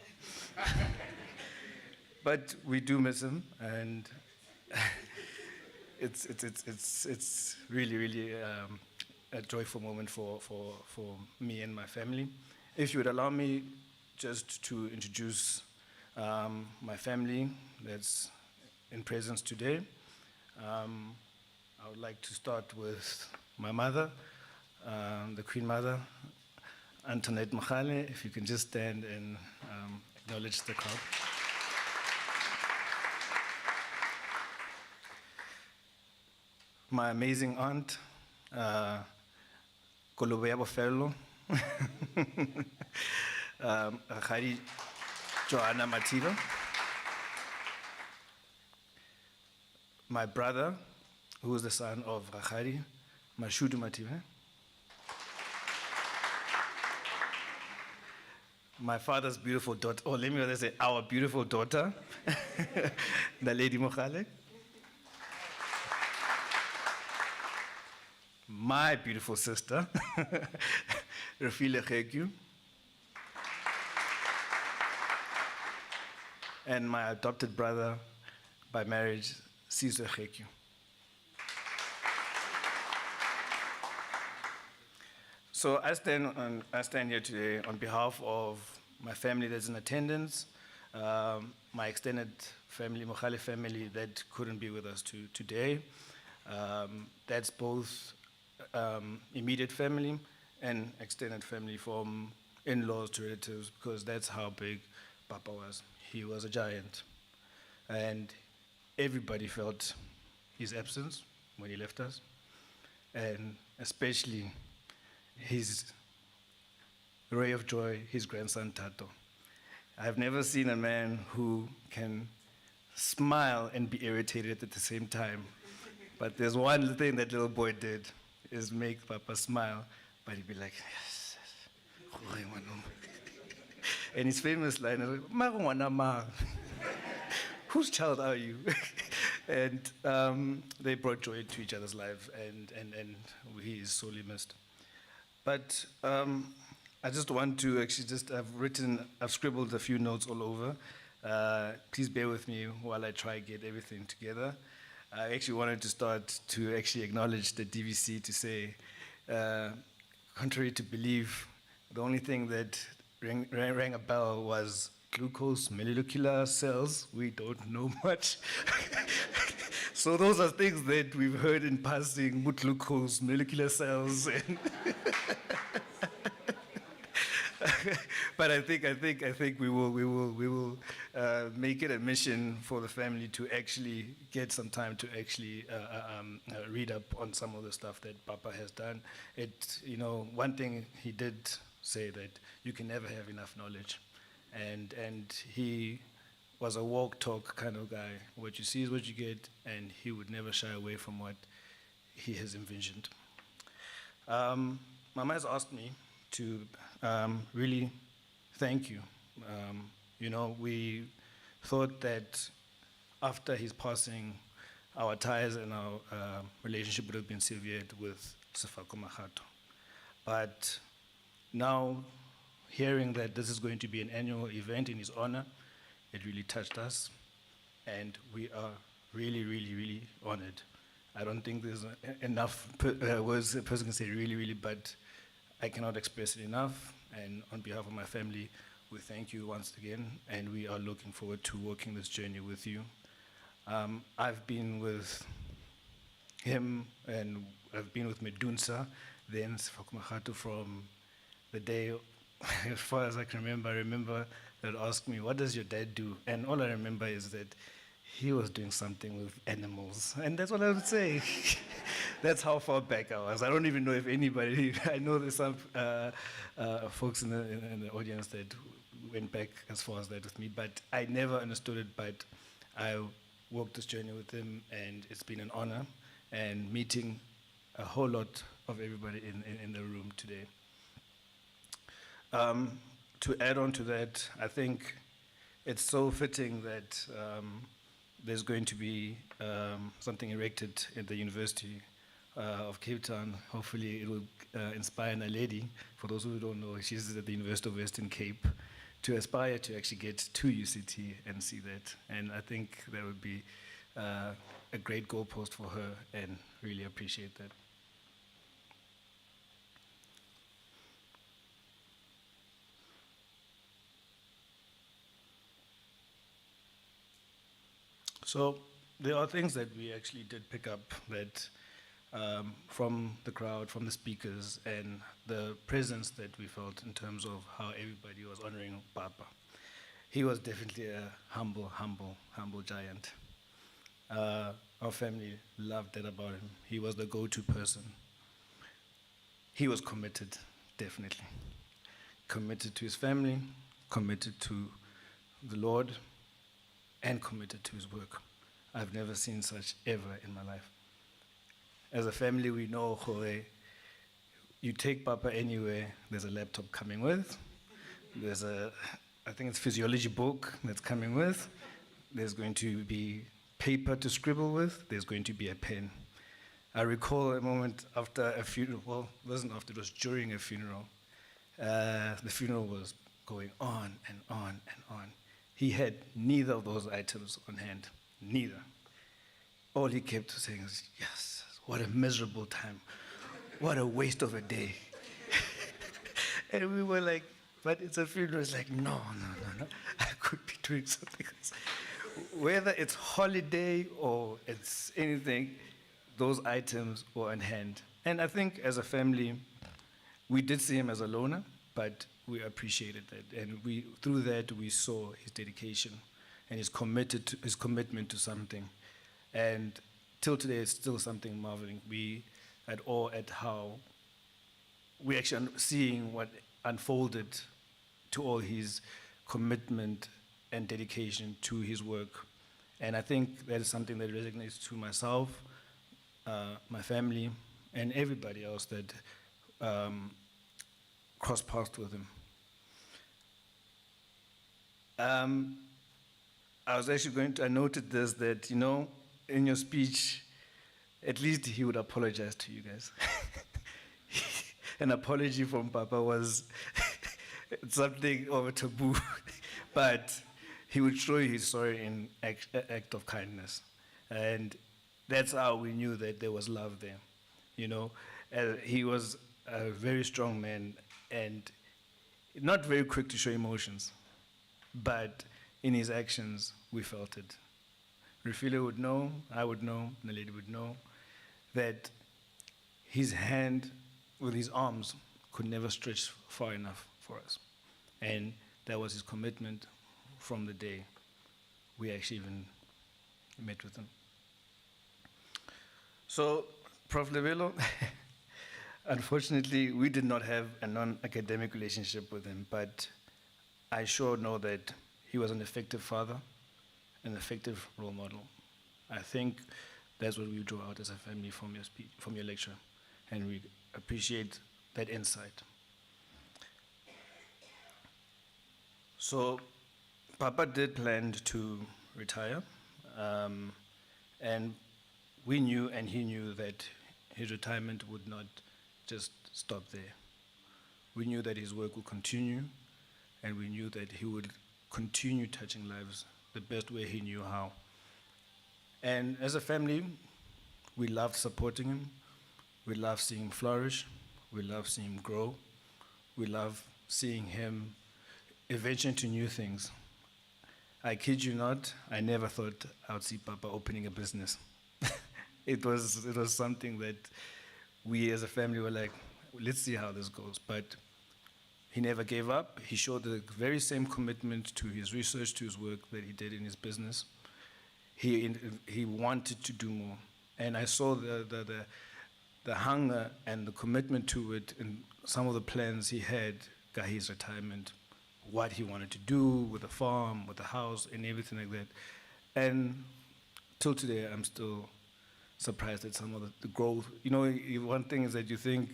But we do miss him, and it's really a joyful moment for me and my family. If you would allow me just to introduce my family that's in presence today. I would like to start with my mother, the Queen Mother, Antoinette Mohale. If you can just stand and acknowledge the crowd. My amazing aunt, Kolobe Bofelo, Rakgadi Joanna Matilo. My brother, who is the son of Rakgadi, Mashudu Matibe. My father's beautiful daughter, or let me rather say our beautiful daughter, the Lady Mohale. My beautiful sister, Rafile Khekyu. And my adopted brother by marriage, Caesar Khekyu. So I stand here today on behalf of my family that's in attendance, my extended family, Mohale family, that couldn't be with us today. That's both immediate family and extended family, from in-laws to relatives, because that's how big Papa was. He was a giant. And everybody felt his absence when he left us, and especially his ray of joy, his grandson Tato. I've never seen a man who can smile and be irritated at the same time. But there's one thing that little boy did, is make Papa smile, but he'd be like, yes, yes. And his famous line is, "Ma, whose child are you?" And they brought joy to each other's lives, and he is sorely missed. But I just want to actually I've scribbled a few notes all over. Please bear with me while I try to get everything together. I actually wanted to start to actually acknowledge the DVC to say, contrary to belief, the only thing that rang a bell was glucose molecular cells. We don't know much. So those are things that we've heard in passing, glucose molecular cells. And but I think we will make it a mission for the family to actually get some time to actually read up on some of the stuff that Papa has done. One thing he did say, that you can never have enough knowledge, and he was a walk talk kind of guy. What you see is what you get, and he would never shy away from what he has envisioned. Mama has asked me to really thank you. We thought that after his passing, our ties and our relationship would have been severed with Sefako Makgato. But now, hearing that this is going to be an annual event in his honor, it really touched us, and we are really, really, really honored. I don't think there's enough words a person can say really, really, but I cannot express it enough. And on behalf of my family, we thank you once again, and we are looking forward to walking this journey with you. I've been with him, and I've been with Medunsa, then Sefako Makgato, from the day, as far as I can remember. I remember they'd ask me, "What does your dad do?" And all I remember is that he was doing something with animals. And that's what I would say. That's how far back I was. I don't even know if anybody, I know there's some folks in the audience that went back as far as that with me, but I never understood it, but I walked this journey with him, and it's been an honor, and meeting a whole lot of everybody in the room today. To add on to that, I think it's so fitting that there's going to be something erected at the University of Cape Town. Hopefully it will inspire a lady, for those who don't know, she's at the University of Western Cape, to aspire to actually get to UCT and see that. And I think that would be a great goalpost for her, and really appreciate that. So there are things that we actually did pick up that from the crowd, from the speakers, and the presence that we felt in terms of how everybody was honoring Papa. He was definitely a humble giant. Our family loved that about him. He was the go-to person. He was committed, definitely. Committed to his family, committed to the Lord, and committed to his work. I've never seen such ever in my life. As a family, we know you take Papa anywhere, there's a laptop coming with, there's I think it's physiology book that's coming with, there's going to be paper to scribble with, there's going to be a pen. I recall a moment after a funeral, well, it wasn't after, it was during a funeral. The funeral was going on and on and on. He had neither of those items on hand, neither. All he kept saying was, yes, what a miserable time. What a waste of a day. And we were like, but it's a funeral. It's like, no. I could be doing something else. Whether it's holiday or it's anything, those items were on hand. And I think as a family, we did see him as a loner, but we appreciated that. And through that, we saw his dedication and his commitment to something. And till today, it's still something marveling. We at awe at how we actually seeing what unfolded to all his commitment and dedication to his work. And I think that is something that resonates to myself, my family, and everybody else that crossed paths with him. I noted this, that, in your speech, at least he would apologize to you guys. An apology from Papa was something of a taboo, but he would show you he's sorry in act of kindness. And that's how we knew that there was love there. He was a very strong man and not very quick to show emotions, but in his actions, we felt it. Rufilo would know, I would know, Naledi would know, that his hand with his arms could never stretch far enough for us. And that was his commitment from the day we actually even met with him. So, Prof Lebelo, unfortunately, we did not have a non-academic relationship with him, but I sure know that he was an effective father, an effective role model. I think that's what we draw out as a family from your speech, from your lecture, and we appreciate that insight. So, Papa did plan to retire, and we knew, and he knew, that his retirement would not just stop there. We knew that his work would continue, and we knew that he would continue touching lives the best way he knew how. And as a family, we loved supporting him. We loved seeing him flourish. We loved seeing him grow. We loved seeing him venture into new things. I kid you not, I never thought I would see Papa opening a business. It was something that we as a family were like, let's see how this goes. But he never gave up. He showed the very same commitment to his research, to his work that he did in his business. he wanted to do more. And I saw the hunger and the commitment to it in some of the plans he had got his retirement, what he wanted to do with the farm, with the house, and everything like that. And till today, I'm still surprised at some of the growth. You know, one thing is that you think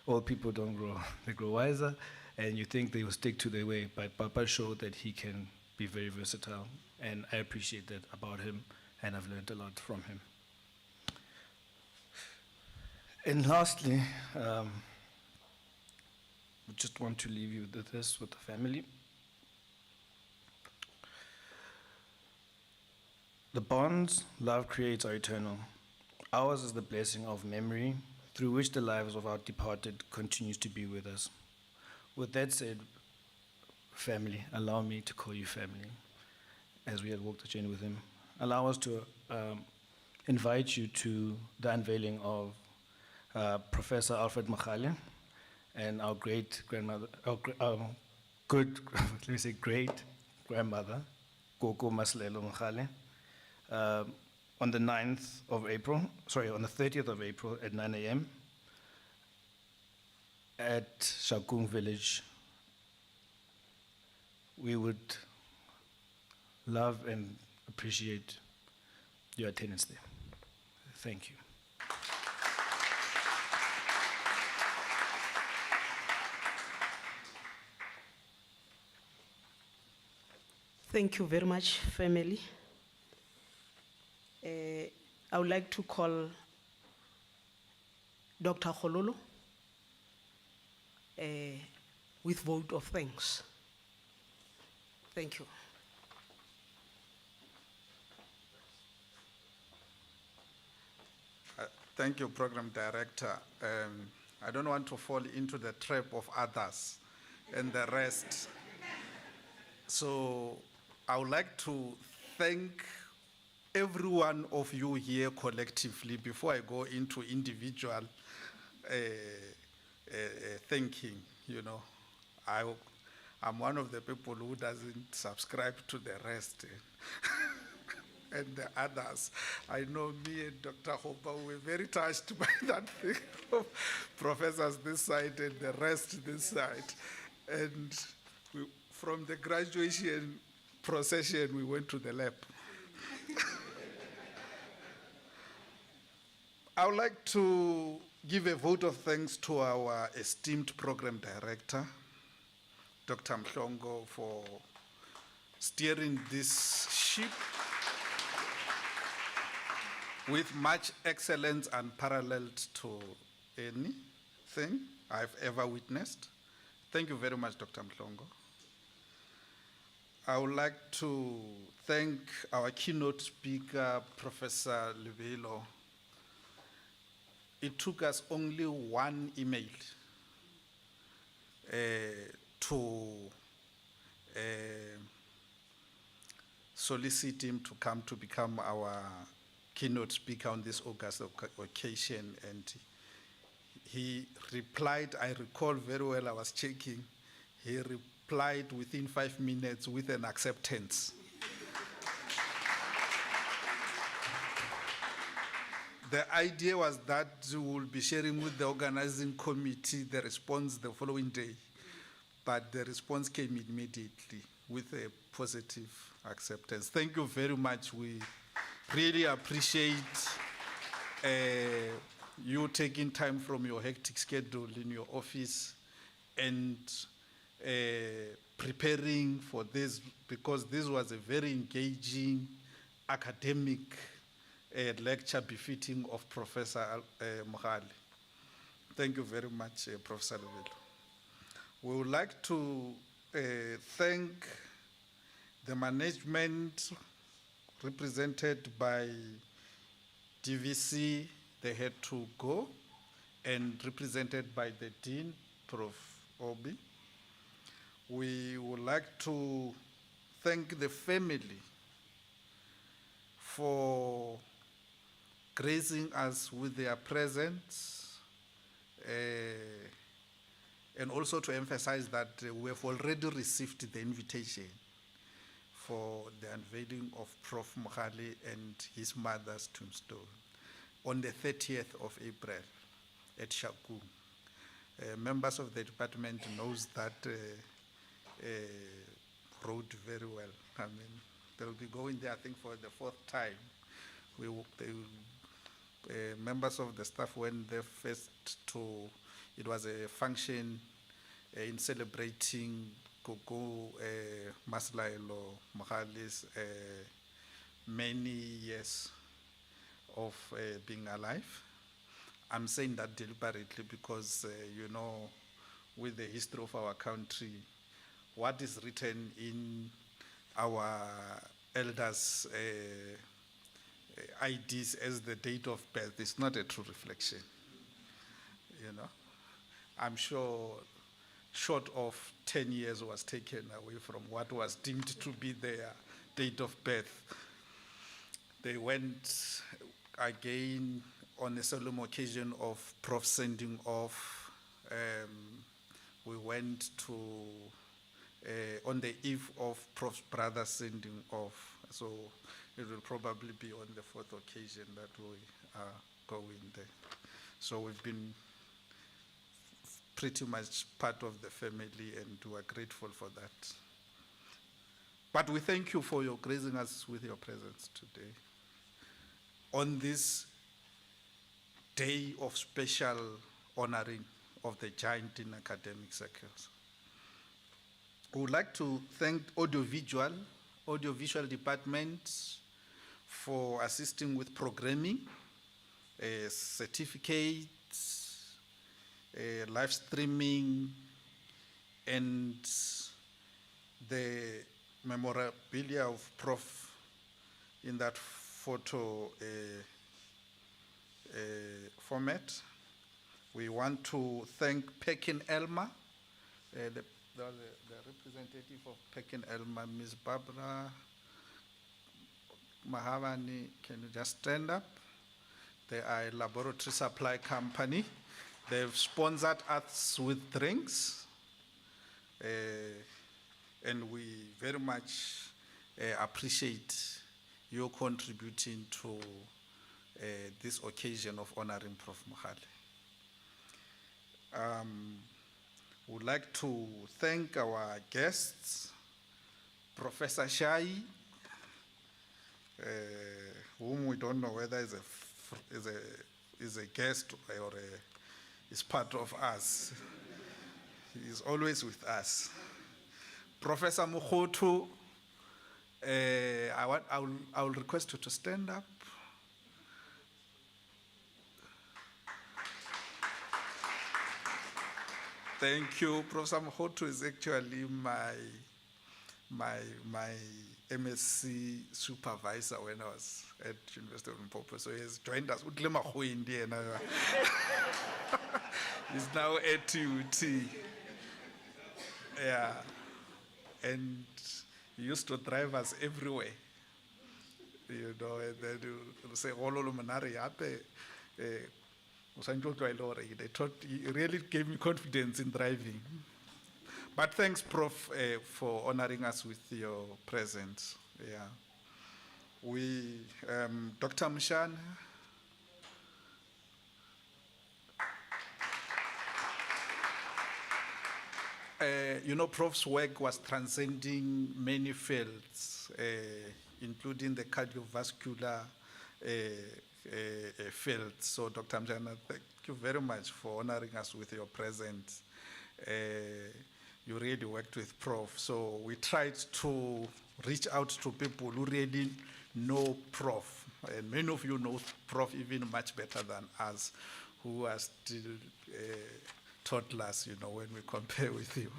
old people don't grow, they grow wiser, and you think they will stick to their way, but Papa showed that he can be very versatile, and I appreciate that about him, and I've learned a lot from him. And lastly, we just want to leave you with this, with the family. The bonds love creates are eternal. Ours is the blessing of memory through which the lives of our departed continues to be with us. With that said, family, allow me to call you family, as we had walked the journey with him. Allow us to invite you to the unveiling of Professor Alfred Mogale and our great grandmother, great grandmother, Gogo Mototelo Mogale, on the 9th of April, on the 30th of April at 9 a.m. at Shakung Village. We would love and appreciate your attendance there. Thank you. Thank you very much, family. I would like to call Dr. Khololo with vote of thanks. Thank you. Thank you, Program Director. I don't want to fall into the trap of others and the rest. So I would like to thank every one of you here collectively before I go into individual thinking. You know, I'm one of the people who doesn't subscribe to the rest. And the others. I know me and Dr. Hopper were very touched by that thing of professors this side and the rest this side. And from the graduation procession, we went to the lab. I would like to give a vote of thanks to our esteemed program director, Dr. Mhlongo, for steering this ship with much excellence unparalleled to anything I've ever witnessed. Thank you very much, Dr. Mhlongo. I would like to thank our keynote speaker, Professor Lebelo. It took us only one email to solicit him to come to become our keynote speaker on this August occasion, and he replied, I recall very well, I was checking, he replied within 5 minutes with an acceptance. The idea was that we will be sharing with the organizing committee the response the following day, but the response came immediately with a positive acceptance. Thank you very much. We really appreciate you taking time from your hectic schedule in your office and preparing for this, because this was a very engaging academic lecture befitting of Professor Mohale. Thank you very much, Professor Lebelo. We would like to thank the management represented by DVC, they had to go, and represented by the Dean, Prof Obi. We would like to thank the family for gracing us with their presence, and also to emphasize that we have already received the invitation for the unveiling of Prof Mogale and his mother's tombstone on the 30th of April at Shakung. Members of the department knows that road very well. I mean, they'll be going there, I think, for the 4th time. Members of the staff went there first it was a function in celebrating Gogo Maslaelo Mohale's many years of being alive. I'm saying that deliberately because, with the history of our country, what is written in our elders' IDs as the date of birth is not a true reflection. I'm sure short of 10 years was taken away from what was deemed to be their date of birth. They went again on a solemn occasion of Prof sending off. We went to, on the eve of Prof's brother sending off. So it will probably be on the 4th occasion that we are going there. So we've been pretty much part of the family and we are grateful for that. But we thank you for your gracing us with your presence today on this day of special honoring of the giant in academic circles. We would like to thank audiovisual department for assisting with programming, certificates, live streaming, and the memorabilia of Prof in that photo format. We want to thank Pekin Elma, the representative of Pekin Elma, Ms. Barbara Mahavani. Can you just stand up? They are a laboratory supply company. They've sponsored us with drinks, and we very much appreciate your contributing to this occasion of honoring Prof Mohale. Would like to thank our guests, Professor Shai, whom we don't know whether is a guest or is part of us. He is always with us. Professor Mukhotu, I will request you to stand up. Thank you. Professor Mukhotu is actually my MSc supervisor when I was at University of Limpopo. So he has joined us. He's now at UT. Yeah. And he used to drive us everywhere. And then you say, they thought he really gave me confidence in driving. But thanks, Prof, for honoring us with your presence. Yeah. Dr. Mshan. Prof's work was transcending many fields, including the cardiovascular field. So, Dr. Mjana, thank you very much for honoring us with your presence. You really worked with Prof. So we tried to reach out to people who really know Prof. And many of you know Prof even much better than us, who are still toddlers, when we compare with you.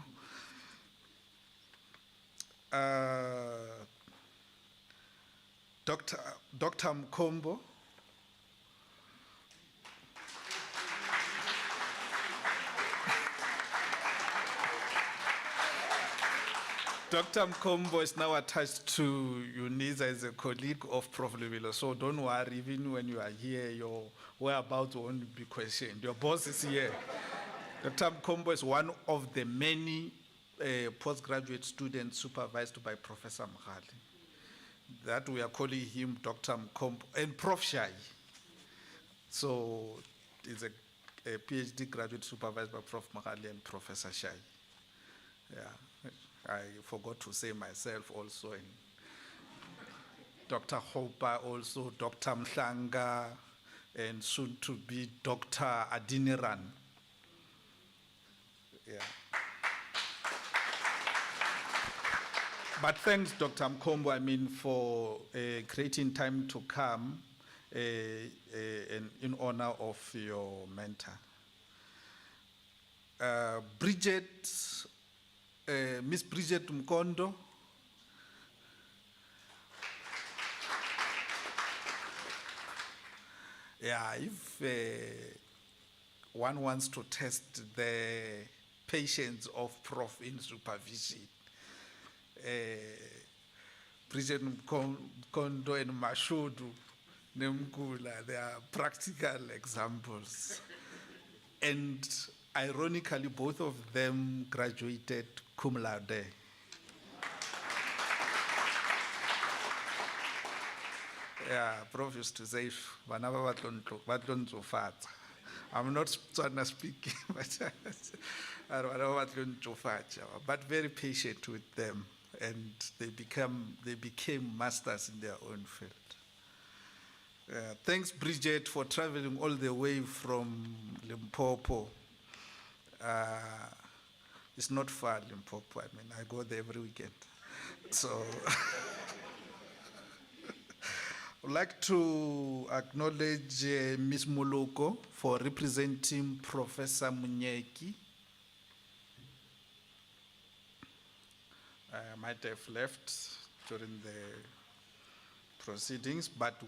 Dr. Mkombo. Dr. Mkombo is now attached to UNISA as a colleague of Prof Levilo, so don't worry, even when you are here, your whereabouts won't be questioned. Your boss is here. Dr. Mkombo is one of the many postgraduate student supervised by Professor Mohale. That we are calling him Dr. Mkombo and Prof Shai. So it's a PhD graduate supervised by Prof Mohale and Professor Shai. Yeah, I forgot to say myself also, and Dr. Hopa also, Dr. Mhlanga, and soon to be Dr. Adiniran. Yeah. But thanks, Dr. Mkombo, for creating time to come in honor of your mentor. Miss Bridget Mkondo. Yeah, if one wants to test the patience of Prof in supervision, Bridget Mkondo and Mashudu Nemkula, they are practical examples. And ironically, both of them graduated cum laude. Yeah, Prof used to say, I'm not Tswana speaking, but very patient with them, and they became masters in their own field. Thanks, Bridget, for traveling all the way from Limpopo. It's not far, Limpopo. I go there every weekend. So I'd like to acknowledge Ms. Moloko for representing Professor Munyeki. I might have left during the proceedings, but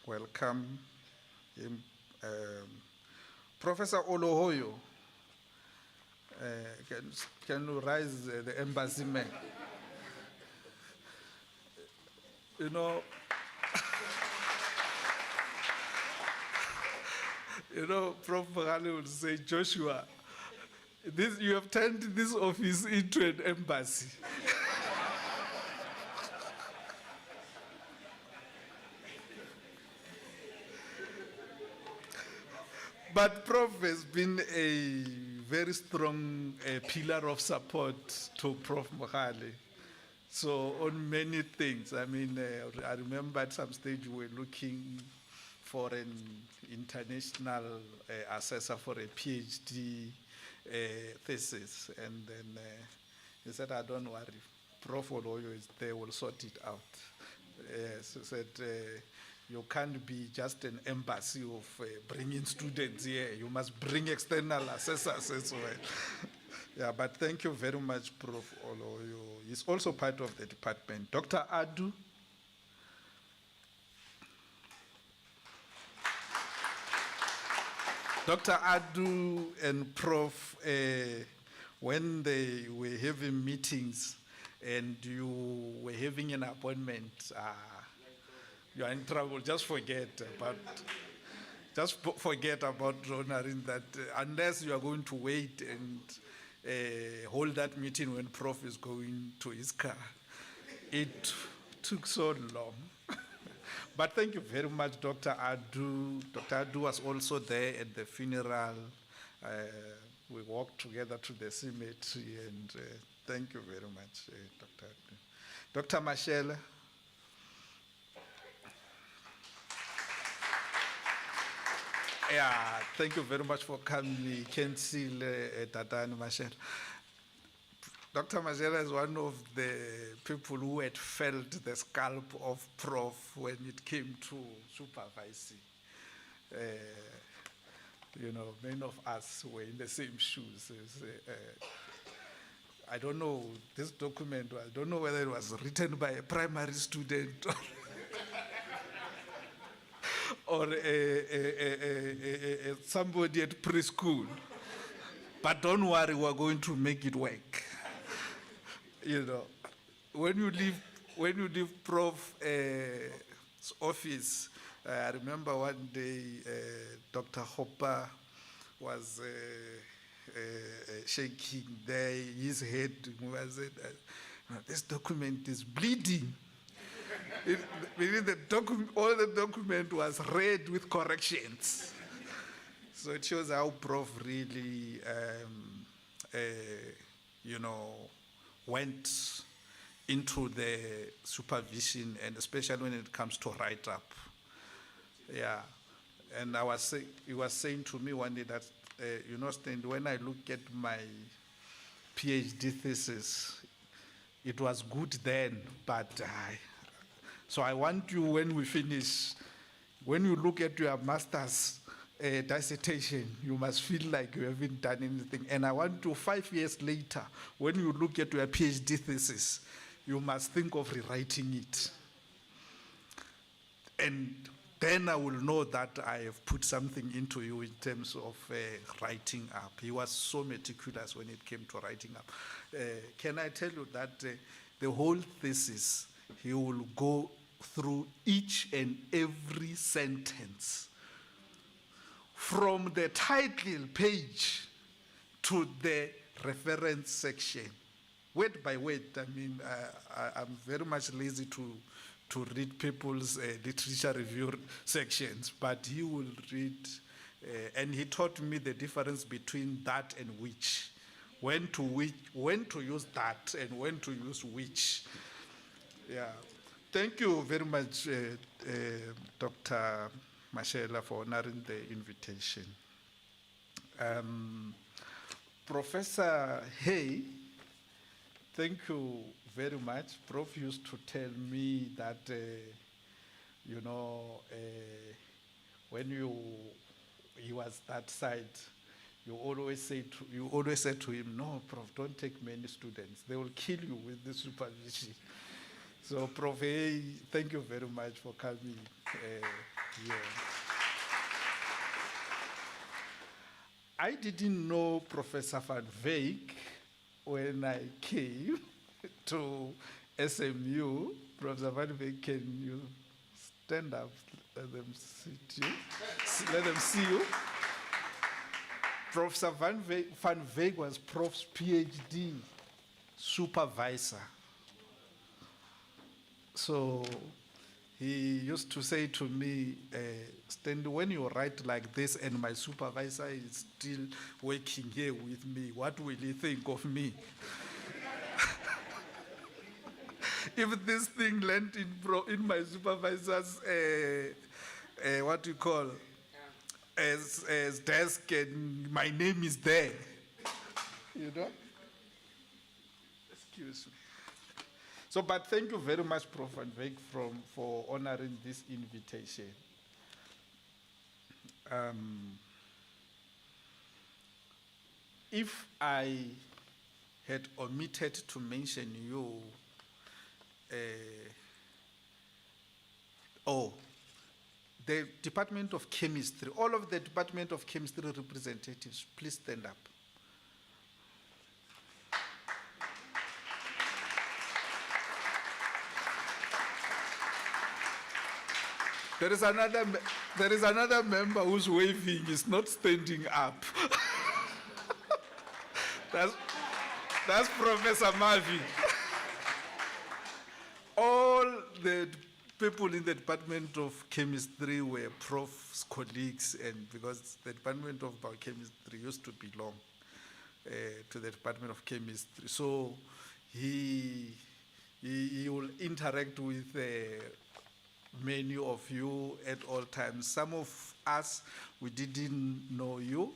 welcome him. Professor Olohoyo, can you rise the embassy man? You know, Prof Mogale would say, Joshua, you have turned this office into an embassy. But Prof has been a very strong pillar of support to Prof Mohale. So on many things, I remember at some stage we were looking for an international assessor for a PhD thesis. And then he said, don't worry, Prof Oloyo is there, we'll sort it out. He said, you can't be just an embassy of bringing students here. You must bring external assessors as well. Yeah, but thank you very much, Prof Oloyo. He's also part of the department. Dr. Adu. Dr. Adu and Prof, when they were having meetings and you were having an appointment, you are in trouble. Just forget about honoring that, unless you are going to wait and hold that meeting when Prof is going to his car. It took so long. But thank you very much, Dr. Adu. Dr. Adu was also there at the funeral. We walked together to the cemetery, and thank you very much, Dr. Adu. Dr. Mashele. Yeah, thank you very much for coming. You can see Tatani Mashele. Dr. Majera is one of the people who had felt the scalp of Prof when it came to supervising. Many of us were in the same shoes. I don't know, this document, I don't know whether it was written by a primary student or somebody at preschool. But don't worry, we're going to make it work. When you leave Prof's office, I remember one day Dr. Hopper was shaking there, his head. I said, "No, this document is bleeding." All the document was read with corrections. So it shows how Prof really, went into the supervision, and especially when it comes to write-up. Yeah, and he was saying to me one day that, Stan, when I look at my PhD thesis, it was good then, but so I want you, when we finish, when you look at your master's dissertation, you must feel like you haven't done anything. And I want you, 5 years later, when you look at your PhD thesis, you must think of rewriting it. And then I will know that I have put something into you in terms of writing up. He was so meticulous when it came to writing up. Can I tell you that the whole thesis, he will go through each and every sentence, from the title page to the reference section, word by word. I mean, I'm very much lazy to read people's literature review sections, but he will read, and he taught me the difference between that and which, when to use that and when to use which. Yeah. Thank you very much, Dr. Mashela, for honoring the invitation. Professor Hay, thank you very much. Prof used to tell me that, when he was that side, you always said to him, "No, Prof, don't take many students. They will kill you with the supervision." So, Prof, thank you very much for coming here. I didn't know Professor Van Wyk when I came to SMU. Professor Van Wyk, can you stand up? Let them sit you. Let them see you. Professor Van Wyk was Prof's PhD supervisor. So he used to say to me, Stanley, when you write like this and my supervisor is still working here with me, what will he think of me? If this thing landed in my supervisor's, what do you call, as desk, and my name is there, Excuse me. So, but thank you very much, Prof. Van Wyk, for honoring this invitation. If I had omitted to mention you, the Department of Chemistry, all of the Department of Chemistry representatives, please stand up. There is another member who's waving, is not standing up. That's Professor Mavi. All the people in the Department of Chemistry were Prof's colleagues, and because the Department of Biochemistry used to belong to the Department of Chemistry, so he will interact with many of you at all times. Some of us, we didn't know you,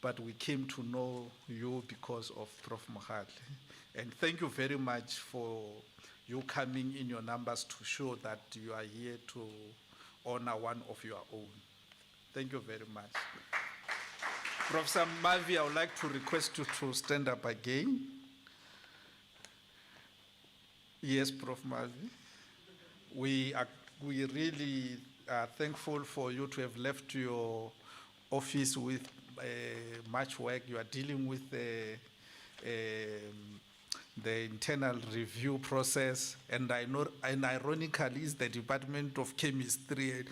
but we came to know you because of Prof Mohale. And thank you very much for you coming in your numbers to show that you are here to honor one of your own. Thank you very much. Professor Mavi, I would like to request you to stand up again. Yes, Prof Mavi. We really are thankful for you to have left your office with much work. You are dealing with the internal review process, and ironically, is the Department of Chemistry,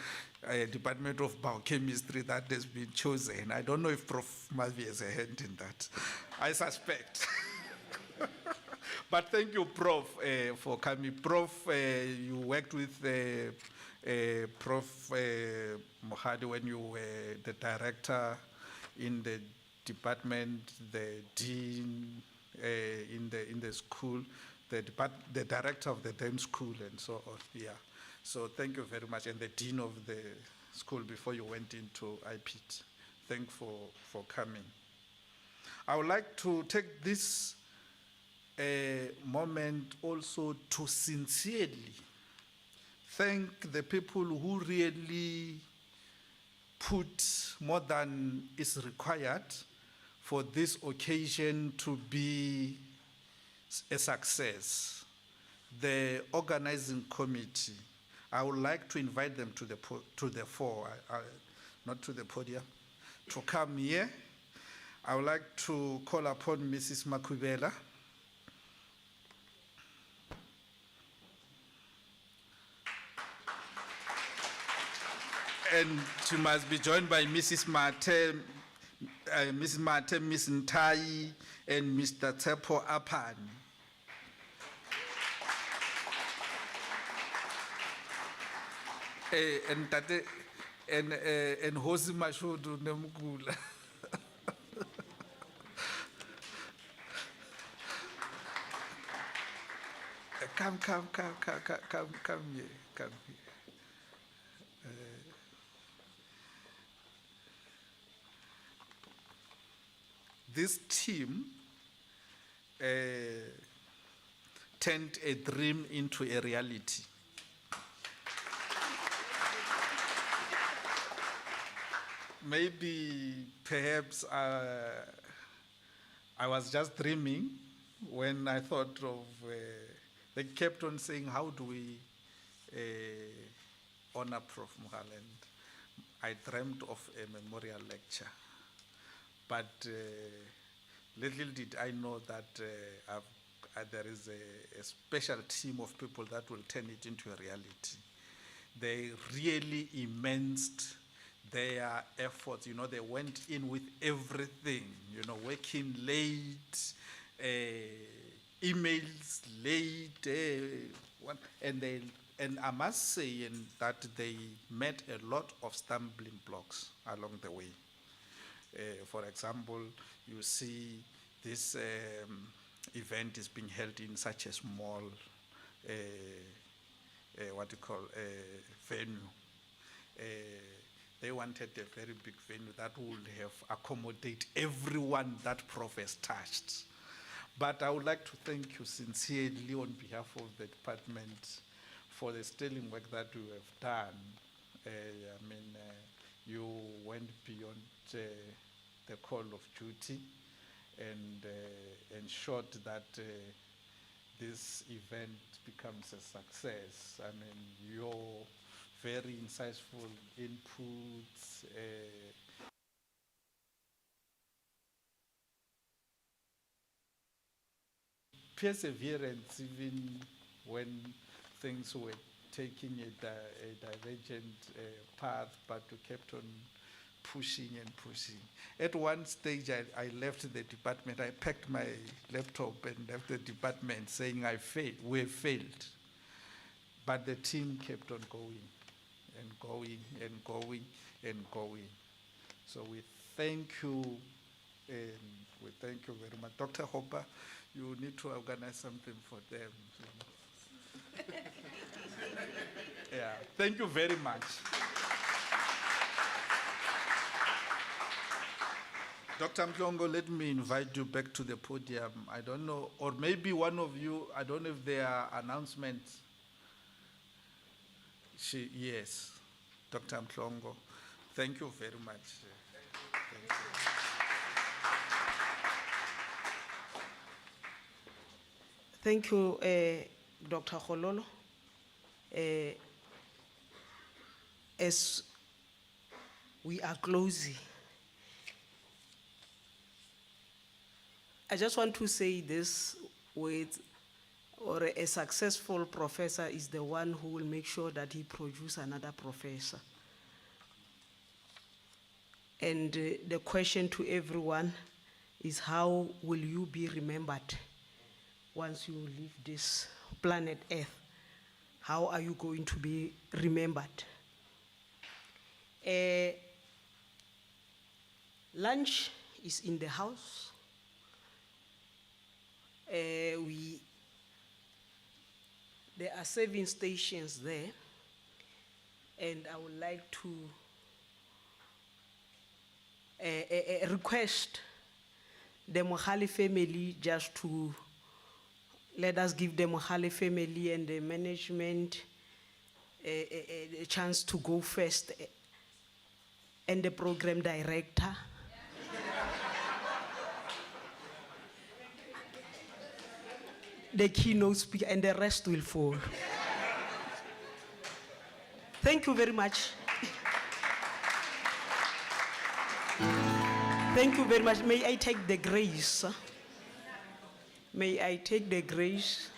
Department of Biochemistry that has been chosen. I don't know if Prof Mavi has a hand in that. I suspect. But thank you, Prof, for coming. Prof, you worked with Prof Mohale when you were the director in the department, the dean in the school, the director of the then school, and so on. Yeah. So thank you very much, and the dean of the school before you went into IPT. Thank you for coming. I would like to take this moment also to sincerely thank the people who really put more than is required for this occasion to be a success. The organizing committee, I would like to invite them to the fore, not to the podium, to come here. I would like to call upon Mrs. Makubela. And she must be joined by Mrs. Mate, Mrs. Mate, Ms. Ntai, and Mr. Tsepo Apan. And Hosi Mashudu Nemgula. Come here, come here. This team turned a dream into a reality. Maybe, perhaps, I was just dreaming when I thought of, they kept on saying, how do we honor Prof Mohale? And I dreamt of a memorial lecture. But little did I know that there is a special team of people that will turn it into a reality. They really immersed their efforts. You know, they went in with everything, you know, working late, emails late, and I must say that they met a lot of stumbling blocks along the way. For example, you see this event is being held in such a small, venue. They wanted a very big venue that would have accommodate everyone that Prof has touched. But I would like to thank you sincerely on behalf of the department for the sterling work that you have done. You went beyond the call of duty and ensured that this event becomes a success. I mean, your very insightful inputs, perseverance even when things were taking a divergent path, but you kept on pushing and pushing. At one stage, I left the department. I packed my laptop and left the department saying we failed. But the team kept on going and going and going and going. So we thank you, and we thank you very much. Dr. Hopper, you need to organize something for them. Yeah, thank you very much. Dr. Mhlongo, let me invite you back to the podium. I don't know, or maybe one of you, I don't know if there are announcements. Yes, Dr. Mhlongo. Thank you very much. Thank you, Dr. Khololo. As we are closing, I just want to say this with, or a successful professor is the one who will make sure that he produces another professor. And the question to everyone is, how will you be remembered once you leave this planet Earth? How are you going to be remembered? Lunch is in the house. There are serving stations there, and I would like to request the Mohale family just to let us give the Mohale family and the management a chance to go first, and the program director. The keynote speaker, and the rest will follow. Thank you very much. Thank you very much. May I take the grace? May I take the grace?